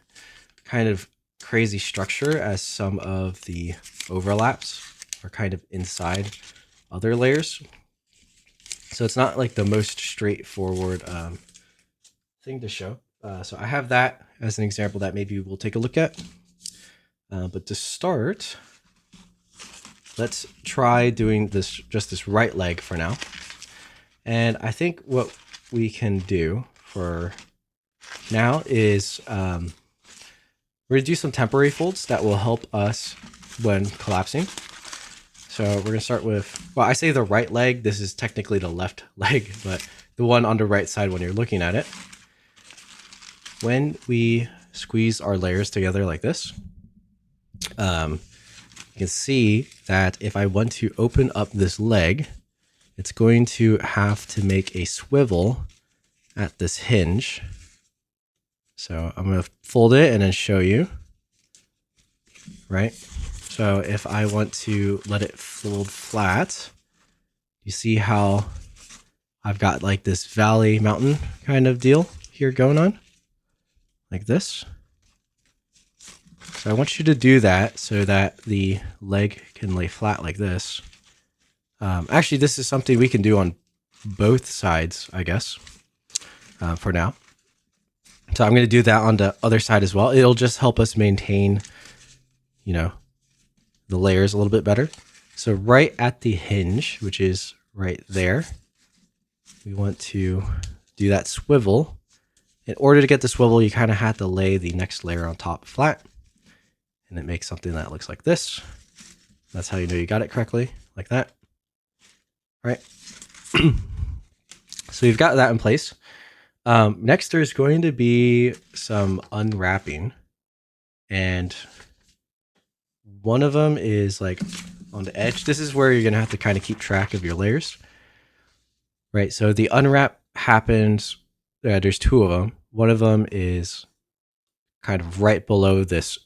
kind of crazy structure, as some of the overlaps are kind of inside other layers. So it's not like the most straightforward thing to show. So I have that as an example that maybe we'll take a look at. But to start, let's try doing just this right leg for now. And I think what we can do for now is we're going to do some temporary folds that will help us when collapsing. So we're going to start with, well, I say the right leg. This is technically the left leg, but the one on the right side when you're looking at it. When we squeeze our layers together like this, you can see that if I want to open up this leg, it's going to have to make a swivel at this hinge. So I'm going to fold it and then show you, right? So if I want to let it fold flat, you see how I've got like this valley mountain kind of deal here going on, like this. So I want you to do that so that the leg can lay flat like this. Actually, this is something we can do on both sides, I guess, for now. So I'm going to do that on the other side as well. It'll just help us maintain, the layers a little bit better. So right at the hinge, which is right there, we want to do that swivel. In order to get the swivel, you kind of have to lay the next layer on top flat. and it makes something that looks like this. That's how you know you got it correctly, like that. All right. So you've got that in place. Next, there's going to be some unwrapping, and one of them is like on the edge. This is where you're going to have to kind of keep track of your layers, right? So the unwrap happens, there's two of them. One of them is kind of right below this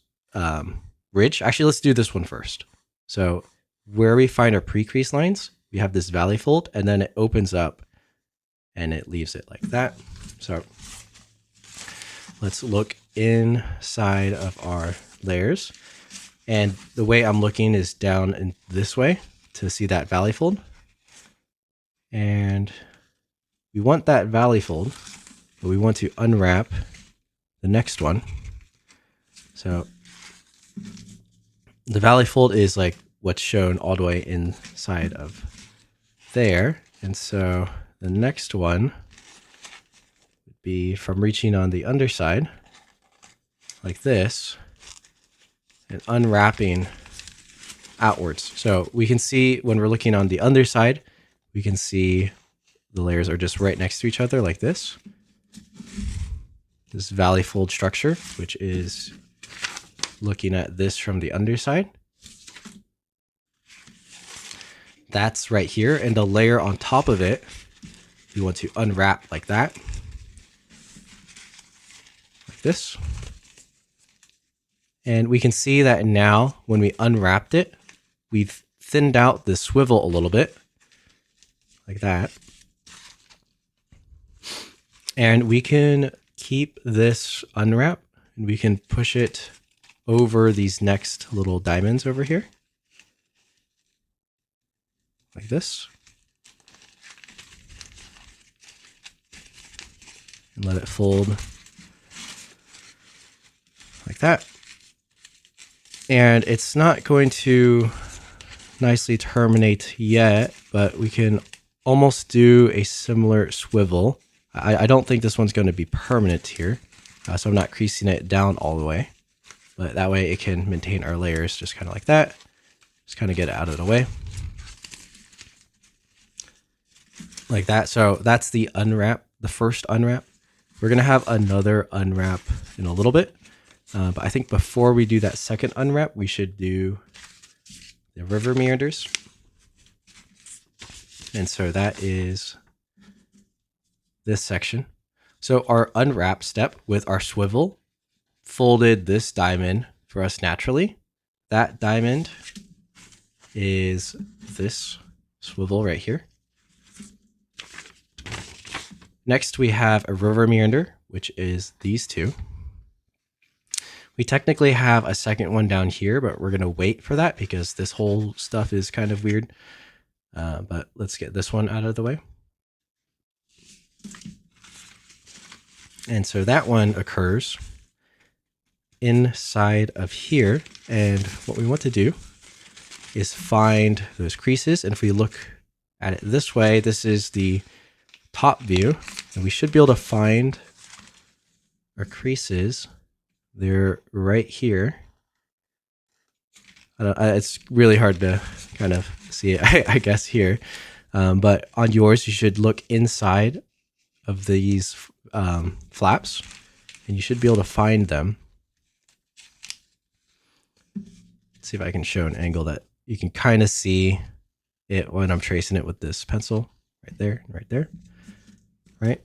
ridge. Actually, let's do this one first. So where we find our pre-crease lines, we have this valley fold, and then it opens up and it leaves it like that. So let's look inside of our layers. And the way I'm looking is down in this way to see that valley fold. And we want that valley fold, but we want to unwrap the next one. So the valley fold is like what's shown all the way inside of there. And so the next one would be from reaching on the underside like this and unwrapping outwards. So we can see when we're looking on the underside, we can see the layers are just right next to each other like this. This valley fold structure, which is looking at this from the underside. That's right here. And the layer on top of it, we want to unwrap like that. Like this. And we can see that now when we unwrapped it, we've thinned out the swivel a little bit. Like that. And we can keep this unwrap and we can push it over these next little diamonds over here. Like this. And let it fold like that. And it's not going to nicely terminate yet, but we can almost do a similar swivel. I don't think this one's going to be permanent here, so I'm not creasing it down all the way. But that way it can maintain our layers just kind of like that. Just kind of get it out of the way. Like that. So that's the unwrap, the first unwrap. We're going to have another unwrap in a little bit. But I think before we do that second unwrap, we should do the river meanders. And so that is this section. So our unwrap step with our swivel folded this diamond for us naturally. That diamond is this swivel right here. Next, we have a river meander, which is these two. We technically have a second one down here, but we're going to wait for that because this whole stuff is kind of weird. But let's get this one out of the way. And so that one occurs inside of here. And what we want to do is find those creases. And if we look at it this way, this is the top view. And we should be able to find our creases. They're right here. It's really hard to kind of see it, I guess, here. But on yours, you should look inside of these flaps, and you should be able to find them. Let's see if I can show an angle that you can kind of see it when I'm tracing it with this pencil. Right there, right there, right?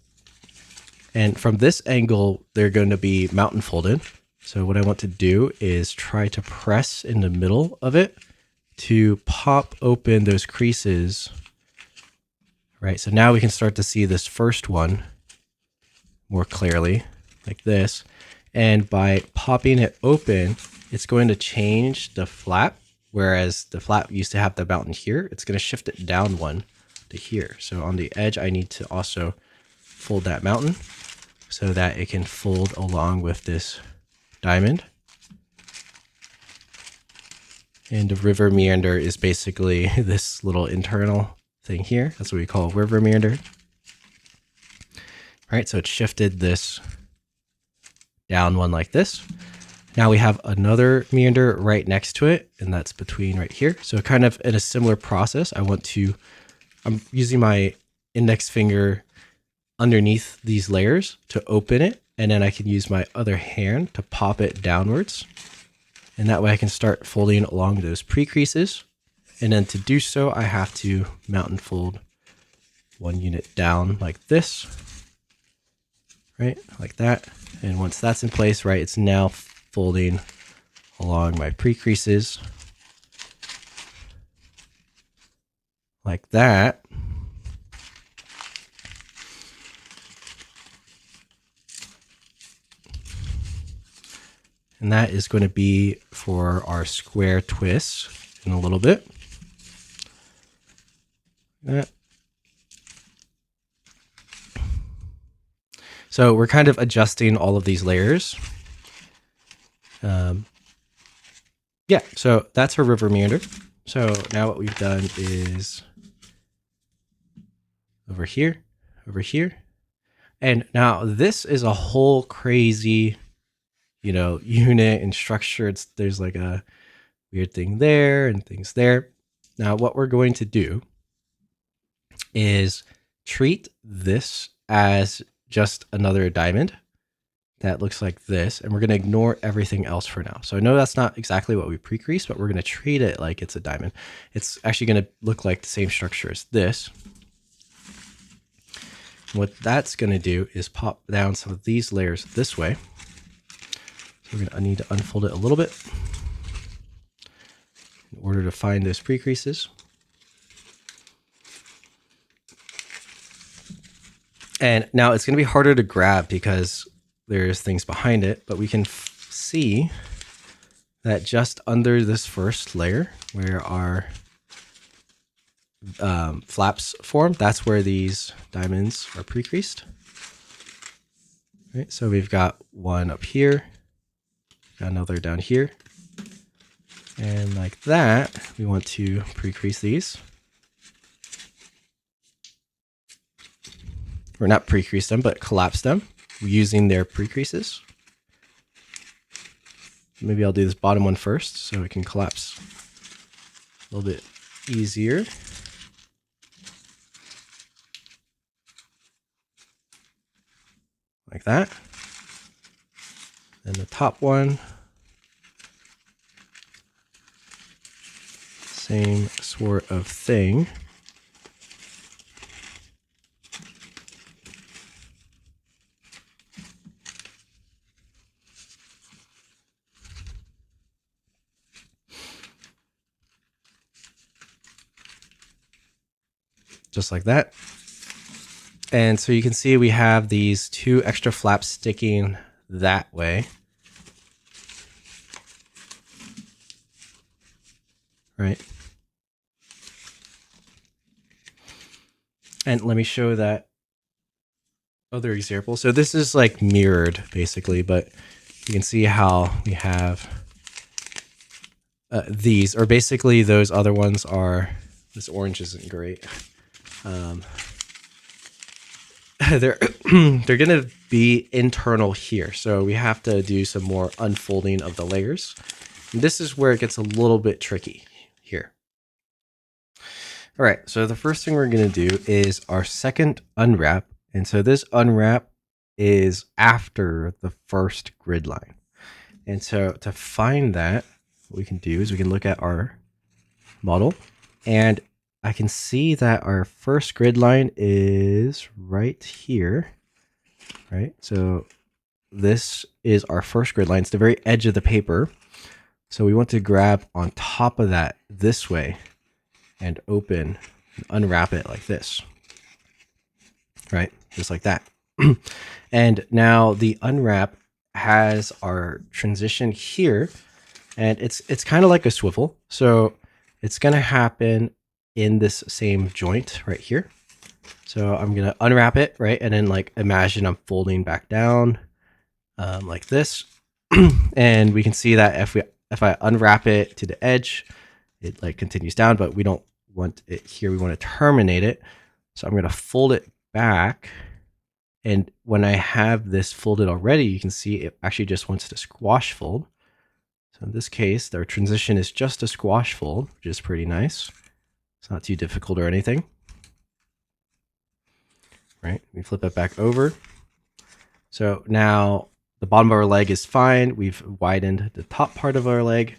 And from this angle, they're going to be mountain folded. So what I want to do is try to press in the middle of it to pop open those creases. Right, so now we can start to see this first one more clearly, like this. And by popping it open, it's going to change the flap. Whereas the flap used to have the mountain here, it's going to shift it down one to here. So on the edge, I need to also fold that mountain so that it can fold along with this diamond. And the river meander is basically this little internal thing here. That's what we call a river meander. All right, so it shifted this down one like this. Now we have another meander right next to it, and that's between right here. So kind of in a similar process, I'm using my index finger underneath these layers to open it, and then I can use my other hand to pop it downwards. And that way I can start folding along those pre-creases. And then to do so, I have to mountain fold one unit down like this, right? Like that. And once that's in place, right, it's now folding along my pre-creases like that. And that is going to be for our square twist in a little bit. That. So we're kind of adjusting all of these layers. Yeah, so that's our river meander. So now what we've done is over here, and now this is a whole crazy, unit and structure. There's like a weird thing there and things there. Now what we're going to do is treat this as just another diamond that looks like this, and we're going to ignore everything else for now. So I know that's not exactly what we pre-creased, but we're going to treat it like it's a diamond. It's actually going to look like the same structure as this. And what that's going to do is pop down some of these layers this way. So we're going to need to unfold it a little bit in order to find those pre-creases. And now it's going to be harder to grab because there's things behind it, but we can see that just under this first layer where our flaps form, that's where these diamonds are pre-creased. Right, so we've got one up here, got another down here, and like that, we want to pre-crease these. Or not pre-crease them, but collapse them using their pre-creases. Maybe I'll do this bottom one first so it can collapse a little bit easier. Like that. And the top one, same sort of thing. Just like that. And so you can see we have these two extra flaps sticking that way. Right. And let me show that other example. So this is like mirrored basically, but you can see how we have these, or basically those other ones are, this orange isn't great. They're going to be internal here. So we have to do some more unfolding of the layers. And this is where it gets a little bit tricky here. All right, so the first thing we're going to do is our second unwrap. And so this unwrap is after the first grid line. And so to find that, what we can do is we can look at our model, and I can see that our first grid line is right here, right? So this is our first grid line. It's the very edge of the paper. So we want to grab on top of that this way and open and unwrap it like this, right? Just like that. And now the unwrap has our transition here, and it's kind of like a swivel. So it's going to happen in this same joint right here. So I'm going to unwrap it, right? And then like imagine I'm folding back down like this. And we can see that if I unwrap it to the edge, it like continues down, but we don't want it here. We want to terminate it. So I'm going to fold it back. And when I have this folded already, you can see it actually just wants to squash fold. So in this case, their transition is just a squash fold, which is pretty nice. It's not too difficult or anything. Right, we flip it back over. So now the bottom of our leg is fine. We've widened the top part of our leg.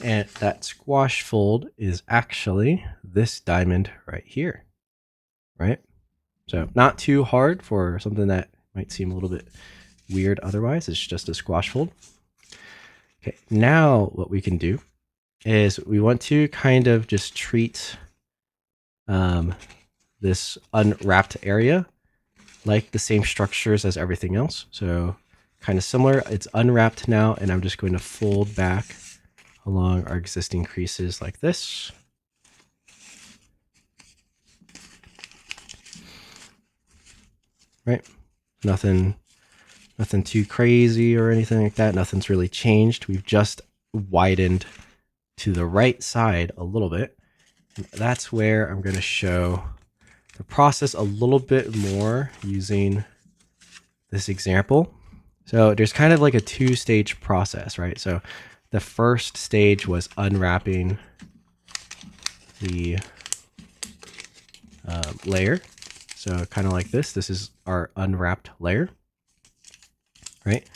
And that squash fold is actually this diamond right here. Right? So not too hard for something that might seem a little bit weird otherwise. It's just a squash fold. Okay, now what we can do is we want to kind of just treat this unwrapped area like the same structures as everything else. So kind of similar. It's unwrapped now, and I'm just going to fold back along our existing creases like this. Right? Nothing too crazy or anything like that. Nothing's really changed. We've just widened to the right side a little bit. And that's where I'm going to show the process a little bit more using this example. So there's kind of like a two-stage process, right? So the first stage was unwrapping the layer. So kind of like this. This is our unwrapped layer, right?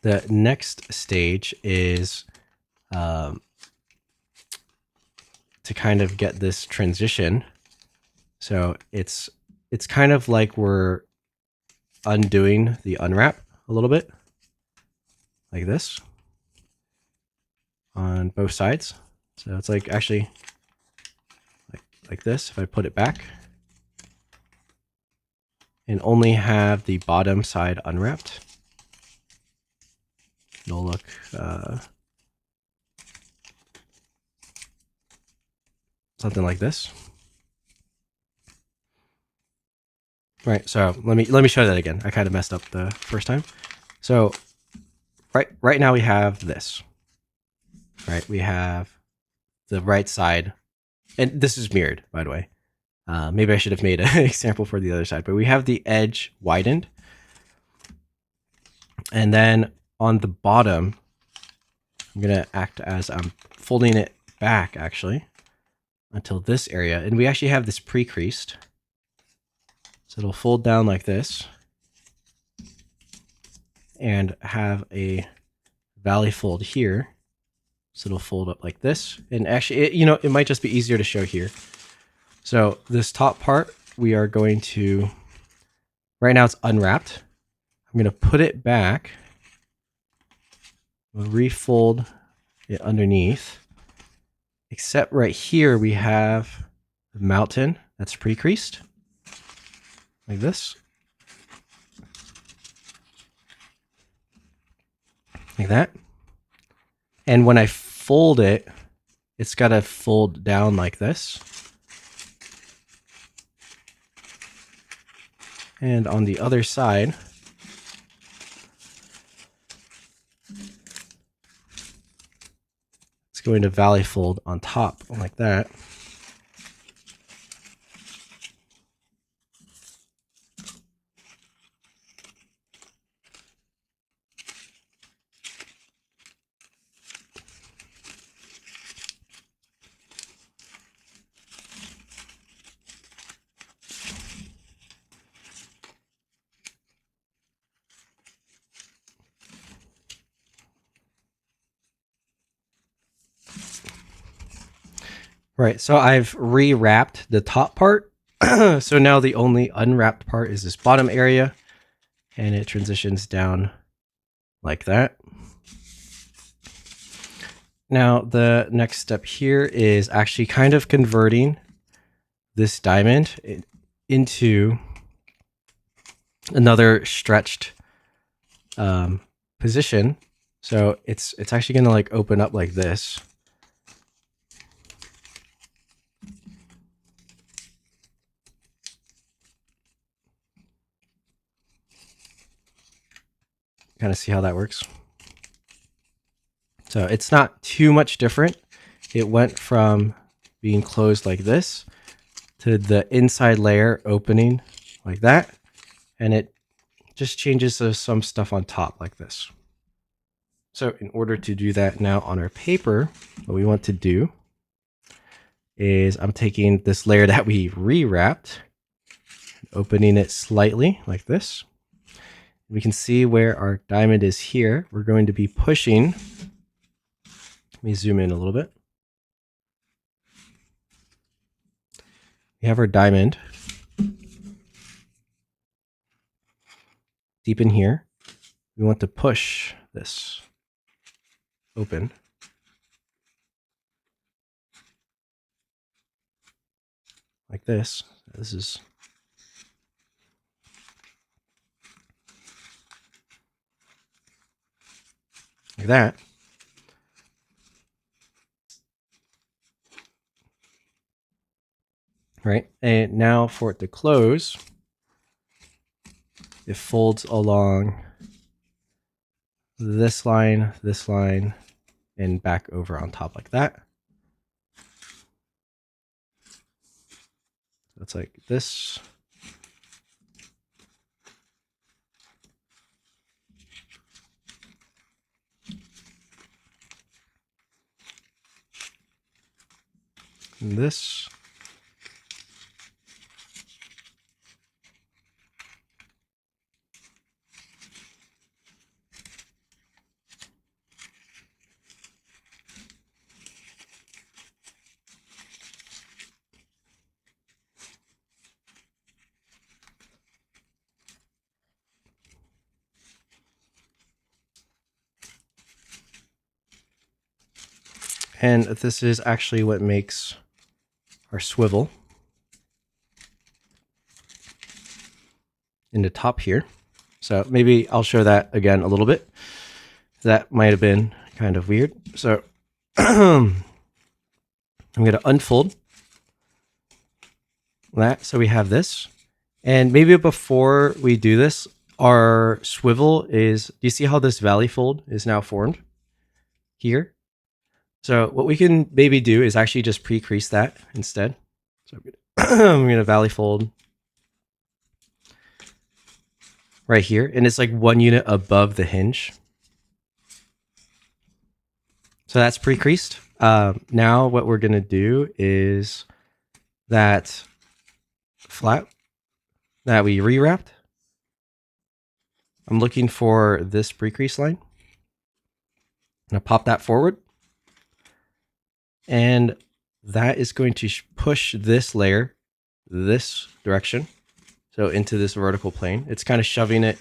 The next stage is to kind of get this transition. So it's kind of like we're undoing the unwrap a little bit, like this, on both sides. So it's like actually like this. If I put it back and only have the bottom side unwrapped, it'll look something like this. Right, so let me show that again. I kind of messed up the first time. So right now we have this. Right, we have the right side, and this is mirrored, by the way. Maybe I should have made an example for the other side, but we have the edge widened. And then on the bottom, I'm going to act as I'm folding it back, actually, until this area. And we actually have this pre-creased. So it'll fold down like this and have a valley fold here. So it'll fold up like this. And actually, it might just be easier to show here. So this top part, we are going to, right now it's unwrapped. I'm going to put it back. We'll refold it underneath. Except right here, we have the mountain that's pre-creased. Like this. Like that. And when I fold it, it's got to fold down like this. And on the other side, it's going to valley fold on top like that. Right, so I've rewrapped the top part. So now the only unwrapped part is this bottom area, and it transitions down like that. Now the next step here is actually kind of converting this diamond into another stretched position. So it's actually going to like open up like this. Kind of see how that works. So it's not too much different. It went from being closed like this to the inside layer opening like that. And it just changes some stuff on top like this. So in order to do that now on our paper, what we want to do is I'm taking this layer that we rewrapped, opening it slightly like this. We can see where our diamond is here. We're going to be pushing. Let me zoom in a little bit. We have our diamond deep in here. We want to push this open. Like this. This is like that. Right, and now for it to close, it folds along this line, and back over on top like that. That's like this. And this. And this is actually what makes our swivel in the top here. So maybe I'll show that again a little bit. That might have been kind of weird. So I'm going to unfold that. So we have this. And maybe before we do this, our swivel is, do you see how this valley fold is now formed here? So what we can maybe do is actually just pre-crease that instead. So I'm going to valley fold right here. And it's like 1 unit above the hinge. So that's pre-creased. Now what we're going to do is that flat that we rewrapped. I'm looking for this pre-crease line. I'm going to pop that forward. And that is going to push this layer this direction. So into this vertical plane. It's kind of shoving it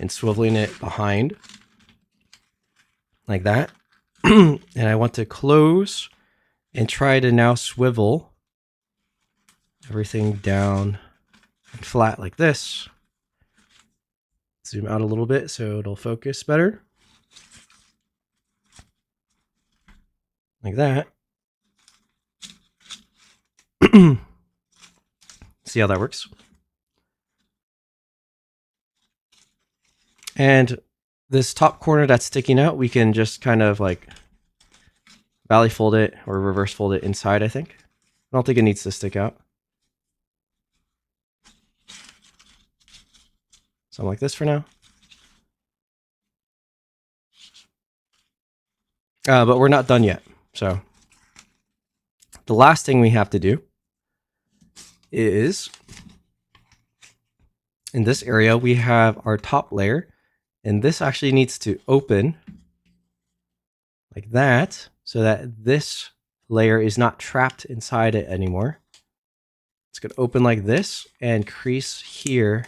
and swiveling it behind like that. And I want to close and try to now swivel everything down and flat like this. Zoom out a little bit so it'll focus better. Like that. See how that works? And this top corner that's sticking out, we can just kind of like valley fold it or reverse fold it inside, I think. I don't think it needs to stick out. Something like this for now. But we're not done yet. So the last thing we have to do is in this area, we have our top layer, and this actually needs to open like that so that this layer is not trapped inside it anymore. It's going to open like this and crease here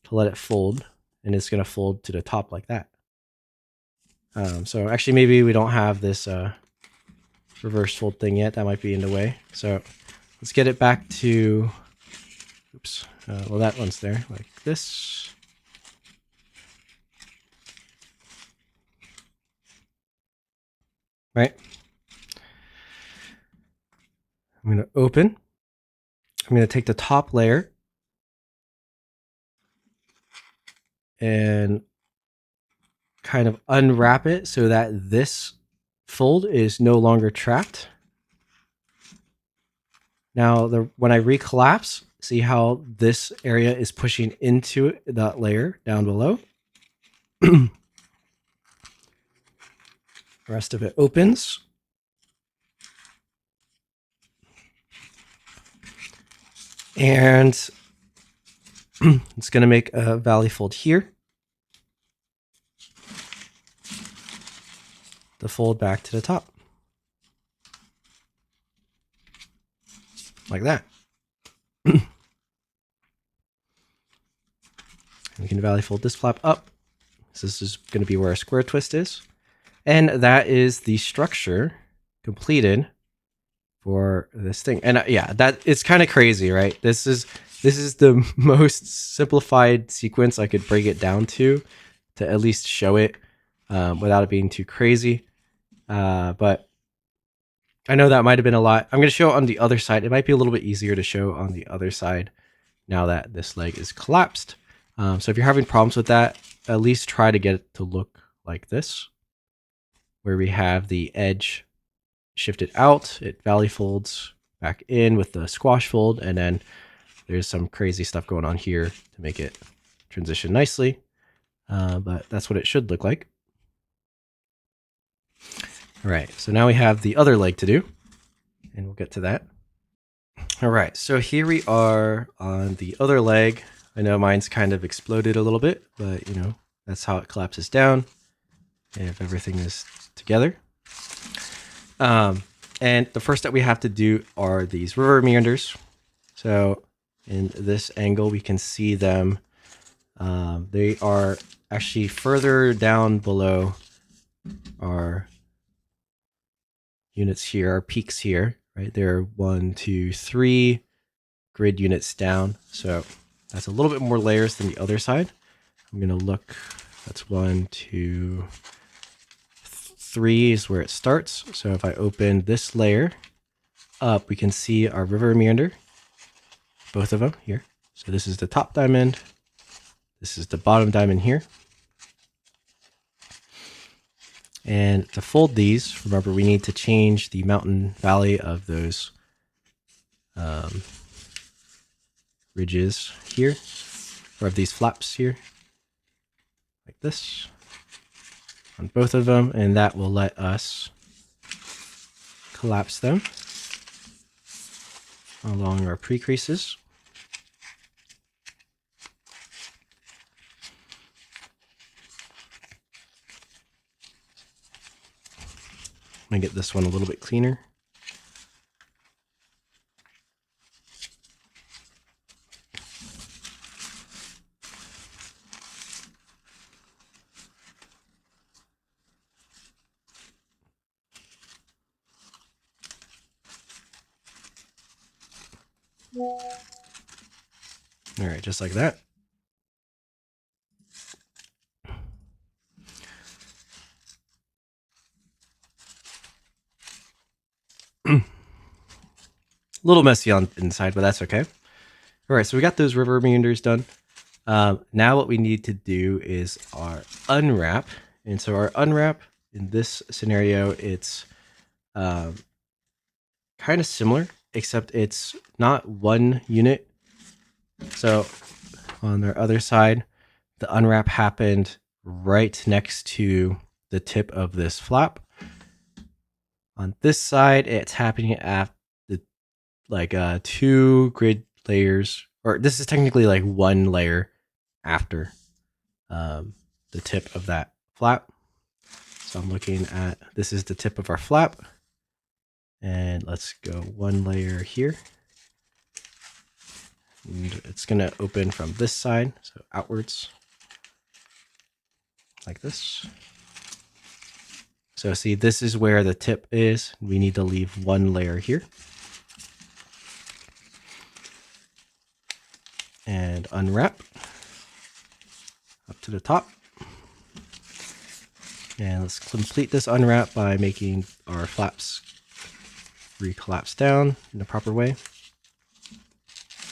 to let it fold, and it's going to fold to the top like that. So actually maybe we don't have this reverse fold thing yet. That might be in the way. So let's get it back to, oops, well that one's there, like this. Right? I'm going to open. I'm going to take the top layer and kind of unwrap it so that this fold is no longer trapped. Now, when I recollapse, see how this area is pushing into that layer down below? The rest of it opens. And it's going to make a valley fold here to fold back to the top. Like that. We can valley fold this flap up. So this is going to be where our square twist is. And that is the structure completed for this thing. And yeah, that it's kind of crazy, right? This is the most simplified sequence I could break it down to at least show it without it being too crazy. But I know that might have been a lot. I'm going to show it on the other side. It might be a little bit easier to show on the other side now that this leg is collapsed. So if you're having problems with that, at least try to get it to look like this, where we have the edge shifted out, it valley folds back in with the squash fold, and then there's some crazy stuff going on here to make it transition nicely. But that's what it should look like. All right, so now we have the other leg to do, and we'll get to that. All right, so here we are on the other leg. I know mine's kind of exploded a little bit, but you know, that's how it collapses down if everything is together. And the first step we have to do are these river meanders. So in this angle, we can see them. They are actually further down below our units here, our peaks here, right? They're 1, 2, 3 grid units down. So that's a little bit more layers than the other side. I'm going to look, that's 1, 2, 3 is where it starts. So if I open this layer up, we can see our river meander, both of them here. So this is the top diamond. This is the bottom diamond here. And to fold these, remember we need to change the mountain valley of those ridges here, or of these flaps here, like this, on both of them, and that will let us collapse them along our pre-creases. I'm gonna get this one a little bit cleaner. All right, just like that. A little messy on inside, but that's okay. All right, so we got those river meanders done. Now what we need to do is our unwrap. And so our unwrap in this scenario, it's kind of similar, except it's not one unit. So on our other side, the unwrap happened right next to the tip of this flap. On this side, it's happening at the 2 grid layers, or this is technically like 1 layer after the tip of that flap. So I'm looking at, this is the tip of our flap, and let's go 1 layer here. And it's going to open from this side, so outwards, like this. So see, this is where the tip is. We need to leave 1 layer here. And unwrap up to the top. And let's complete this unwrap by making our flaps recollapse down in the proper way.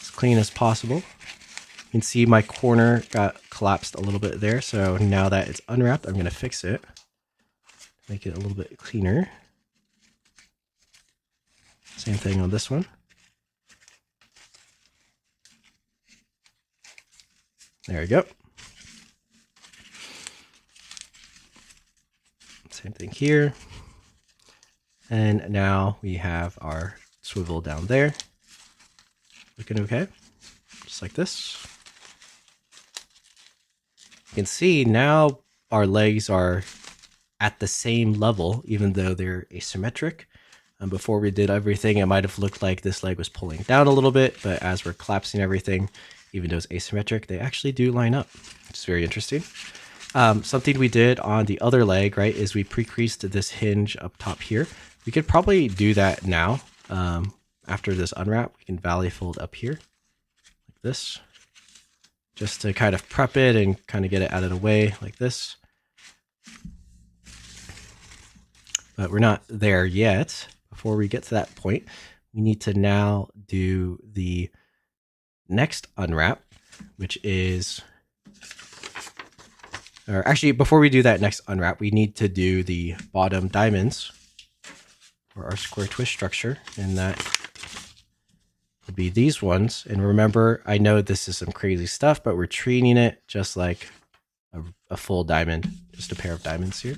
As clean as possible. You can see my corner got collapsed a little bit there. So now that it's unwrapped, I'm going to fix it. Make it a little bit cleaner. Same thing on this one. There we go. Same thing here. And now we have our swivel down there. Looking okay. Just like this. You can see now our legs are at the same level, even though they're asymmetric. Before we did everything, it might have looked like this leg was pulling down a little bit, but as we're collapsing everything, even though it's asymmetric, they actually do line up, which is very interesting. Something we did on the other leg, right, is we pre-creased this hinge up top here. We could probably do that now. After this unwrap, we can valley fold up here, like this, just to kind of prep it and kind of get it out of the way, like this. But we're not there yet. Before we get to that point, we need to now do the next unwrap, which is, or actually before we do that next unwrap, we need to do the bottom diamonds for our square twist structure, and that would be these ones. And remember, I know this is some crazy stuff, but we're treating it just like a full diamond, just a pair of diamonds here.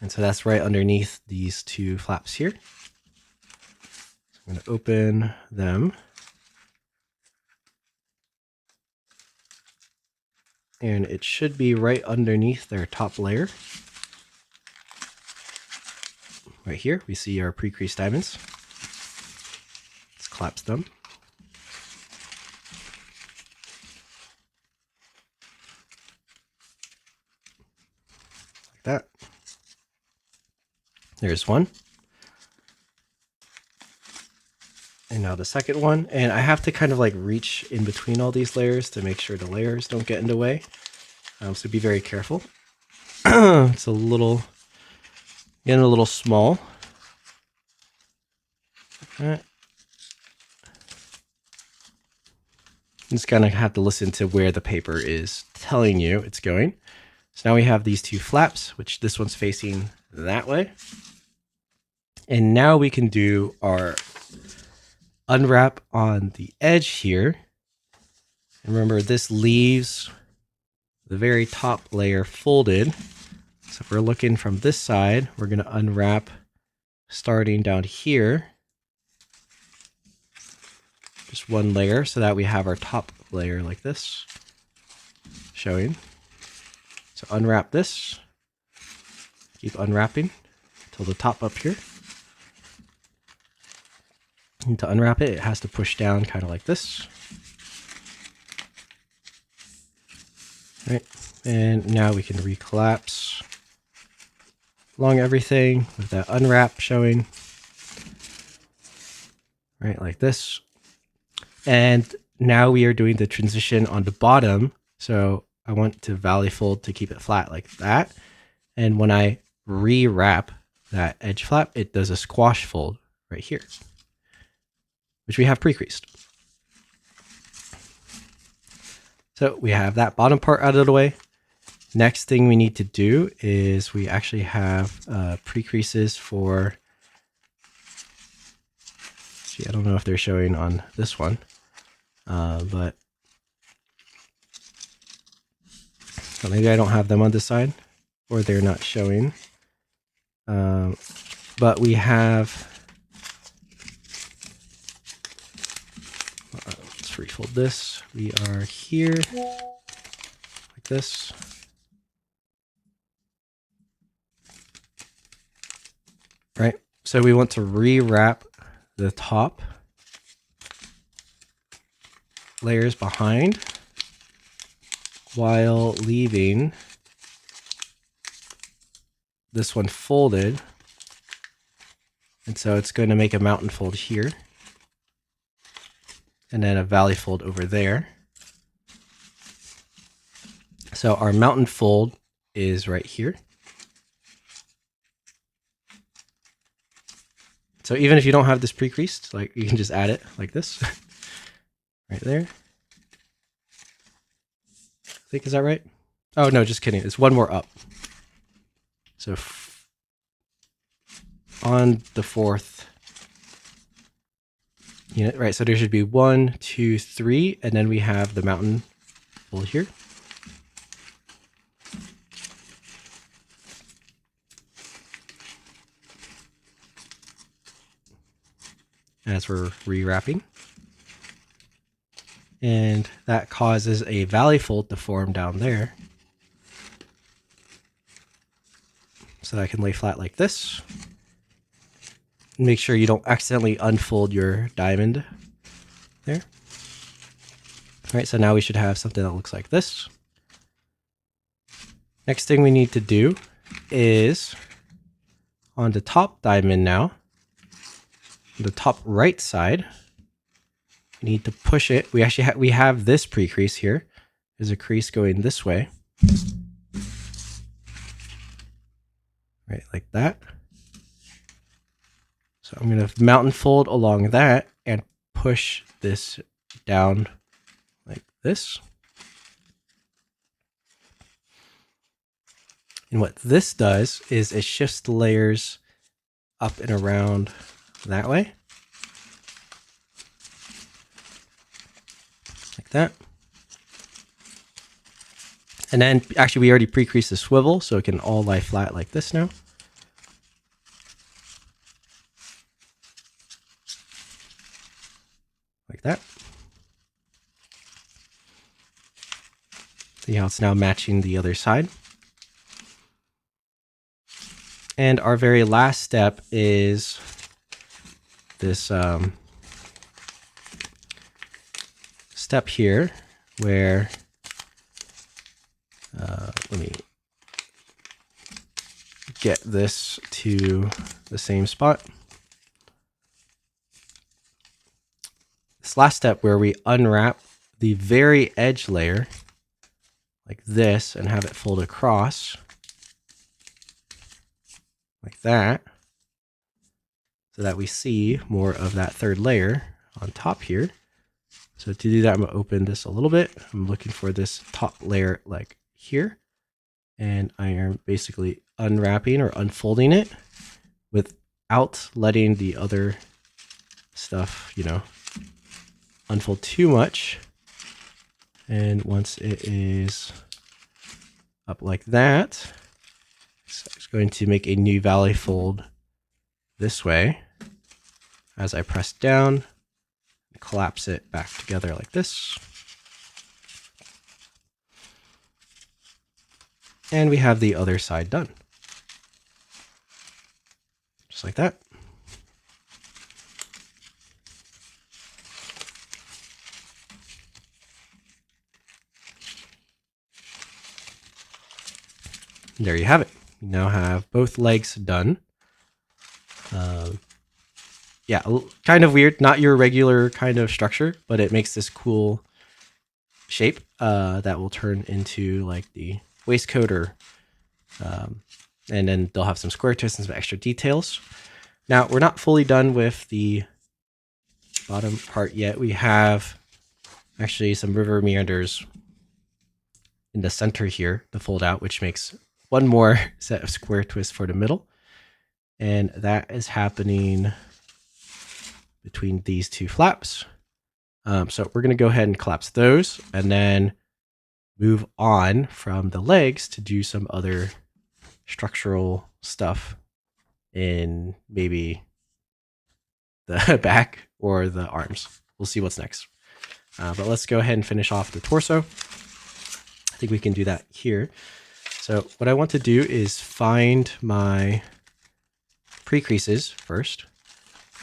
And so that's right underneath these two flaps here. So I'm going to open them. And it should be right underneath their top layer. Right here, we see our pre-creased diamonds. Let's collapse them. Like that. There's one. And now the second one. And I have to kind of like reach in between all these layers to make sure the layers don't get in the way. So be very careful. It's a little, getting a little small. Okay. I'm just gonna have to listen to where the paper is telling you it's going. So now we have these two flaps, which this one's facing that way. And now we can do our unwrap on the edge here. And remember, this leaves the very top layer folded. So if we're looking from this side, we're going to unwrap starting down here. Just one layer so that we have our top layer like this showing. So unwrap this. Keep unwrapping till the top up here. And to unwrap it, it has to push down kind of like this. Right. And now we can recollapse along everything with that unwrap showing. Right, like this. And now we are doing the transition on the bottom. So I want to valley fold to keep it flat like that. And when I re-wrap that edge flap, it does a squash fold right here, which we have pre-creased. So we have that bottom part out of the way. Next thing we need to do is we actually have pre-creases for, see, I don't know if they're showing on this one, but maybe I don't have them on this side, or they're not showing. But we have, let's refold this. We are here like this. Right. So we want to rewrap the top layers behind while leaving this one folded. And so it's going to make a mountain fold here. And then a valley fold over there. So our mountain fold is right here. So even if you don't have this pre-creased, like, you can just add it like this. Right there. I think, is that right? Oh no, just kidding. It's one more up. So on the fourth unit, right? So there should be 1, 2, 3, and then we have the mountain fold here. as we're rewrapping. And that causes a valley fold to form down there. So that I can lay flat like this. Make sure you don't accidentally unfold your diamond there. All right, so now we should have something that looks like this. Next thing we need to do is on the top diamond now, the top right side, we need to push it. We actually we have this pre-crease here. There's a crease going this way. Right, like that. So I'm going to mountain fold along that and push this down like this. And what this does is it shifts the layers up and around that way. Like that. And then actually we already pre-creased the swivel, so it can all lie flat like this now. Like that. See how it's now matching the other side. And our very last step is this step here where, let me get this to the same spot. This last step where we unwrap the very edge layer like this and have it fold across like that, so that we see more of that third layer on top here. So to do that, I'm gonna open this a little bit. I'm looking for this top layer like here, and I am basically unwrapping or unfolding it without letting the other stuff, you know, unfold too much. And once it is up like that, it's going to make a new valley fold this way as I press down and collapse it back together like this. And we have the other side done. Just like that. There you have it. You now have both legs done. Yeah, kind of weird. Not your regular kind of structure, but it makes this cool shape that will turn into like the waistcoat, or and then they'll have some square twists and some extra details. Now, we're not fully done with the bottom part yet. We have actually some river meanders in the center here to fold out, which makes one more set of square twists for the middle. And that is happening between these two flaps. So we're going to go ahead and collapse those and then move on from the legs to do some other structural stuff in maybe the back or the arms. We'll see what's next. But let's go ahead and finish off the torso. I think we can do that here. So what I want to do is find my pre-creases first.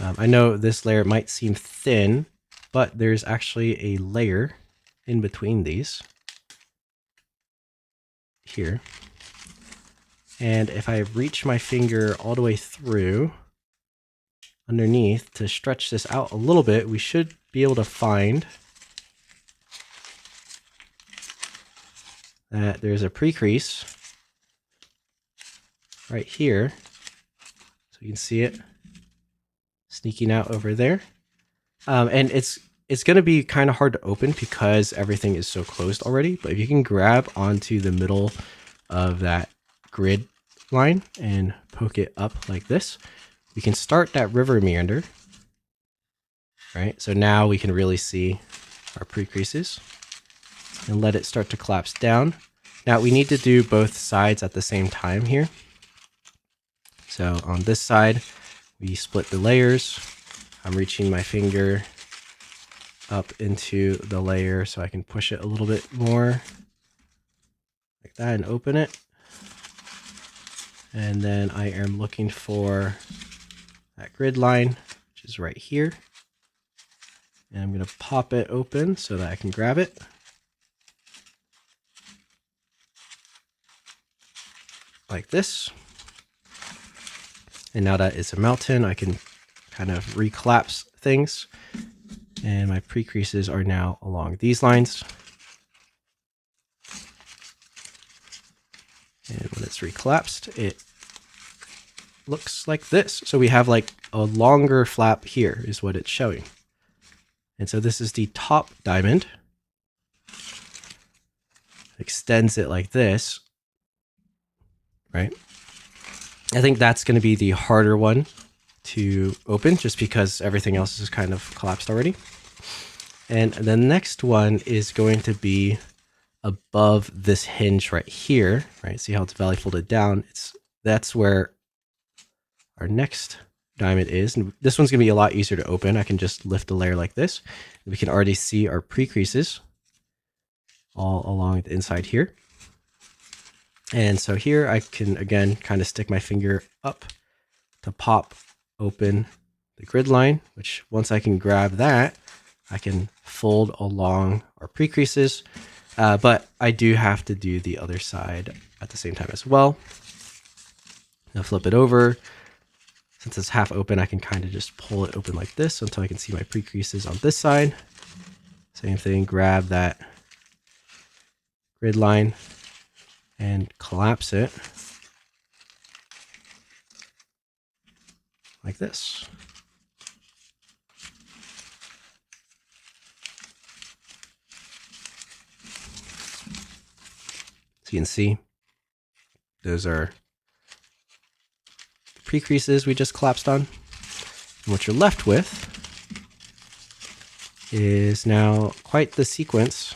I know this layer might seem thin, but there's actually a layer in between these here. And if I reach my finger all the way through underneath to stretch this out a little bit, we should be able to find that there's a pre-crease right here. So you can see it sneaking out over there. And it's going to be kind of hard to open because everything is so closed already. But if you can grab onto the middle of that grid line and poke it up like this, we can start that river meander. Right, so now we can really see our pre-creases and let it start to collapse down. Now we need to do both sides at the same time here. So on this side, we split the layers I'm reaching my finger up into the layer so I can push it a little bit more like that and open it. And then I am looking for that grid line, which is right here. And I'm going to pop it open so that I can grab it. Like this. And now that it's a mountain, I can kind of recollapse things. And my pre-creases are now along these lines. And when it's recollapsed, it looks like this. So we have like a longer flap here is what it's showing. And so this is the top diamond. Extends it like this, right? I think that's going to be the harder one to open just because everything else is kind of collapsed already. And the next one is going to be above this hinge right here, right? See how it's valley folded down? That's where our next diamond is. And this one's going to be a lot easier to open. I can just lift the layer like this. We can already see our pre-creases all along the inside here. And so here I can, again, kind of stick my finger up to pop open the grid line, which once I can grab that, I can fold along our pre-creases. But I do have to do the other side at the same time as well. Now flip it over. Since it's half open, I can kind of just pull it open like this until I can see my pre-creases on this side. Same thing, grab that grid line and collapse it like this. So you can see those are the pre-creases we just collapsed on. And what you're left with is now quite the sequence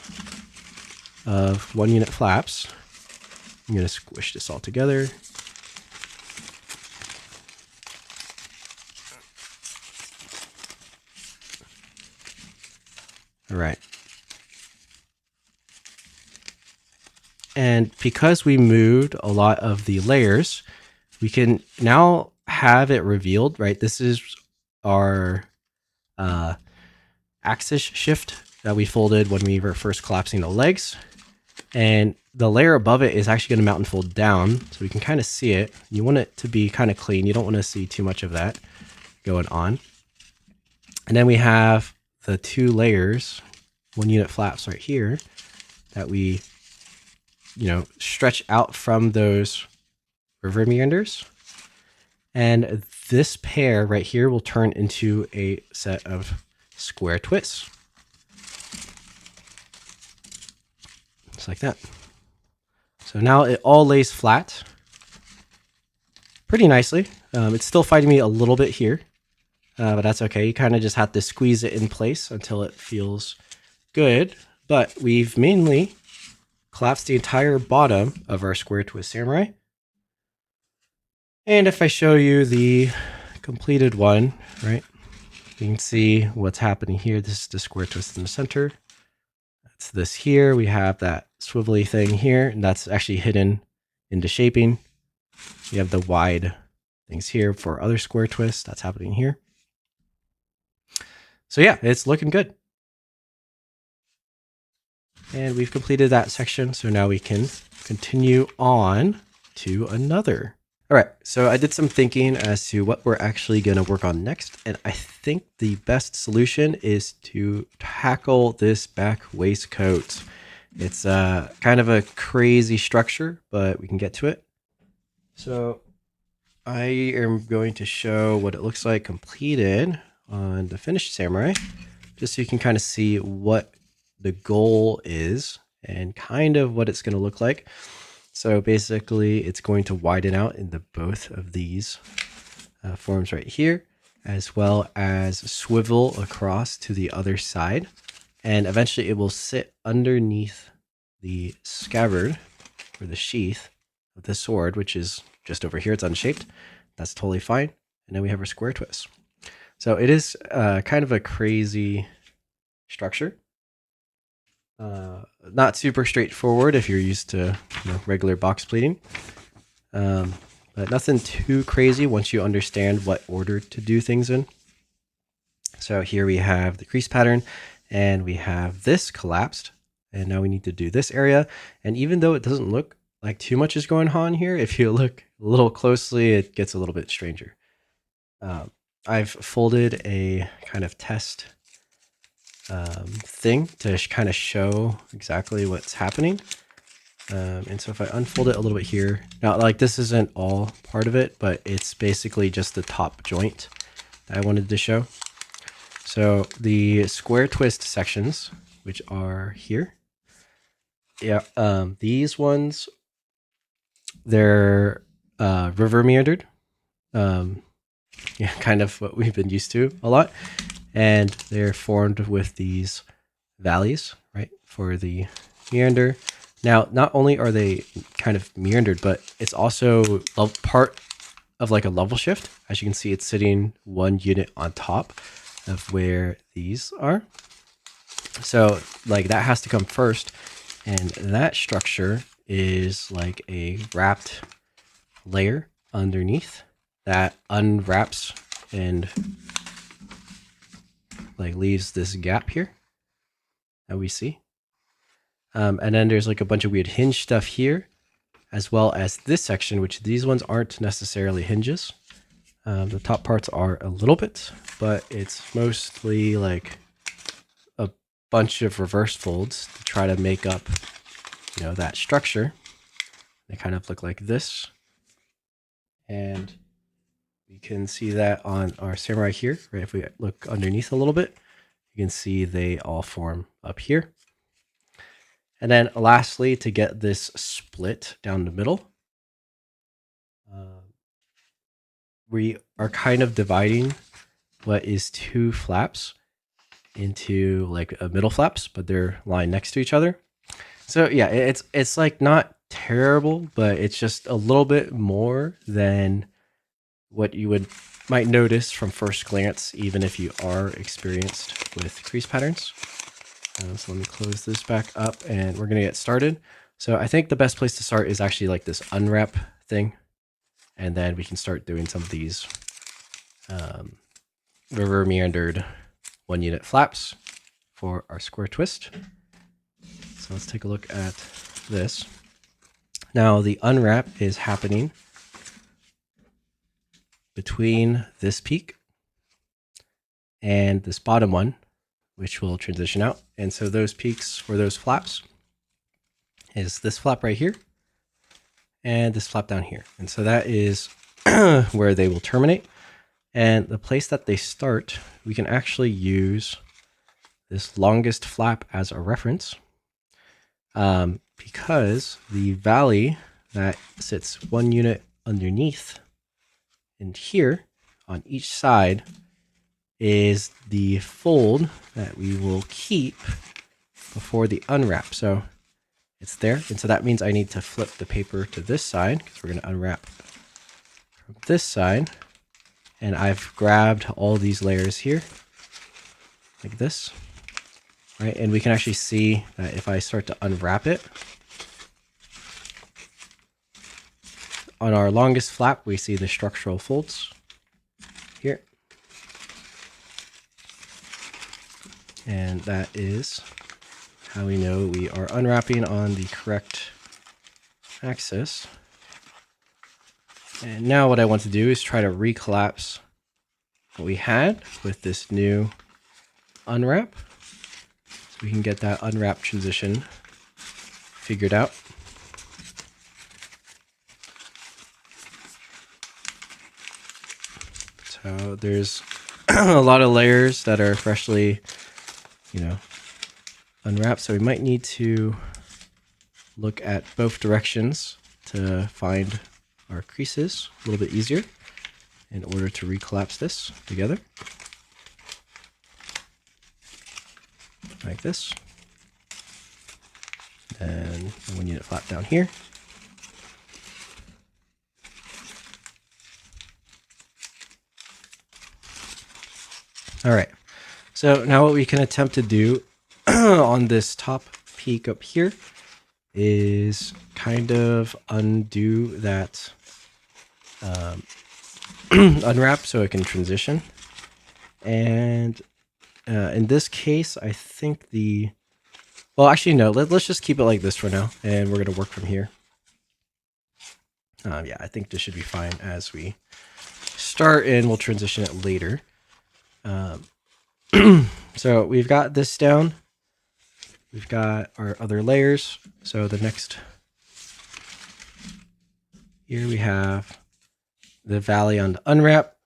of 1 unit flaps. I'm going to squish this all together. All right. And because we moved a lot of the layers, we can now have it revealed, right? This is our axis shift that we folded when we were first collapsing the legs. And the layer above it is actually going to mount and fold down, so we can kind of see it. You want it to be kind of clean. You don't want to see too much of that going on. And then we have the 2 layers, 1 unit flaps right here that we, stretch out from those river meanders. And this pair right here will turn into a set of square twists. Just like that. So now it all lays flat pretty nicely. It's still fighting me a little bit here, but that's okay. You kind of just have to squeeze it in place until it feels good. But we've mainly collapsed the entire bottom of our square twist samurai. And if I show you the completed one, right, you can see what's happening here. This is the square twist in the center. That's this here. We have that swivelly thing here, and that's actually hidden into shaping. We have the wide things here for other square twists. That's happening here. So yeah, it's looking good. And we've completed that section. So now we can continue on to another. All right, so I did some thinking as to what we're actually going to work on next. And I think the best solution is to tackle this back waistcoat. It's kind of a crazy structure, but we can get to it. So I am going to show what it looks like completed on the finished samurai, just so you can kind of see what the goal is and kind of what it's going to look like. So basically it's going to widen out into both of these forms right here, as well as swivel across to the other side. And eventually it will sit underneath the scabbard or the sheath of the sword, which is just over here. It's unshaped. That's totally fine. And then we have our square twist. So it is kind of a crazy structure. Not super straightforward if you're used to regular box pleating. But nothing too crazy once you understand what order to do things in. So here we have the crease pattern, and we have this collapsed. And now we need to do this area. And even though it doesn't look like too much is going on here, if you look a little closely, it gets a little bit stranger. I've folded a kind of test thing to kind of show exactly what's happening. And so if I unfold it a little bit here, now like this isn't all part of it, but it's basically just the top joint that I wanted to show. So the square twist sections, which are here, yeah, these ones, they're river meandered, yeah, kind of what we've been used to a lot, and they're formed with these valleys, right, for the meander. Now, not only are they kind of meandered, but it's also part of like a level shift. As you can see, it's sitting one unit on top of where these are. So like that has to come first. And that structure is like a wrapped layer underneath that unwraps and like leaves this gap here that we see. And then there's like a bunch of weird hinge stuff here, as well as this section, which these ones aren't necessarily hinges. The top parts are a little bit, but it's mostly like a bunch of reverse folds to try to make up, that structure. They kind of look like this. And we can see that on our samurai here, right? If we look underneath a little bit, you can see they all form up here. And then lastly, to get this split down the middle, we are kind of dividing what is two flaps into like a middle flaps, but they're lying next to each other. So yeah, it's like not terrible, but it's just a little bit more than what you might notice from first glance, even if you are experienced with crease patterns. So let me close this back up and we're going to get started. So I think the best place to start is actually like this unwrap thing. And then we can start doing some of these river meandered 1 unit flaps for our square twist. So let's take a look at this. Now the unwrap is happening between this peak and this bottom one, which will transition out. And so those peaks for those flaps is this flap right here and this flap down here. And so that is where they will terminate. And the place that they start, we can actually use this longest flap as a reference because the valley that sits 1 unit underneath and here on each side is the fold that we will keep before the unwrap. So it's there. And so that means I need to flip the paper to this side because we're going to unwrap from this side. And I've grabbed all these layers here like this, right? And we can actually see that if I start to unwrap it, on our longest flap, we see the structural folds here. And that is how we know we are unwrapping on the correct axis. And now what I want to do is try to recollapse what we had with this new unwrap. So we can get that unwrap transition figured out. So there's a lot of layers that are freshly, unwrapped. So we might need to look at both directions to find our creases a little bit easier in order to recollapse this together. Like this. And 1 unit flap down here. All right. So now what we can attempt to do on this top peak up here is kind of undo that unwrap so it can transition. And in this case, I think well, actually, no, let's just keep it like this for now. And we're going to work from here. Yeah, I think this should be fine as we start, and we'll transition it later. So we've got this down. We've got our other layers. So the next, here we have the valley on the unwrap.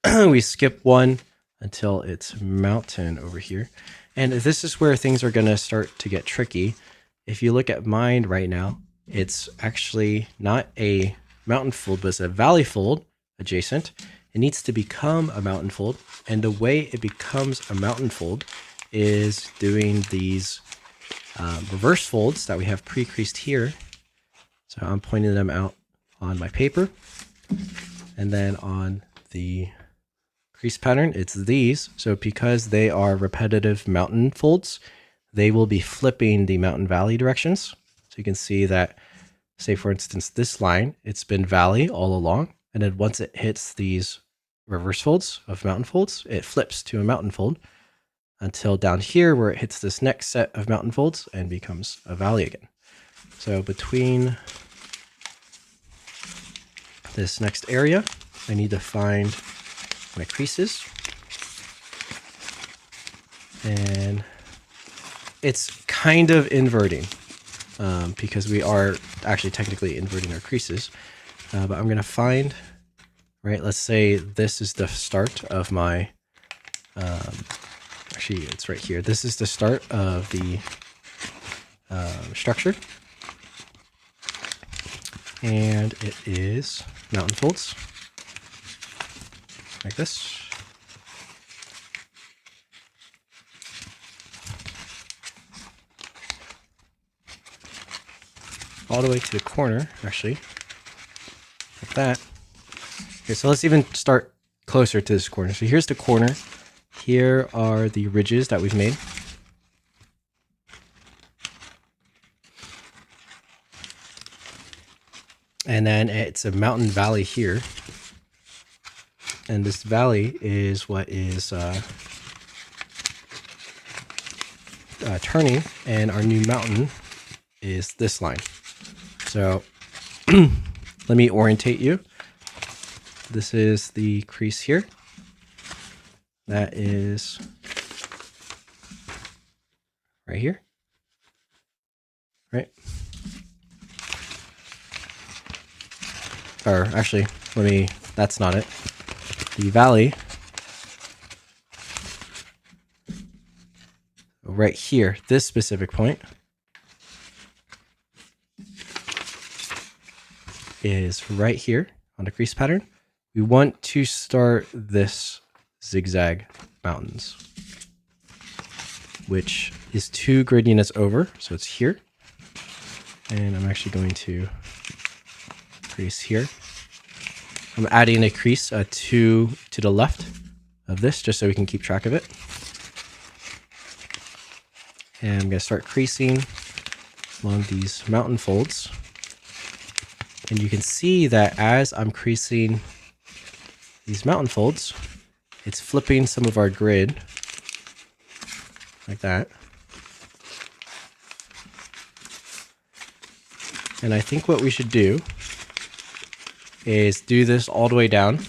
We skip one until it's mountain over here. And this is where things are going to start to get tricky. If you look at mine right now, it's actually not a mountain fold, but it's a valley fold adjacent. It needs to become a mountain fold. And the way it becomes a mountain fold is doing these reverse folds that we have pre-creased here. So I'm pointing them out on my paper. And then on the crease pattern, it's these. So because they are repetitive mountain folds, they will be flipping the mountain valley directions. So you can see that, say for instance, this line, it's been valley all along. And then once it hits these reverse folds of mountain folds, it flips to a mountain fold until down here where it hits this next set of mountain folds and becomes a valley again. So between this next area, I need to find my creases. And it's kind of inverting because we are actually technically inverting our creases. But I'm going to find, right, let's say this is the start of my, actually it's right here. This is the start of the structure. And it is mountain folds, like this. All the way to the corner, actually, like that. Okay, so let's even start closer to this corner. So here's the corner. Here are the ridges that we've made. And then it's a mountain valley here. And this valley is what is turning, and our new mountain is this line. So let me orientate you. This is the crease here. That is right here. Right? Or actually, that's not it. The valley right here, this specific point is right here on the crease pattern. We want to start this zigzag mountains, which is 2 grid units over. So it's here. And I'm actually going to crease here. I'm adding a crease to the left of this just so we can keep track of it. And I'm going to start creasing along these mountain folds. And you can see that as I'm creasing these mountain folds, it's flipping some of our grid like that. And I think what we should do is do this all the way down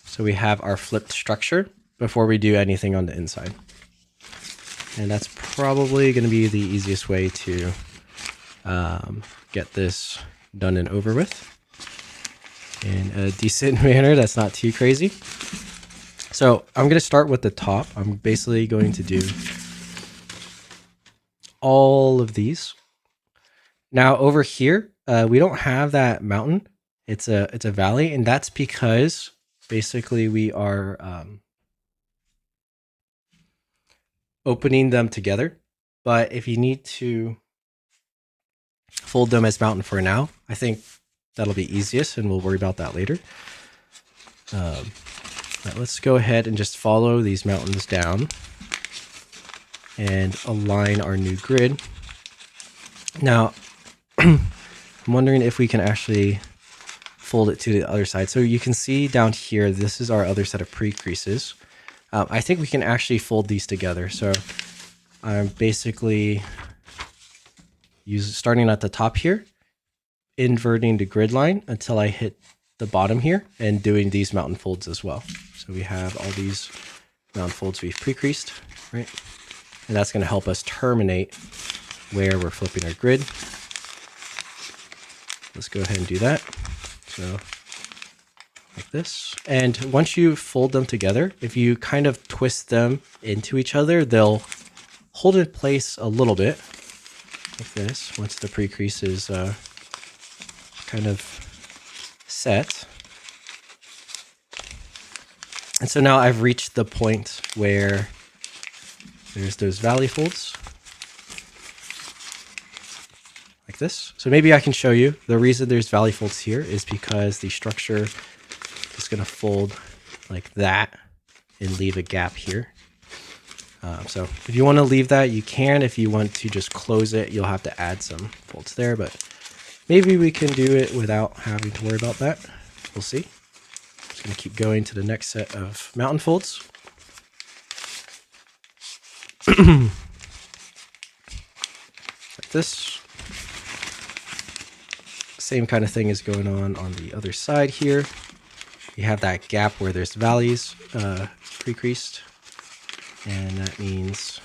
so we have our flipped structure before we do anything on the inside. And that's probably going to be the easiest way to get this done and over with in a decent manner that's not too crazy. So I'm going to start with the top. I'm basically going to do all of these. Now over here, we don't have that mountain. It's a valley, and that's because basically we are opening them together. But if you need to fold them as mountain for now, I think that'll be easiest, and we'll worry about that later. Right, let's go ahead and just follow these mountains down and align our new grid. Now, I'm wondering if we can actually fold it to the other side. So you can see down here, this is our other set of pre-creases. I think we can actually fold these together. So I'm basically starting at the top here, inverting the grid line until I hit the bottom here, and doing these mountain folds as well. So we have all these mountain folds we've pre-creased, right? And that's going to help us terminate where we're flipping our grid. Let's go ahead and do that. So like this. And once you fold them together, if you kind of twist them into each other, they'll hold in place a little bit like this once the pre-crease is kind of set. And so now I've reached the point where there's those valley folds like this. So maybe I can show you. The reason there's valley folds here is because the structure is going to fold like that and leave a gap here. So if you want to leave that, you can. If you want to just close it, you'll have to add some folds there, but maybe we can do it without having to worry about that. We'll see. Just going to keep going to the next set of mountain folds. Like this. Same kind of thing is going on the other side here. You have that gap where there's valleys pre-creased, and that means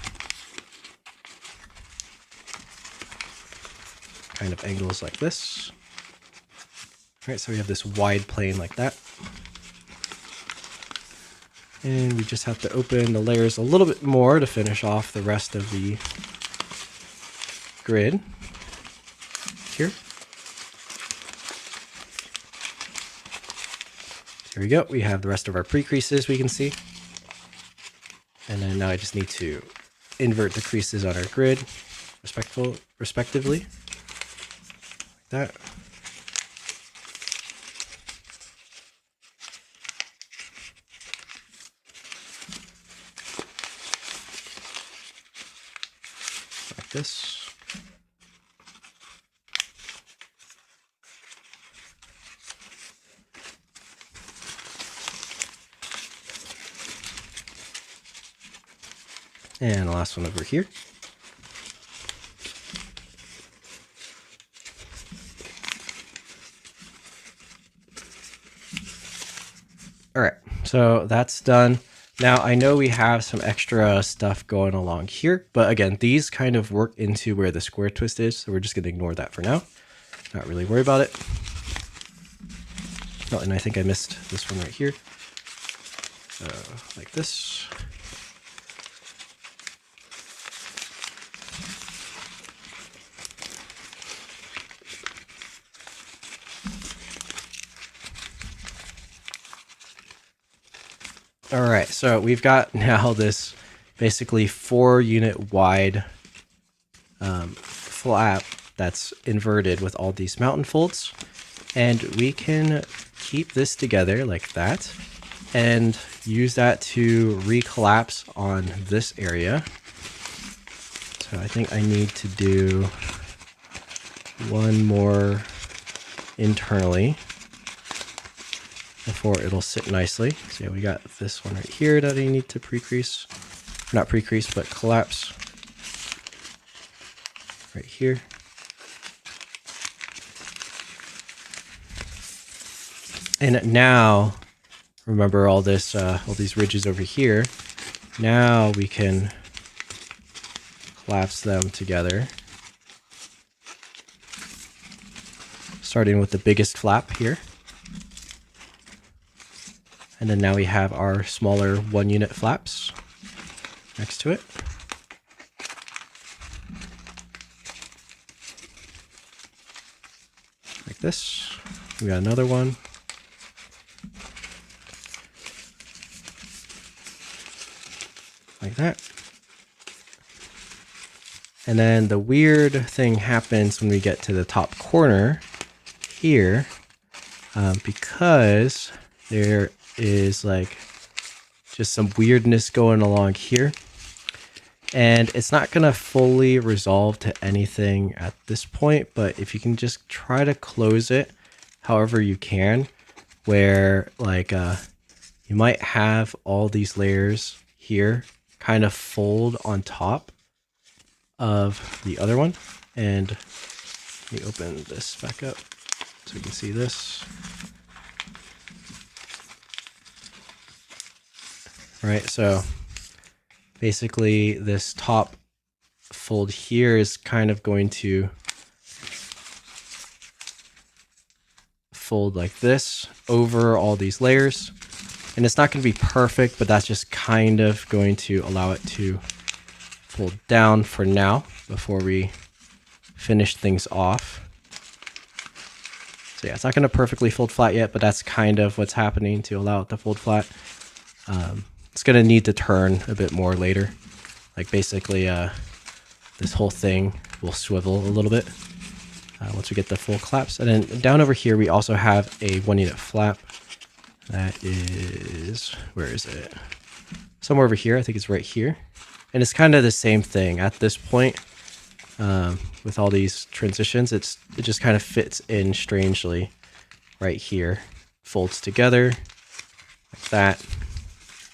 kind of angles like this. All right, so we have this wide plane like that. And we just have to open the layers a little bit more to finish off the rest of the grid here. Here we go. We have the rest of our pre-creases we can see. And then now I just need to invert the creases on our grid respectively. Like that. Like this. And the last one over here. All right, so that's done. Now I know we have some extra stuff going along here, but again, these kind of work into where the square twist is, so we're just gonna ignore that for now. Not really worry about it. Oh, and I think I missed this one right here. Like this. All right, so we've got now this basically 4-unit wide flap that's inverted with all these mountain folds. And we can keep this together like that and use that to recollapse on this area. So I think I need to do one more internally before it'll sit nicely. So yeah, we got this one right here that I need to pre-crease. Not pre-crease, but collapse. Right here. And now, remember all this, all these ridges over here. Now we can collapse them together. Starting with the biggest flap here. And then now we have our smaller 1-unit flaps next to it. Like this. We got another one. Like that. And then the weird thing happens when we get to the top corner here, because there is like just some weirdness going along here. And it's not going to fully resolve to anything at this point, but if you can just try to close it however you can, where like you might have all these layers here kind of fold on top of the other one. And let me open this back up so you can see this. Right, so basically this top fold here is kind of going to fold like this over all these layers. And it's not going to be perfect, but that's just kind of going to allow it to fold down for now before we finish things off. So yeah, it's not going to perfectly fold flat yet, but that's kind of what's happening to allow it to fold flat. It's going to need to turn a bit more later. Like basically this whole thing will swivel a little bit once we get the full collapse. And then down over here, we also have a 1 unit flap. That is, where is it? Somewhere over here. I think it's right here. And it's kind of the same thing at this point. With all these transitions, it just kind of fits in strangely right here. Folds together like that.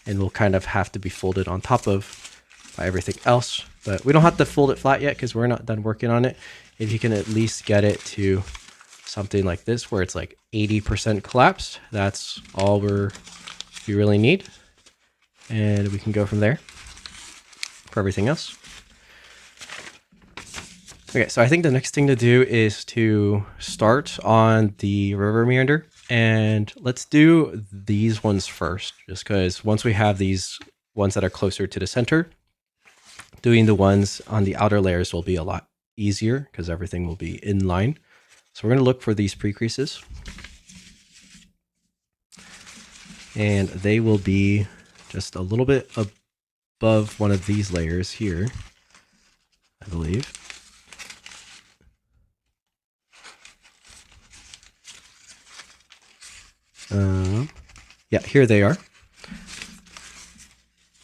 And will kind of have to be folded on top of by everything else. But we don't have to fold it flat yet because we're not done working on it. If you can at least get it to something like this where it's like 80% collapsed, that's all we really need. And we can go from there for everything else. Okay, so I think the next thing to do is to start on the river meander. And let's do these ones first, just because once we have these ones that are closer to the center, doing the ones on the outer layers will be a lot easier because everything will be in line. So we're going to look for these pre-creases. And they will be just a little bit above one of these layers here, I believe. Yeah, here they are.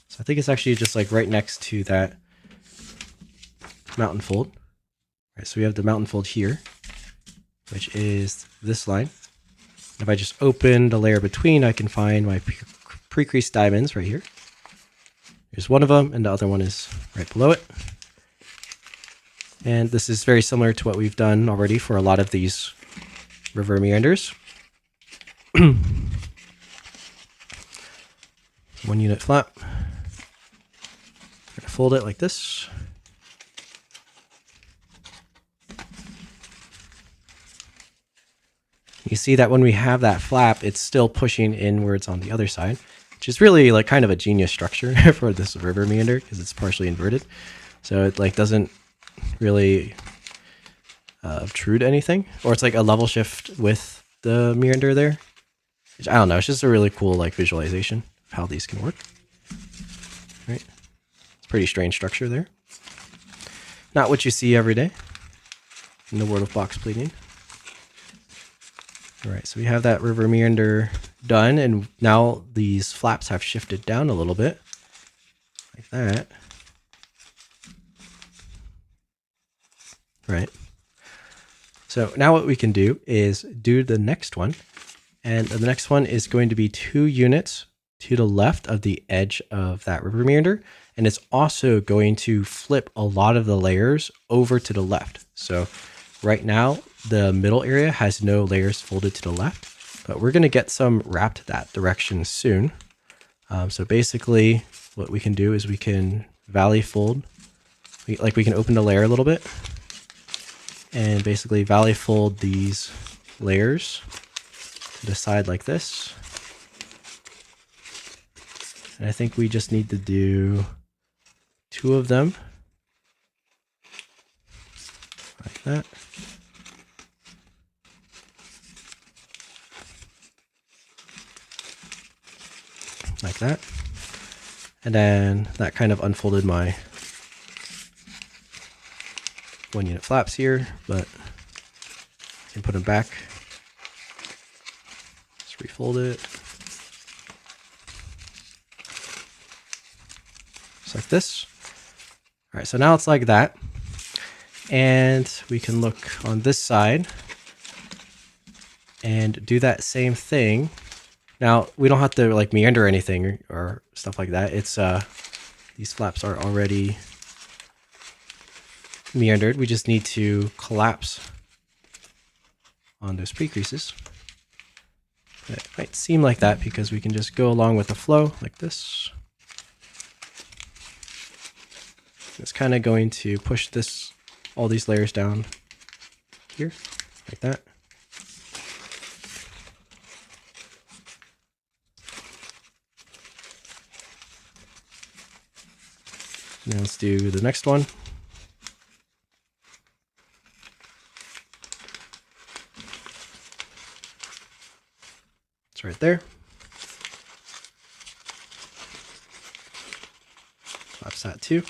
So I think it's actually just like right next to that mountain fold. All right, so we have the mountain fold here, which is this line. If I just open the layer between, I can find my pre-creased diamonds right here. Here's one of them, and the other one is right below it. And this is very similar to what we've done already for a lot of these river meanders. 1 unit flap. I'm gonna fold it like this. You see that when we have that flap, it's still pushing inwards on the other side, which is really like kind of a genius structure for this river meander because it's partially inverted. So it like doesn't really obtrude anything, or it's like a level shift with the meander there. Which, I don't know, it's just a really cool like visualization of how these can work. Right? It's a pretty strange structure there. Not what you see every day in the world of box pleating. All right, so we have that river meander done, and now these flaps have shifted down a little bit, like that. Right. So now what we can do is do the next one, and the next one is going to be 2 units to the left of the edge of that river meander, and it's also going to flip a lot of the layers over to the left. So right now, the middle area has no layers folded to the left, but we're going to get some wrapped that direction soon. So basically what we can do is we can valley fold. We can open the layer a little bit and basically valley fold these layers to the side like this. And I think we just need to do 2 of them like that. Like that. And then that kind of unfolded my 1 unit flaps here, but I can put them back. Just refold it. just like this. All right, so now it's like that. And we can look on this side and do that same thing. Now, we don't have to like meander anything or stuff like that. It's these flaps are already meandered. We just need to collapse on those pre-creases. It might seem like that because we can just go along with the flow like this. It's kind of going to push all these layers down here, like that. Now let's do the next one. It's right there. Collapse that too.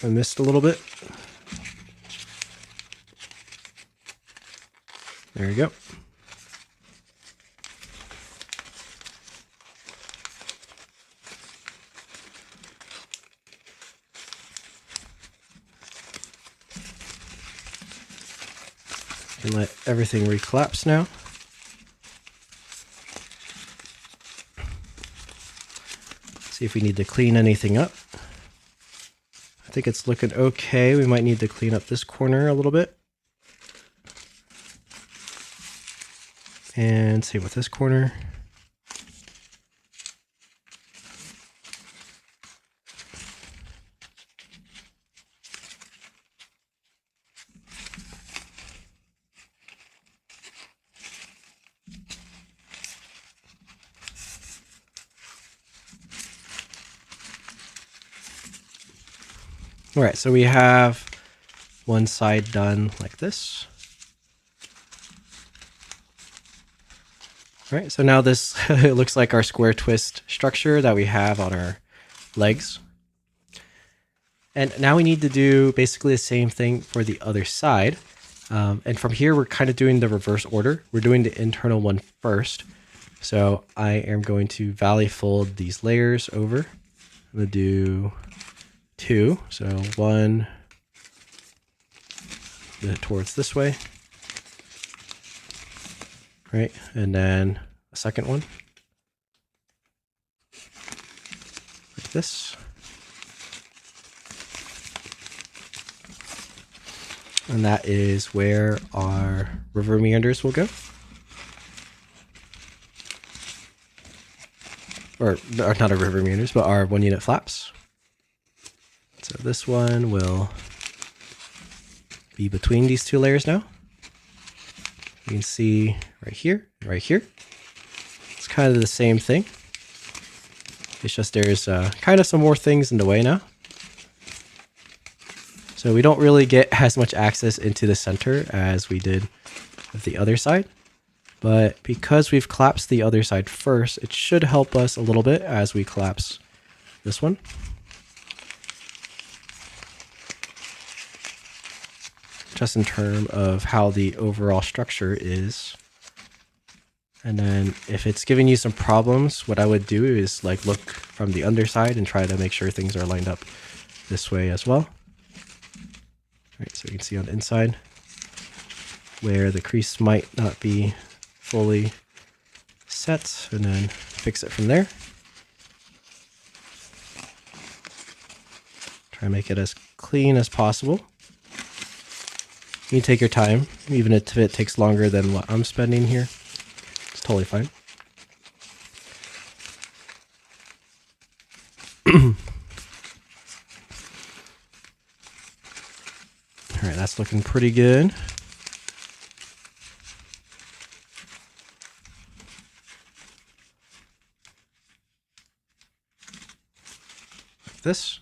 I missed a little bit. There we go. And let everything recollapse now. See if we need to clean anything up. I think it's looking okay. We might need to clean up this corner a little bit. And same with this corner. All right, so we have one side done like this. All right, so now this it looks like our square twist structure that we have on our legs. And now we need to do basically the same thing for the other side. And from here, we're kind of doing the reverse order. We're doing the internal one first. So I am going to valley fold these layers over. I'm going to do 2. So 1 towards this way. Right, and then a second one. Like this. And that is where our river meanders will go. Or not our river meanders, but our 1 unit flaps. So this one will be between these 2 layers now. You can see right here, right here. It's kind of the same thing. It's just there's kind of some more things in the way now. So we don't really get as much access into the center as we did with the other side. But because we've collapsed the other side first, it should help us a little bit as we collapse this one. Just in terms of how the overall structure is. And then if it's giving you some problems, what I would do is like look from the underside and try to make sure things are lined up this way as well. All right, so you can see on the inside where the crease might not be fully set, and then fix it from there. Try and make it as clean as possible. You take your time, even if it takes longer than what I'm spending here. It's totally fine. All right, that's looking pretty good. Like this.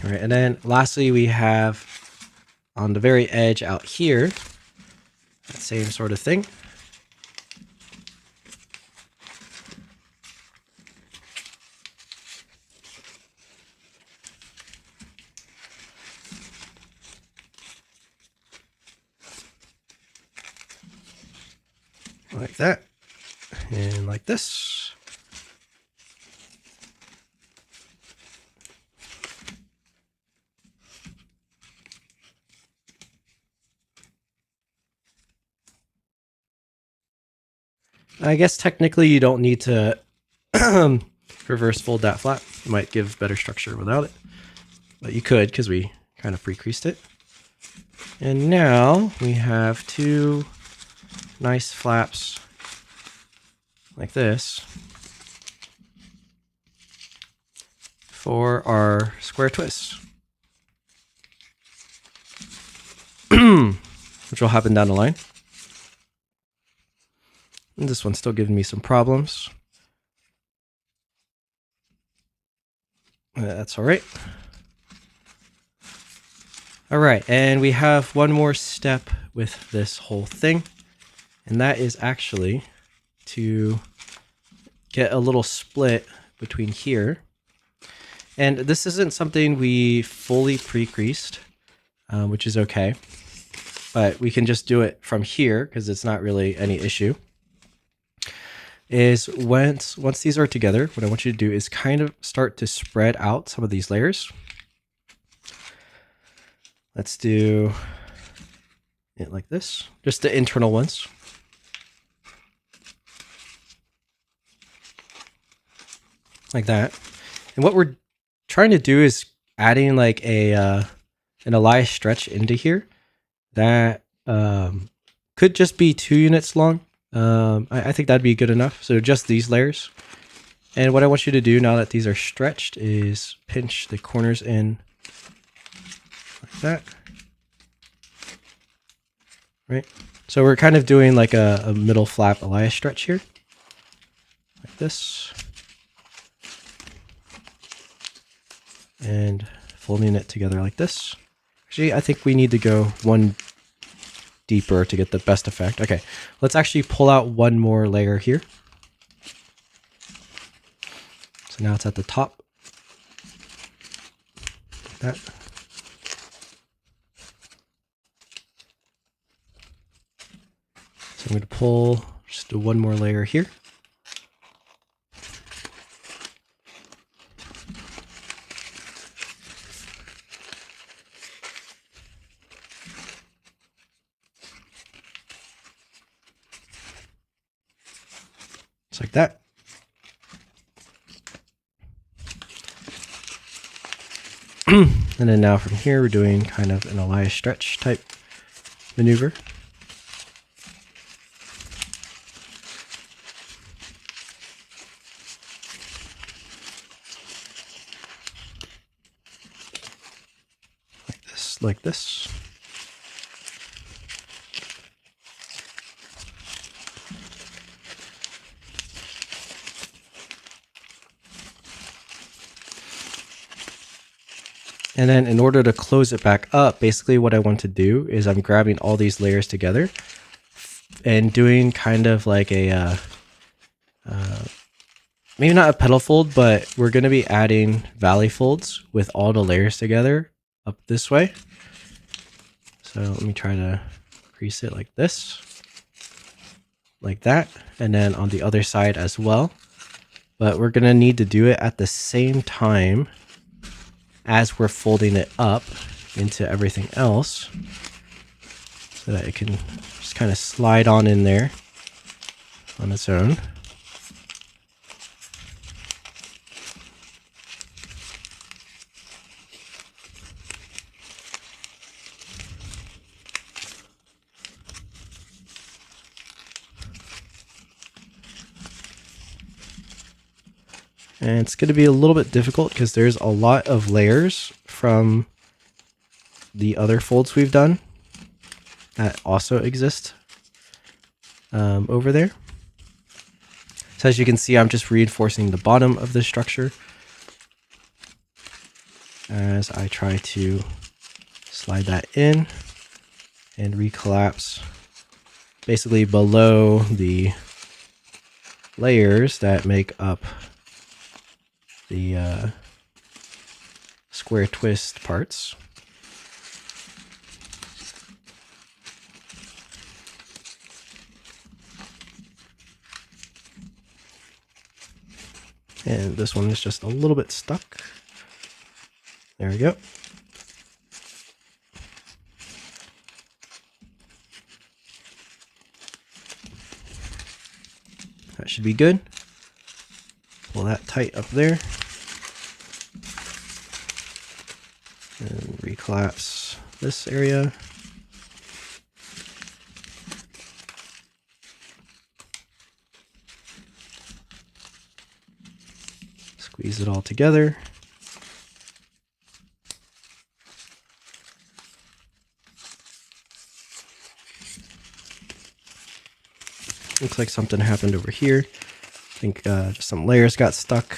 All right, and then lastly, we have on the very edge out here, that same sort of thing. like that, and like this. I guess technically you don't need to reverse fold that flap. It might give better structure without it, but you could because we kind of pre-creased it. And now we have two nice flaps like this for our square twists, which will happen down the line. And this one's still giving me some problems. That's all right. All right, and we have one more step with this whole thing, and that is actually to get a little split between here. And this isn't something we fully pre-creased, which is okay, but we can just do it from here because it's not really any issue. Is once these are together, what I want you to do is kind of start to spread out some of these layers. Let's do it like this, just the internal ones. Like that. And what we're trying to do is adding like an Elias stretch into here that could just be 2 units long. I think that'd be good enough. So just these layers. And what I want you to do now that these are stretched is pinch the corners in like that. Right? So we're kind of doing like a middle flap Elias stretch here. Like this. And folding it together like this. Actually, I think we need to go one deeper to get the best effect. Okay, let's actually pull out one more layer here. So now it's at the top. Like that. So I'm going to pull just one more layer here. Just like that. And then now from here, we're doing kind of an Elias stretch type maneuver. Like this. And then in order to close it back up, basically what I want to do is I'm grabbing all these layers together and doing kind of like a, maybe not a petal fold, but we're going to be adding valley folds with all the layers together up this way. So let me try to crease it like this, like that, and then on the other side as well. But we're going to need to do it at the same time as we're folding it up into everything else so that it can just kind of slide on in there on its own. And it's going to be a little bit difficult because there's a lot of layers from the other folds we've done that also exist over there. So as you can see, I'm just reinforcing the bottom of the structure as I try to slide that in and recollapse basically below the layers that make up the square twist parts. And this one is just a little bit stuck. There we go. That should be good. Pull that tight up there. And recollapse this area. Squeeze it all together. Looks like something happened over here. I think just some layers got stuck.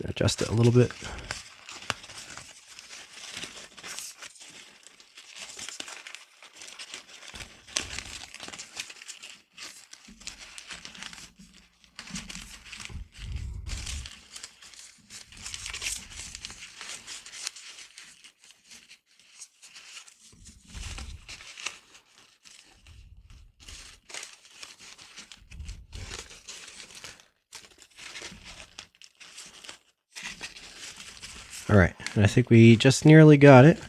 Adjust it a little bit. All right, and I think we just nearly got it.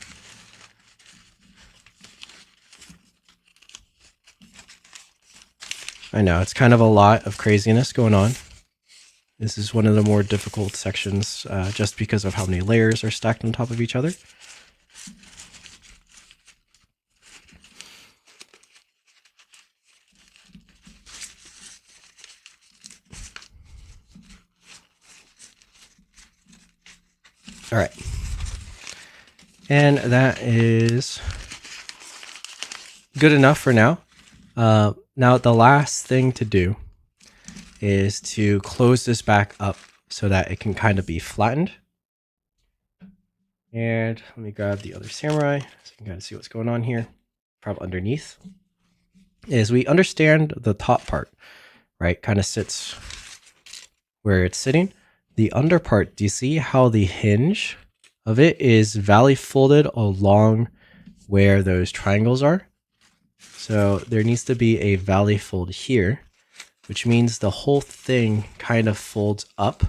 I know, it's kind of a lot of craziness going on. This is one of the more difficult sections just because of how many layers are stacked on top of each other. All right. And that is good enough for now. Now, the last thing to do is to close this back up so that it can kind of be flattened. And let me grab the other samurai so you can kind of see what's going on here from underneath. Is we understand the top part, right? Kind of sits where it's sitting. The under part, do you see how the hinge of it is valley folded along where those triangles are? So there needs to be a valley fold here, which means the whole thing kind of folds up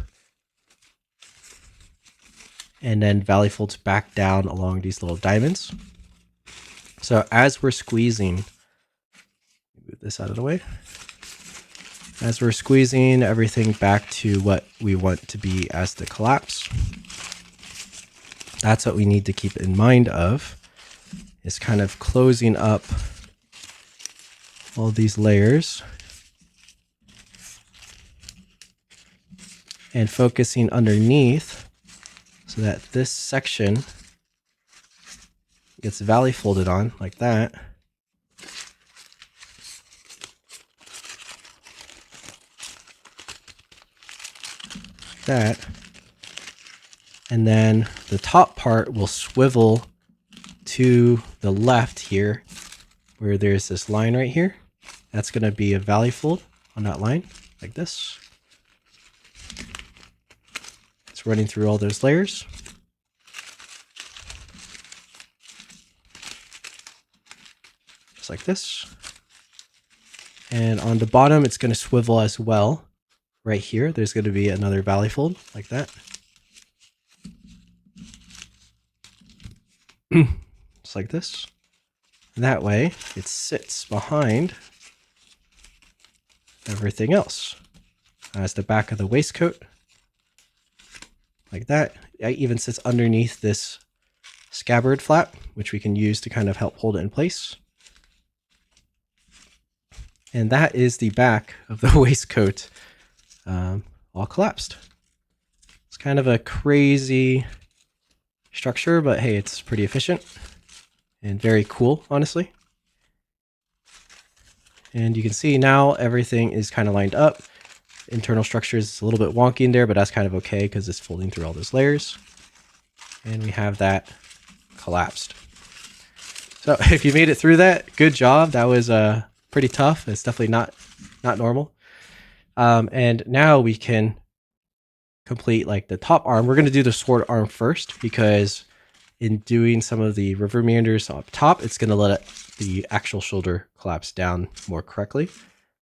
and then valley folds back down along these little diamonds. So as we're squeezing, move this out of the way. As we're squeezing everything back to what we want to be as the collapse, that's what we need to keep in mind of, is kind of closing up all these layers and focusing underneath so that this section gets valley folded on like that. That, and then the top part will swivel to the left here where there's this line right here. That's going to be a valley fold on that line like this. It's running through all those layers. Just like this. And on the bottom it's going to swivel as well. Right here, there's going to be another valley fold like that. Just like this. And that way, it sits behind everything else. As the back of the waistcoat. Like that. It even sits underneath this scabbard flap, which we can use to kind of help hold it in place. And that is the back of the waistcoat. All collapsed. It's kind of a crazy structure, but hey, it's pretty efficient and very cool, honestly. And you can see now everything is kind of lined up. Internal structure is a little bit wonky in there, but that's kind of okay because it's folding through all those layers. And we have that collapsed. So if you made it through that, good job. That was pretty tough. It's definitely not normal. And now we can complete like the top arm. We're going to do the sword arm first because in doing some of the river meanders up top, it's going to let the actual shoulder collapse down more correctly.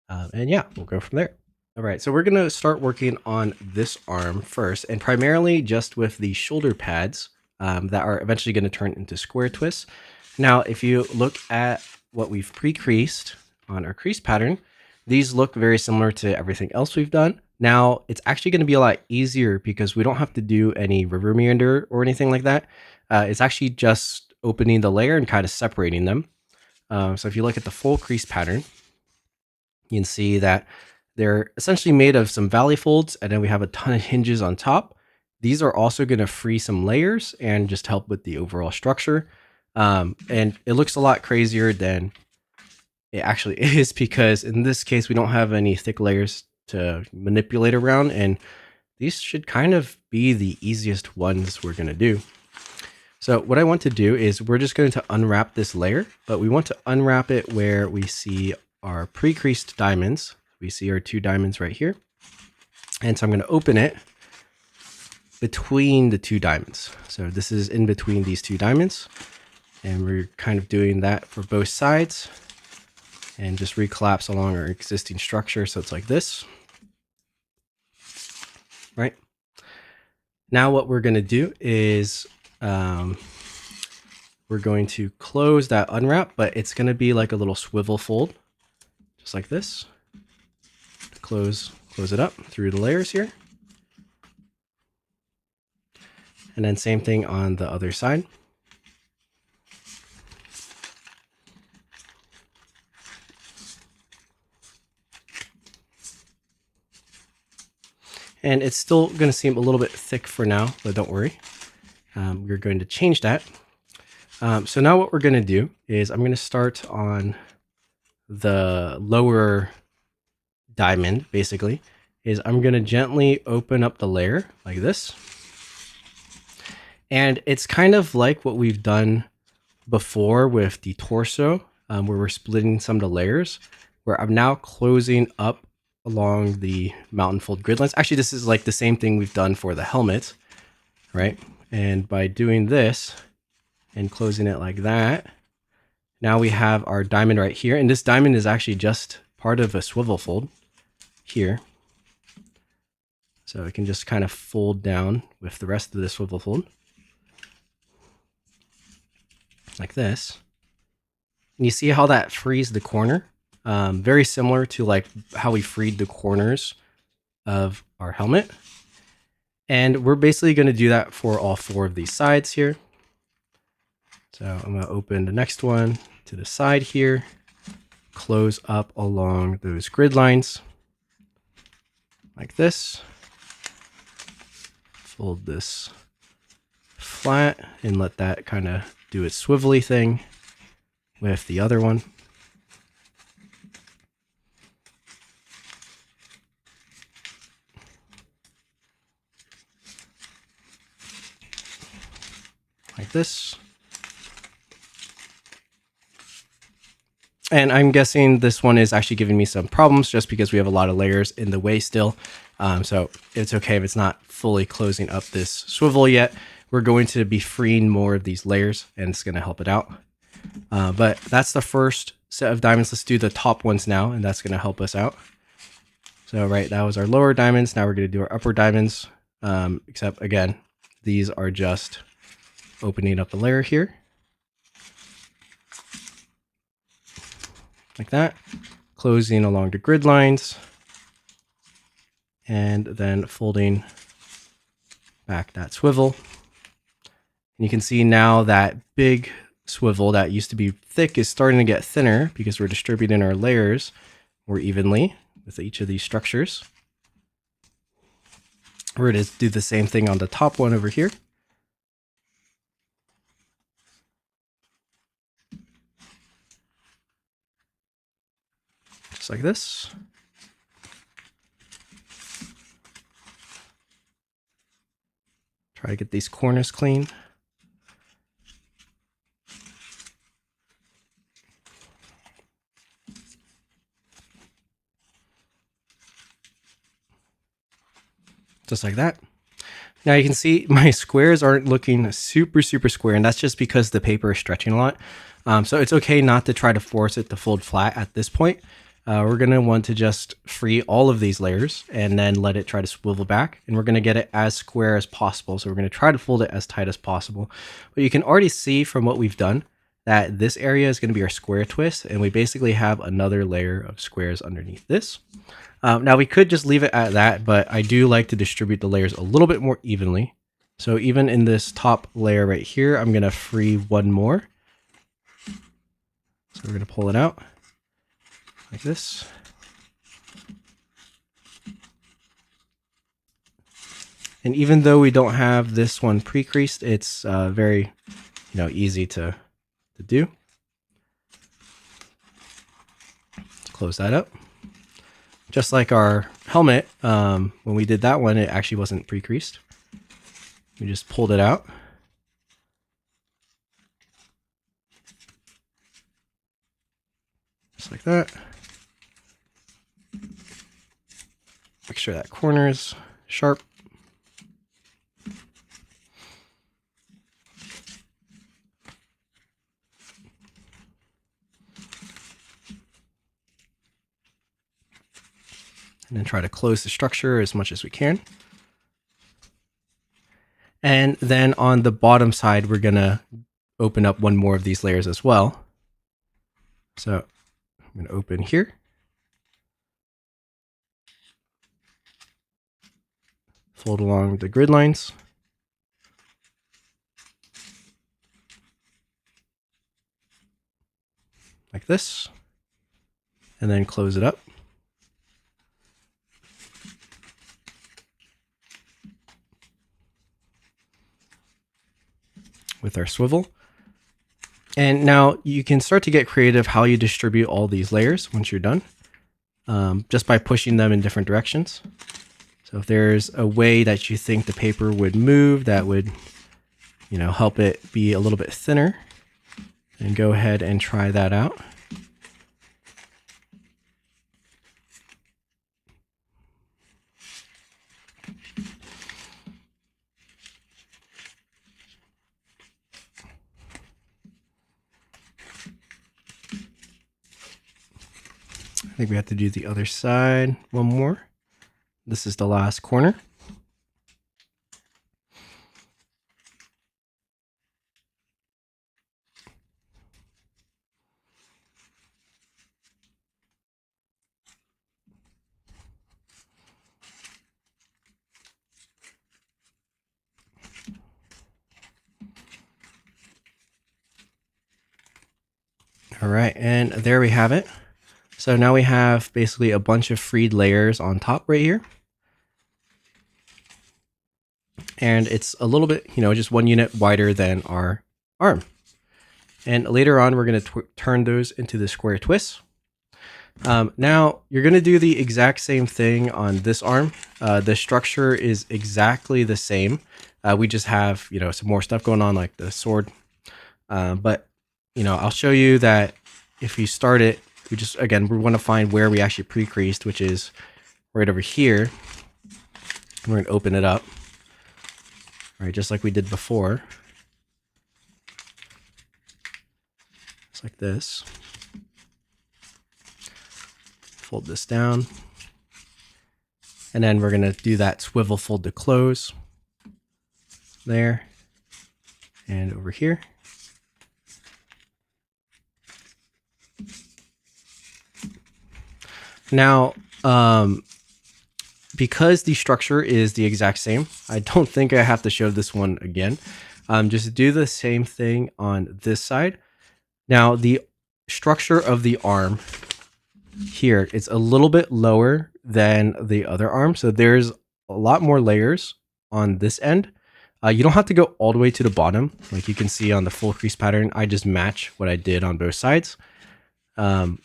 And yeah, we'll go from there. All right, so we're going to start working on this arm first, and primarily just with the shoulder pads that are eventually going to turn into square twists. Now, if you look at what we've pre-creased on our crease pattern, these look very similar to everything else we've done. Now, it's actually going to be a lot easier because we don't have to do any river meander or anything like that. It's actually just opening the layer and kind of separating them. So if you look at the full crease pattern, you can see that they're essentially made of some valley folds, and then we have a ton of hinges on top. These are also going to free some layers and just help with the overall structure. And it looks a lot crazier than it actually is, because in this case, we don't have any thick layers to manipulate around, and these should kind of be the easiest ones we're going to do. So what I want to do is we're just going to unwrap this layer, but we want to unwrap it where we see our pre-creased diamonds. We see our 2 diamonds right here. And so I'm going to open it between the 2 diamonds. So this is in between these 2 diamonds. And we're kind of doing that for both sides. And just recollapse along our existing structure. So it's like this. Right? Now what we're going to do is we're going to close that unwrap, but it's going to be like a little swivel fold. Just like this. Close it up through the layers here. And then same thing on the other side. And it's still going to seem a little bit thick for now, but don't worry. We're going to change that. So now what we're going to do is I'm going to start on the lower diamond, basically, is I'm going to gently open up the layer like this. And it's kind of like what we've done before with the torso, where we're splitting some of the layers, where I'm now closing up along the mountain fold grid lines. Actually, this is like the same thing we've done for the helmet, right? And by doing this and closing it like that, now we have our diamond right here. And this diamond is actually just part of a swivel fold here. So it can just kind of fold down with the rest of the swivel fold. Like this. And you see how that frees the corner? Very similar to like how we freed the corners of our helmet. And we're basically going to do that for all 4 of these sides here. So I'm going to open the next one to the side here, close up along those grid lines like this. Fold this flat and let that kind of do its swivelly thing with the other one. Like this. And I'm guessing this one is actually giving me some problems just because we have a lot of layers in the way still. So it's okay if it's not fully closing up this swivel yet. We're going to be freeing more of these layers and it's going to help it out. But that's the first set of diamonds. Let's do the top ones now, and that's going to help us out. So right, that was our lower diamonds. Now we're going to do our upper diamonds, except again, these are just opening up the layer here. Like that, closing along the grid lines, and then folding back that swivel. And you can see now that big swivel that used to be thick is starting to get thinner because we're distributing our layers more evenly with each of these structures. We're going to do the same thing on the top one over here. Just like this. Try to get these corners clean. Just like that. Now you can see my squares aren't looking super square, and that's just because the paper is stretching a lot. So it's okay not to try to force it to fold flat at this point. We're going to want to just free all of these layers and then let it try to swivel back. And we're going to get it as square as possible. So we're going to try to fold it as tight as possible. But you can already see from what we've done that this area is going to be our square twist. And we basically have another layer of squares underneath this. Now we could just leave it at that, but I do like to distribute the layers a little bit more evenly. So even in this top layer right here, I'm going to free one more. So we're going to pull it out like this. And even though we don't have this one pre-creased, it's very, easy to do. Let's close that up. Just like our helmet, when we did that one, it actually wasn't pre-creased. We just pulled it out. Just like that. Make sure that corner is sharp. And then try to close the structure as much as we can. And then on the bottom side, we're going to open up one more of these layers as well. So I'm going to open here. Fold along the grid lines. Like this. And then close it up. With our swivel. And now you can start to get creative how you distribute all these layers once you're done, just by pushing them in different directions. So if there's a way that you think the paper would move that would, help it be a little bit thinner, then go ahead and try that out. I think we have to do the other side one more. This is the last corner. All right, and there we have it. So now we have basically a bunch of freed layers on top right here. And it's a little bit, just 1 unit wider than our arm. And later on, we're going to turn those into the square twists. Now, you're going to do the exact same thing on this arm. The structure is exactly the same. We just have, some more stuff going on like the sword. But, I'll show you that if you start it, we want to find where we actually pre-creased, which is right over here. We're going to open it up. All right, just like we did before. Just like this. Fold this down. And then we're going to do that swivel fold to close. There. And over here. Now, because the structure is the exact same, I don't think I have to show this one again. Just do the same thing on this side. Now, the structure of the arm here, it's a little bit lower than the other arm. So there's a lot more layers on this end. You don't have to go all the way to the bottom. Like you can see on the full crease pattern, I just match what I did on both sides. You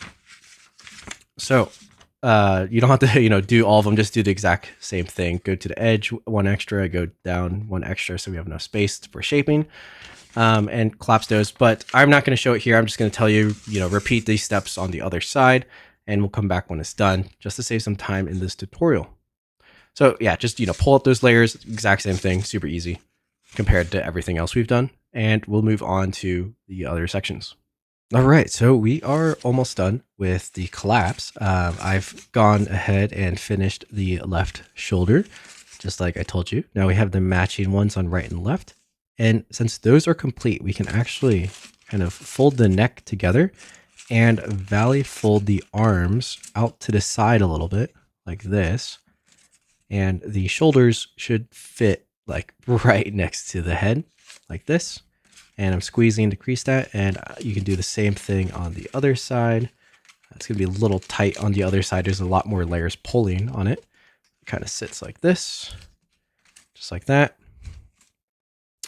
don't have to, do all of them. Just do the exact same thing. Go to the edge, one extra, go down one extra. So we have enough space for shaping, and collapse those. But I'm not going to show it here. I'm just going to tell you, repeat these steps on the other side, and we'll come back when it's done just to save some time in this tutorial. So yeah, just, pull up those layers, exact same thing, super easy compared to everything else we've done. And we'll move on to the other sections. All right, so we are almost done with the collapse. I've gone ahead and finished the left shoulder, just like I told you. Now we have the matching ones on right and left. And since those are complete, we can actually kind of fold the neck together and valley fold the arms out to the side a little bit, like this. And the shoulders should fit like right next to the head, like this. And I'm squeezing to crease that, and you can do the same thing on the other side. It's going to be a little tight on the other side. There's a lot more layers pulling on it. It kind of sits like this, just like that.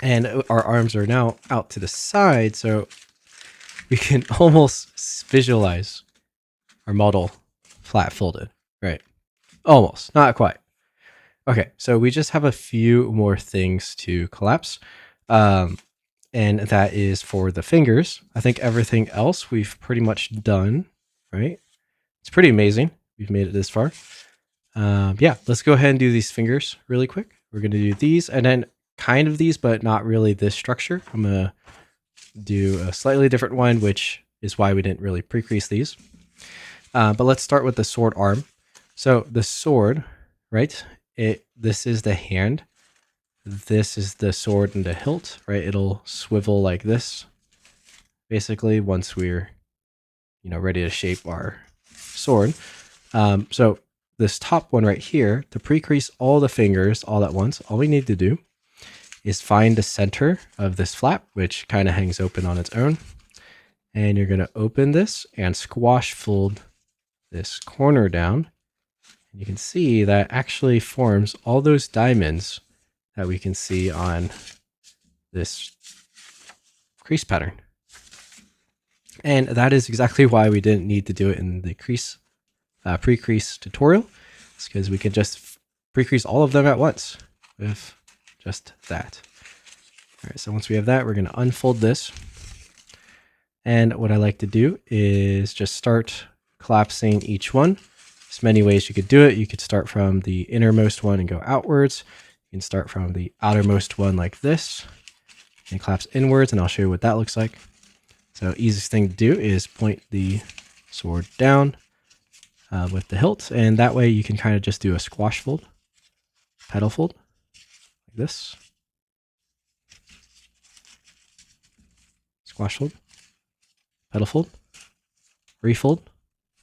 And our arms are now out to the side, so we can almost visualize our model flat folded, right? Almost, not quite. Okay, so we just have a few more things to collapse. And that is for the fingers. I think everything else we've pretty much done, right? It's pretty amazing. We've made it this far. Yeah, let's go ahead and do these fingers really quick. We're going to do these and then kind of these, but not really this structure. I'm going to do a slightly different one, which is why we didn't really pre-crease these. But let's start with the sword arm. So the sword, right? This is the hand. This is the sword and the hilt, right? It'll swivel like this, basically, once we're, ready to shape our sword. So this top one right here, to pre-crease all the fingers all at once, all we need to do is find the center of this flap, which kind of hangs open on its own. And you're going to open this and squash fold this corner down. And you can see that actually forms all those diamonds that we can see on this crease pattern. And that is exactly why we didn't need to do it in the pre-crease tutorial. It's because we can just pre-crease all of them at once with just that. All right, so once we have that, we're going to unfold this. And what I like to do is just start collapsing each one. There's many ways you could do it. You could start from the innermost one and go outwards. You can start from the outermost one like this and collapse inwards, and I'll show you what that looks like. So easiest thing to do is point the sword down with the hilt, and that way you can kind of just do a squash fold, petal fold, like this. Squash fold, petal fold, refold,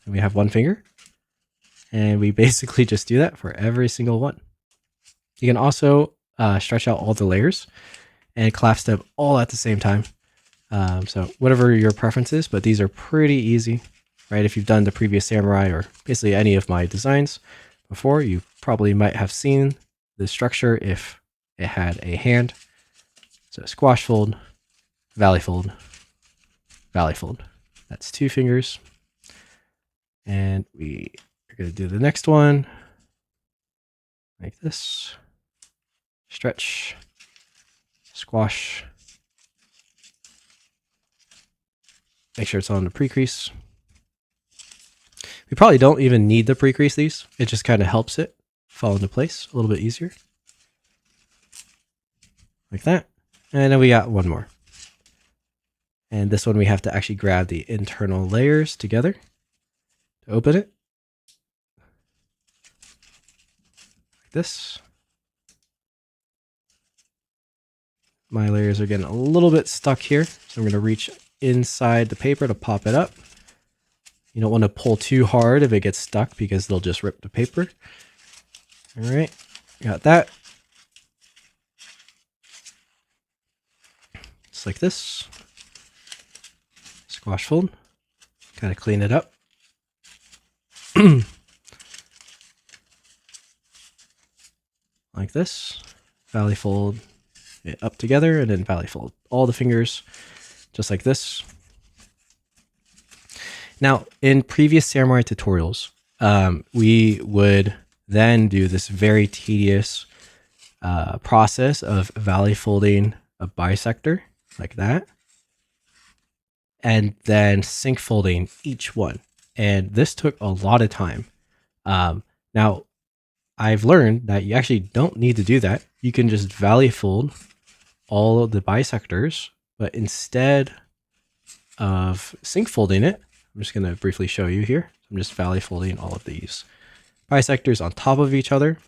and we have one finger. And we basically just do that for every single one. You can also stretch out all the layers and collapse them all at the same time. So whatever your preference is, but these are pretty easy, right? If you've done the previous Samurai or basically any of my designs before, you probably might have seen the structure if it had a hand. So squash fold, valley fold, valley fold. That's two fingers. And we are going to do the next one like this. Stretch, squash. Make sure it's on the pre-crease. We probably don't even need to pre-crease these. It just kind of helps it fall into place a little bit easier. Like that. And then we got one more. And this one we have to actually grab the internal layers together to open it. Like this. My layers are getting a little bit stuck here, so I'm going to reach inside the paper to pop it up. You don't want to pull too hard if it gets stuck because they'll just rip the paper. All right, got that. Just like this. Squash fold. Kind of clean it up. Like this. Valley fold it up together and then valley fold all the fingers just like this. Now, in previous Samurai tutorials, we would then do this very tedious process of valley folding a bisector like that, and then sync folding each one. And this took a lot of time. Now, I've learned that you actually don't need to do that. You can just valley fold all of the bisectors, but instead of sync folding it, I'm just going to briefly show you here. I'm just valley folding all of these bisectors on top of each other.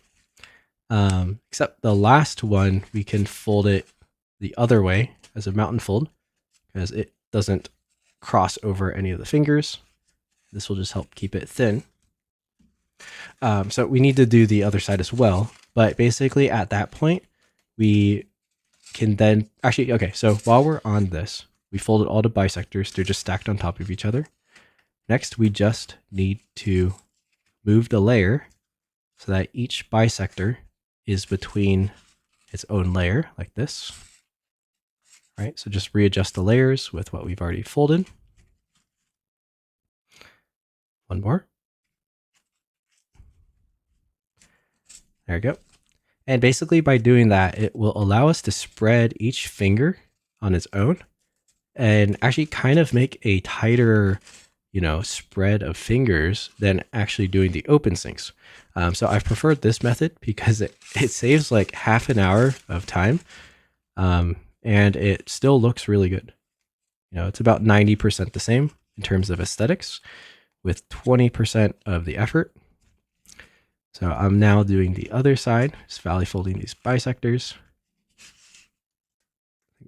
Except the last one, we can fold it the other way as a mountain fold because it doesn't cross over any of the fingers. This will just help keep it thin. So we need to do the other side as well. But basically at that point, we can then actually, okay, so while we're on this, we folded all the bisectors. They're just stacked on top of each other. Next, we just need to move the layer so that each bisector is between its own layer like this. All right, so just readjust the layers with what we've already folded. One more. There we go. And basically by doing that, it will allow us to spread each finger on its own and actually kind of make a tighter, spread of fingers than actually doing the open sinks. So I've preferred this method because it saves like half an hour of time, and it still looks really good. It's about 90% the same in terms of aesthetics with 20% of the effort. So I'm now doing the other side, just valley folding these bisectors.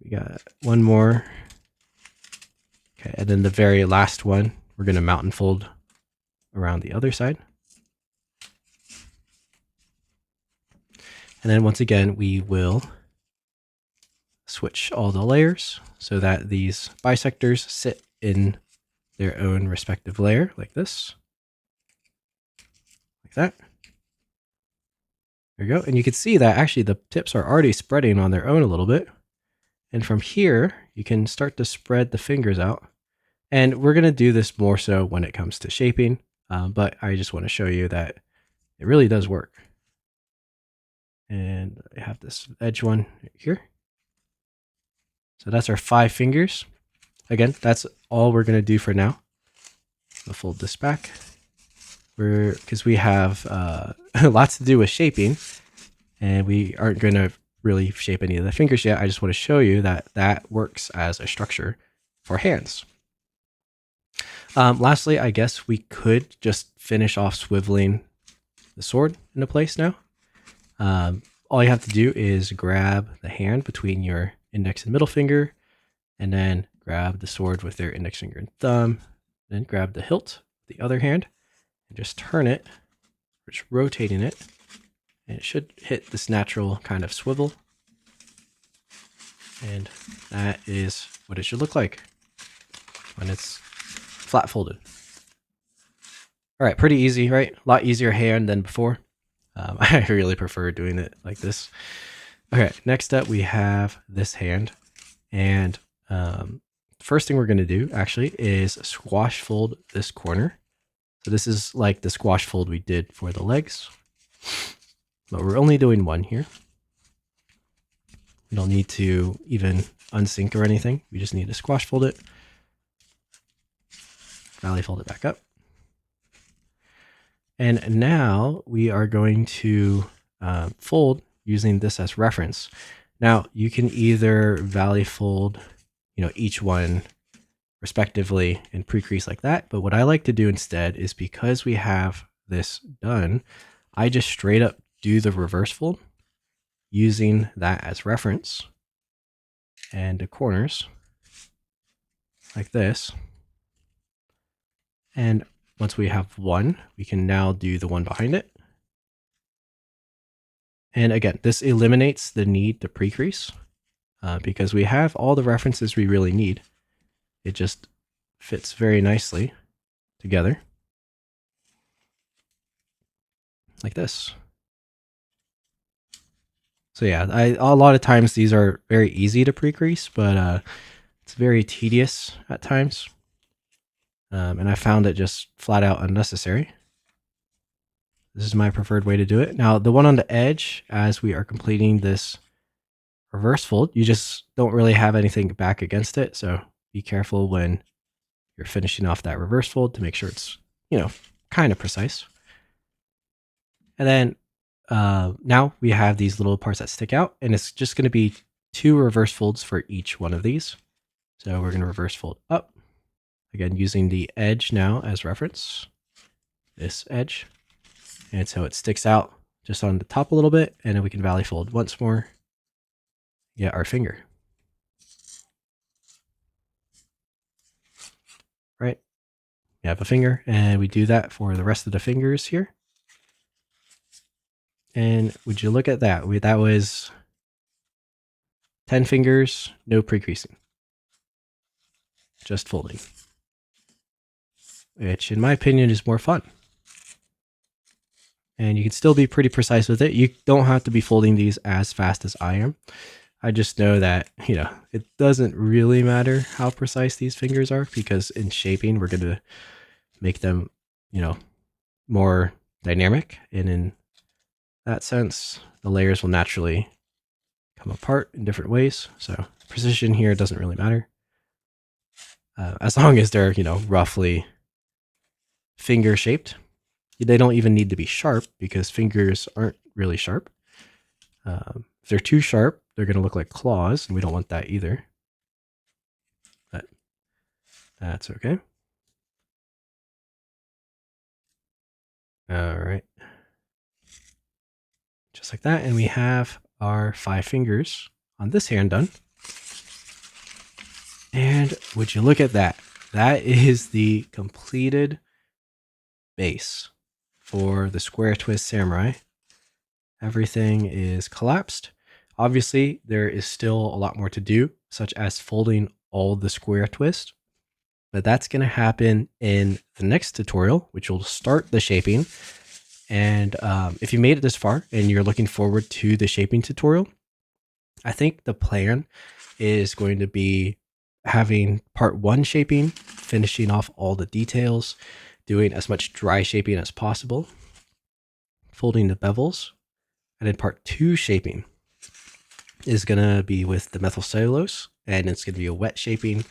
We got one more. Okay, and then the very last one, we're going to mountain fold around the other side. And then once again, we will switch all the layers so that these bisectors sit in their own respective layer like this. Like that. There you go. And you can see that actually the tips are already spreading on their own a little bit. And from here, you can start to spread the fingers out. And we're going to do this more so when it comes to shaping, but I just want to show you that it really does work. And I have this edge one right here. So that's our 5 fingers. Again, that's all we're going to do for now. I'll fold this back. Because we have lots to do with shaping, and we aren't going to really shape any of the fingers yet. I just want to show you that that works as a structure for hands. Lastly, I guess we could just finish off swiveling the sword into place now. All you have to do is grab the hand between your index and middle finger, and then grab the sword with your index finger and thumb, then grab the hilt with the other hand, and just turn it, just rotating it, and it should hit this natural kind of swivel. And that is what it should look like when it's flat folded. All right, pretty easy, right? A lot easier hand than before. I really prefer doing it like this. Okay, next up we have this hand. And first thing we're going to do actually is squash fold this corner. So this is like the squash fold we did for the legs, but we're only doing one here. We don't need to even unsync or anything. We just need to squash fold it, valley fold it back up. And now we are going to fold using this as reference. Now you can either valley fold, each one respectively and pre-crease like that. But what I like to do instead is, because we have this done, I just straight up do the reverse fold using that as reference, and the corners like this. And once we have one, we can now do the one behind it. And again, this eliminates the need to pre-crease because we have all the references we really need. It just fits very nicely together like this. So yeah, a lot of times these are very easy to pre-crease, but it's very tedious at times. And I found it just flat out unnecessary. This is my preferred way to do it. Now, the one on the edge, as we are completing this reverse fold, you just don't really have anything back against it. So be careful when you're finishing off that reverse fold to make sure it's, kind of precise. And then now we have these little parts that stick out, and it's just going to be 2 reverse folds for each one of these. So we're going to reverse fold up, again using the edge now as reference, this edge, and so it sticks out just on the top a little bit, and then we can valley fold once more, get our finger. Right, we have a finger, and we do that for the rest of the fingers here. And would you look at that? That was 10 fingers, no pre-creasing, just folding, which in my opinion is more fun. And you can still be pretty precise with it. You don't have to be folding these as fast as I am. I just know that, it doesn't really matter how precise these fingers are, because in shaping, we're going to make them, more dynamic. And in that sense, the layers will naturally come apart in different ways. So precision here doesn't really matter. As long as they're, roughly finger shaped. They don't even need to be sharp, because fingers aren't really sharp. If they're too sharp, they're going to look like claws, and we don't want that either. But that's okay. All right. Just like that. And we have our 5 fingers on this hand done. And would you look at that? That is the completed base for the Square Twist Samurai. Everything is collapsed. Obviously, there is still a lot more to do, such as folding all the square twist, but that's going to happen in the next tutorial, which will start the shaping. And if you made it this far and you're looking forward to the shaping tutorial, I think the plan is going to be having part 1 shaping, finishing off all the details, doing as much dry shaping as possible, folding the bevels, and then part 2 shaping is going to be with the methyl cellulose, and it's going to be a wet shaping,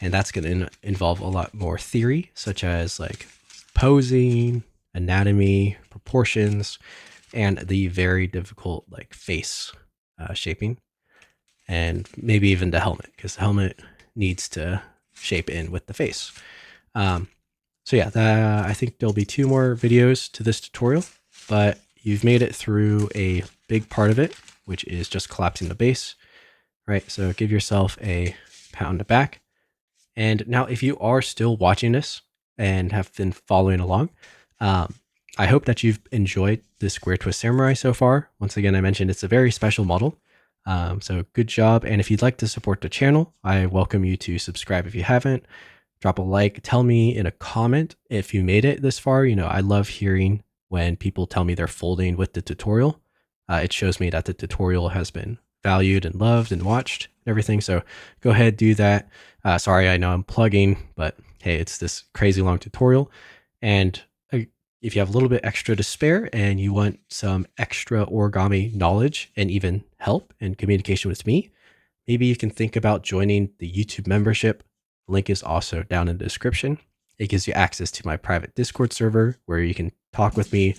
and that's going to involve a lot more theory, such as like posing, anatomy, proportions, and the very difficult like face shaping, and maybe even the helmet, because the helmet needs to shape in with the face. So yeah, I think there'll be 2 more videos to this tutorial, but you've made it through a big part of it, which is just collapsing the base, right? So give yourself a pat on the back. And now if you are still watching this and have been following along, I hope that you've enjoyed the Square Twist Samurai so far. Once again, I mentioned it's a very special model. So good job. And if you'd like to support the channel, I welcome you to subscribe if you haven't. Drop a like, tell me in a comment if you made it this far. I love hearing when people tell me they're folding with the tutorial. It shows me that the tutorial has been valued and loved and watched and everything. So go ahead, do that. Sorry, I know I'm plugging, but hey, it's this crazy long tutorial. And if you have a little bit extra to spare and you want some extra origami knowledge and even help and communication with me, maybe you can think about joining the YouTube membership. Link is also down in the description. It gives you access to my private Discord server where you can talk with me,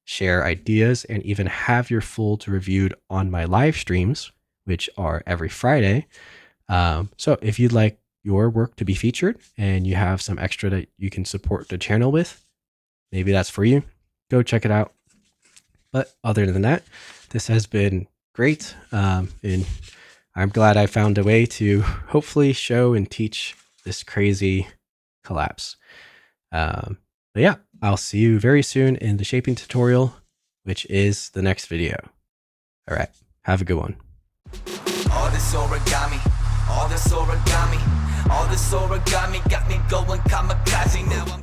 share ideas, and even have your folds reviewed on my live streams, which are every Friday. So if you'd like your work to be featured and you have some extra that you can support the channel with, maybe that's for you. Go check it out. But other than that, this has been great. And I'm glad I found a way to hopefully show and teach this crazy collapse. But yeah, I'll see you very soon in the shaping tutorial, which is the next video. All right, have a good one. All this origami, all this origami, all this origami got me going kamikaze now.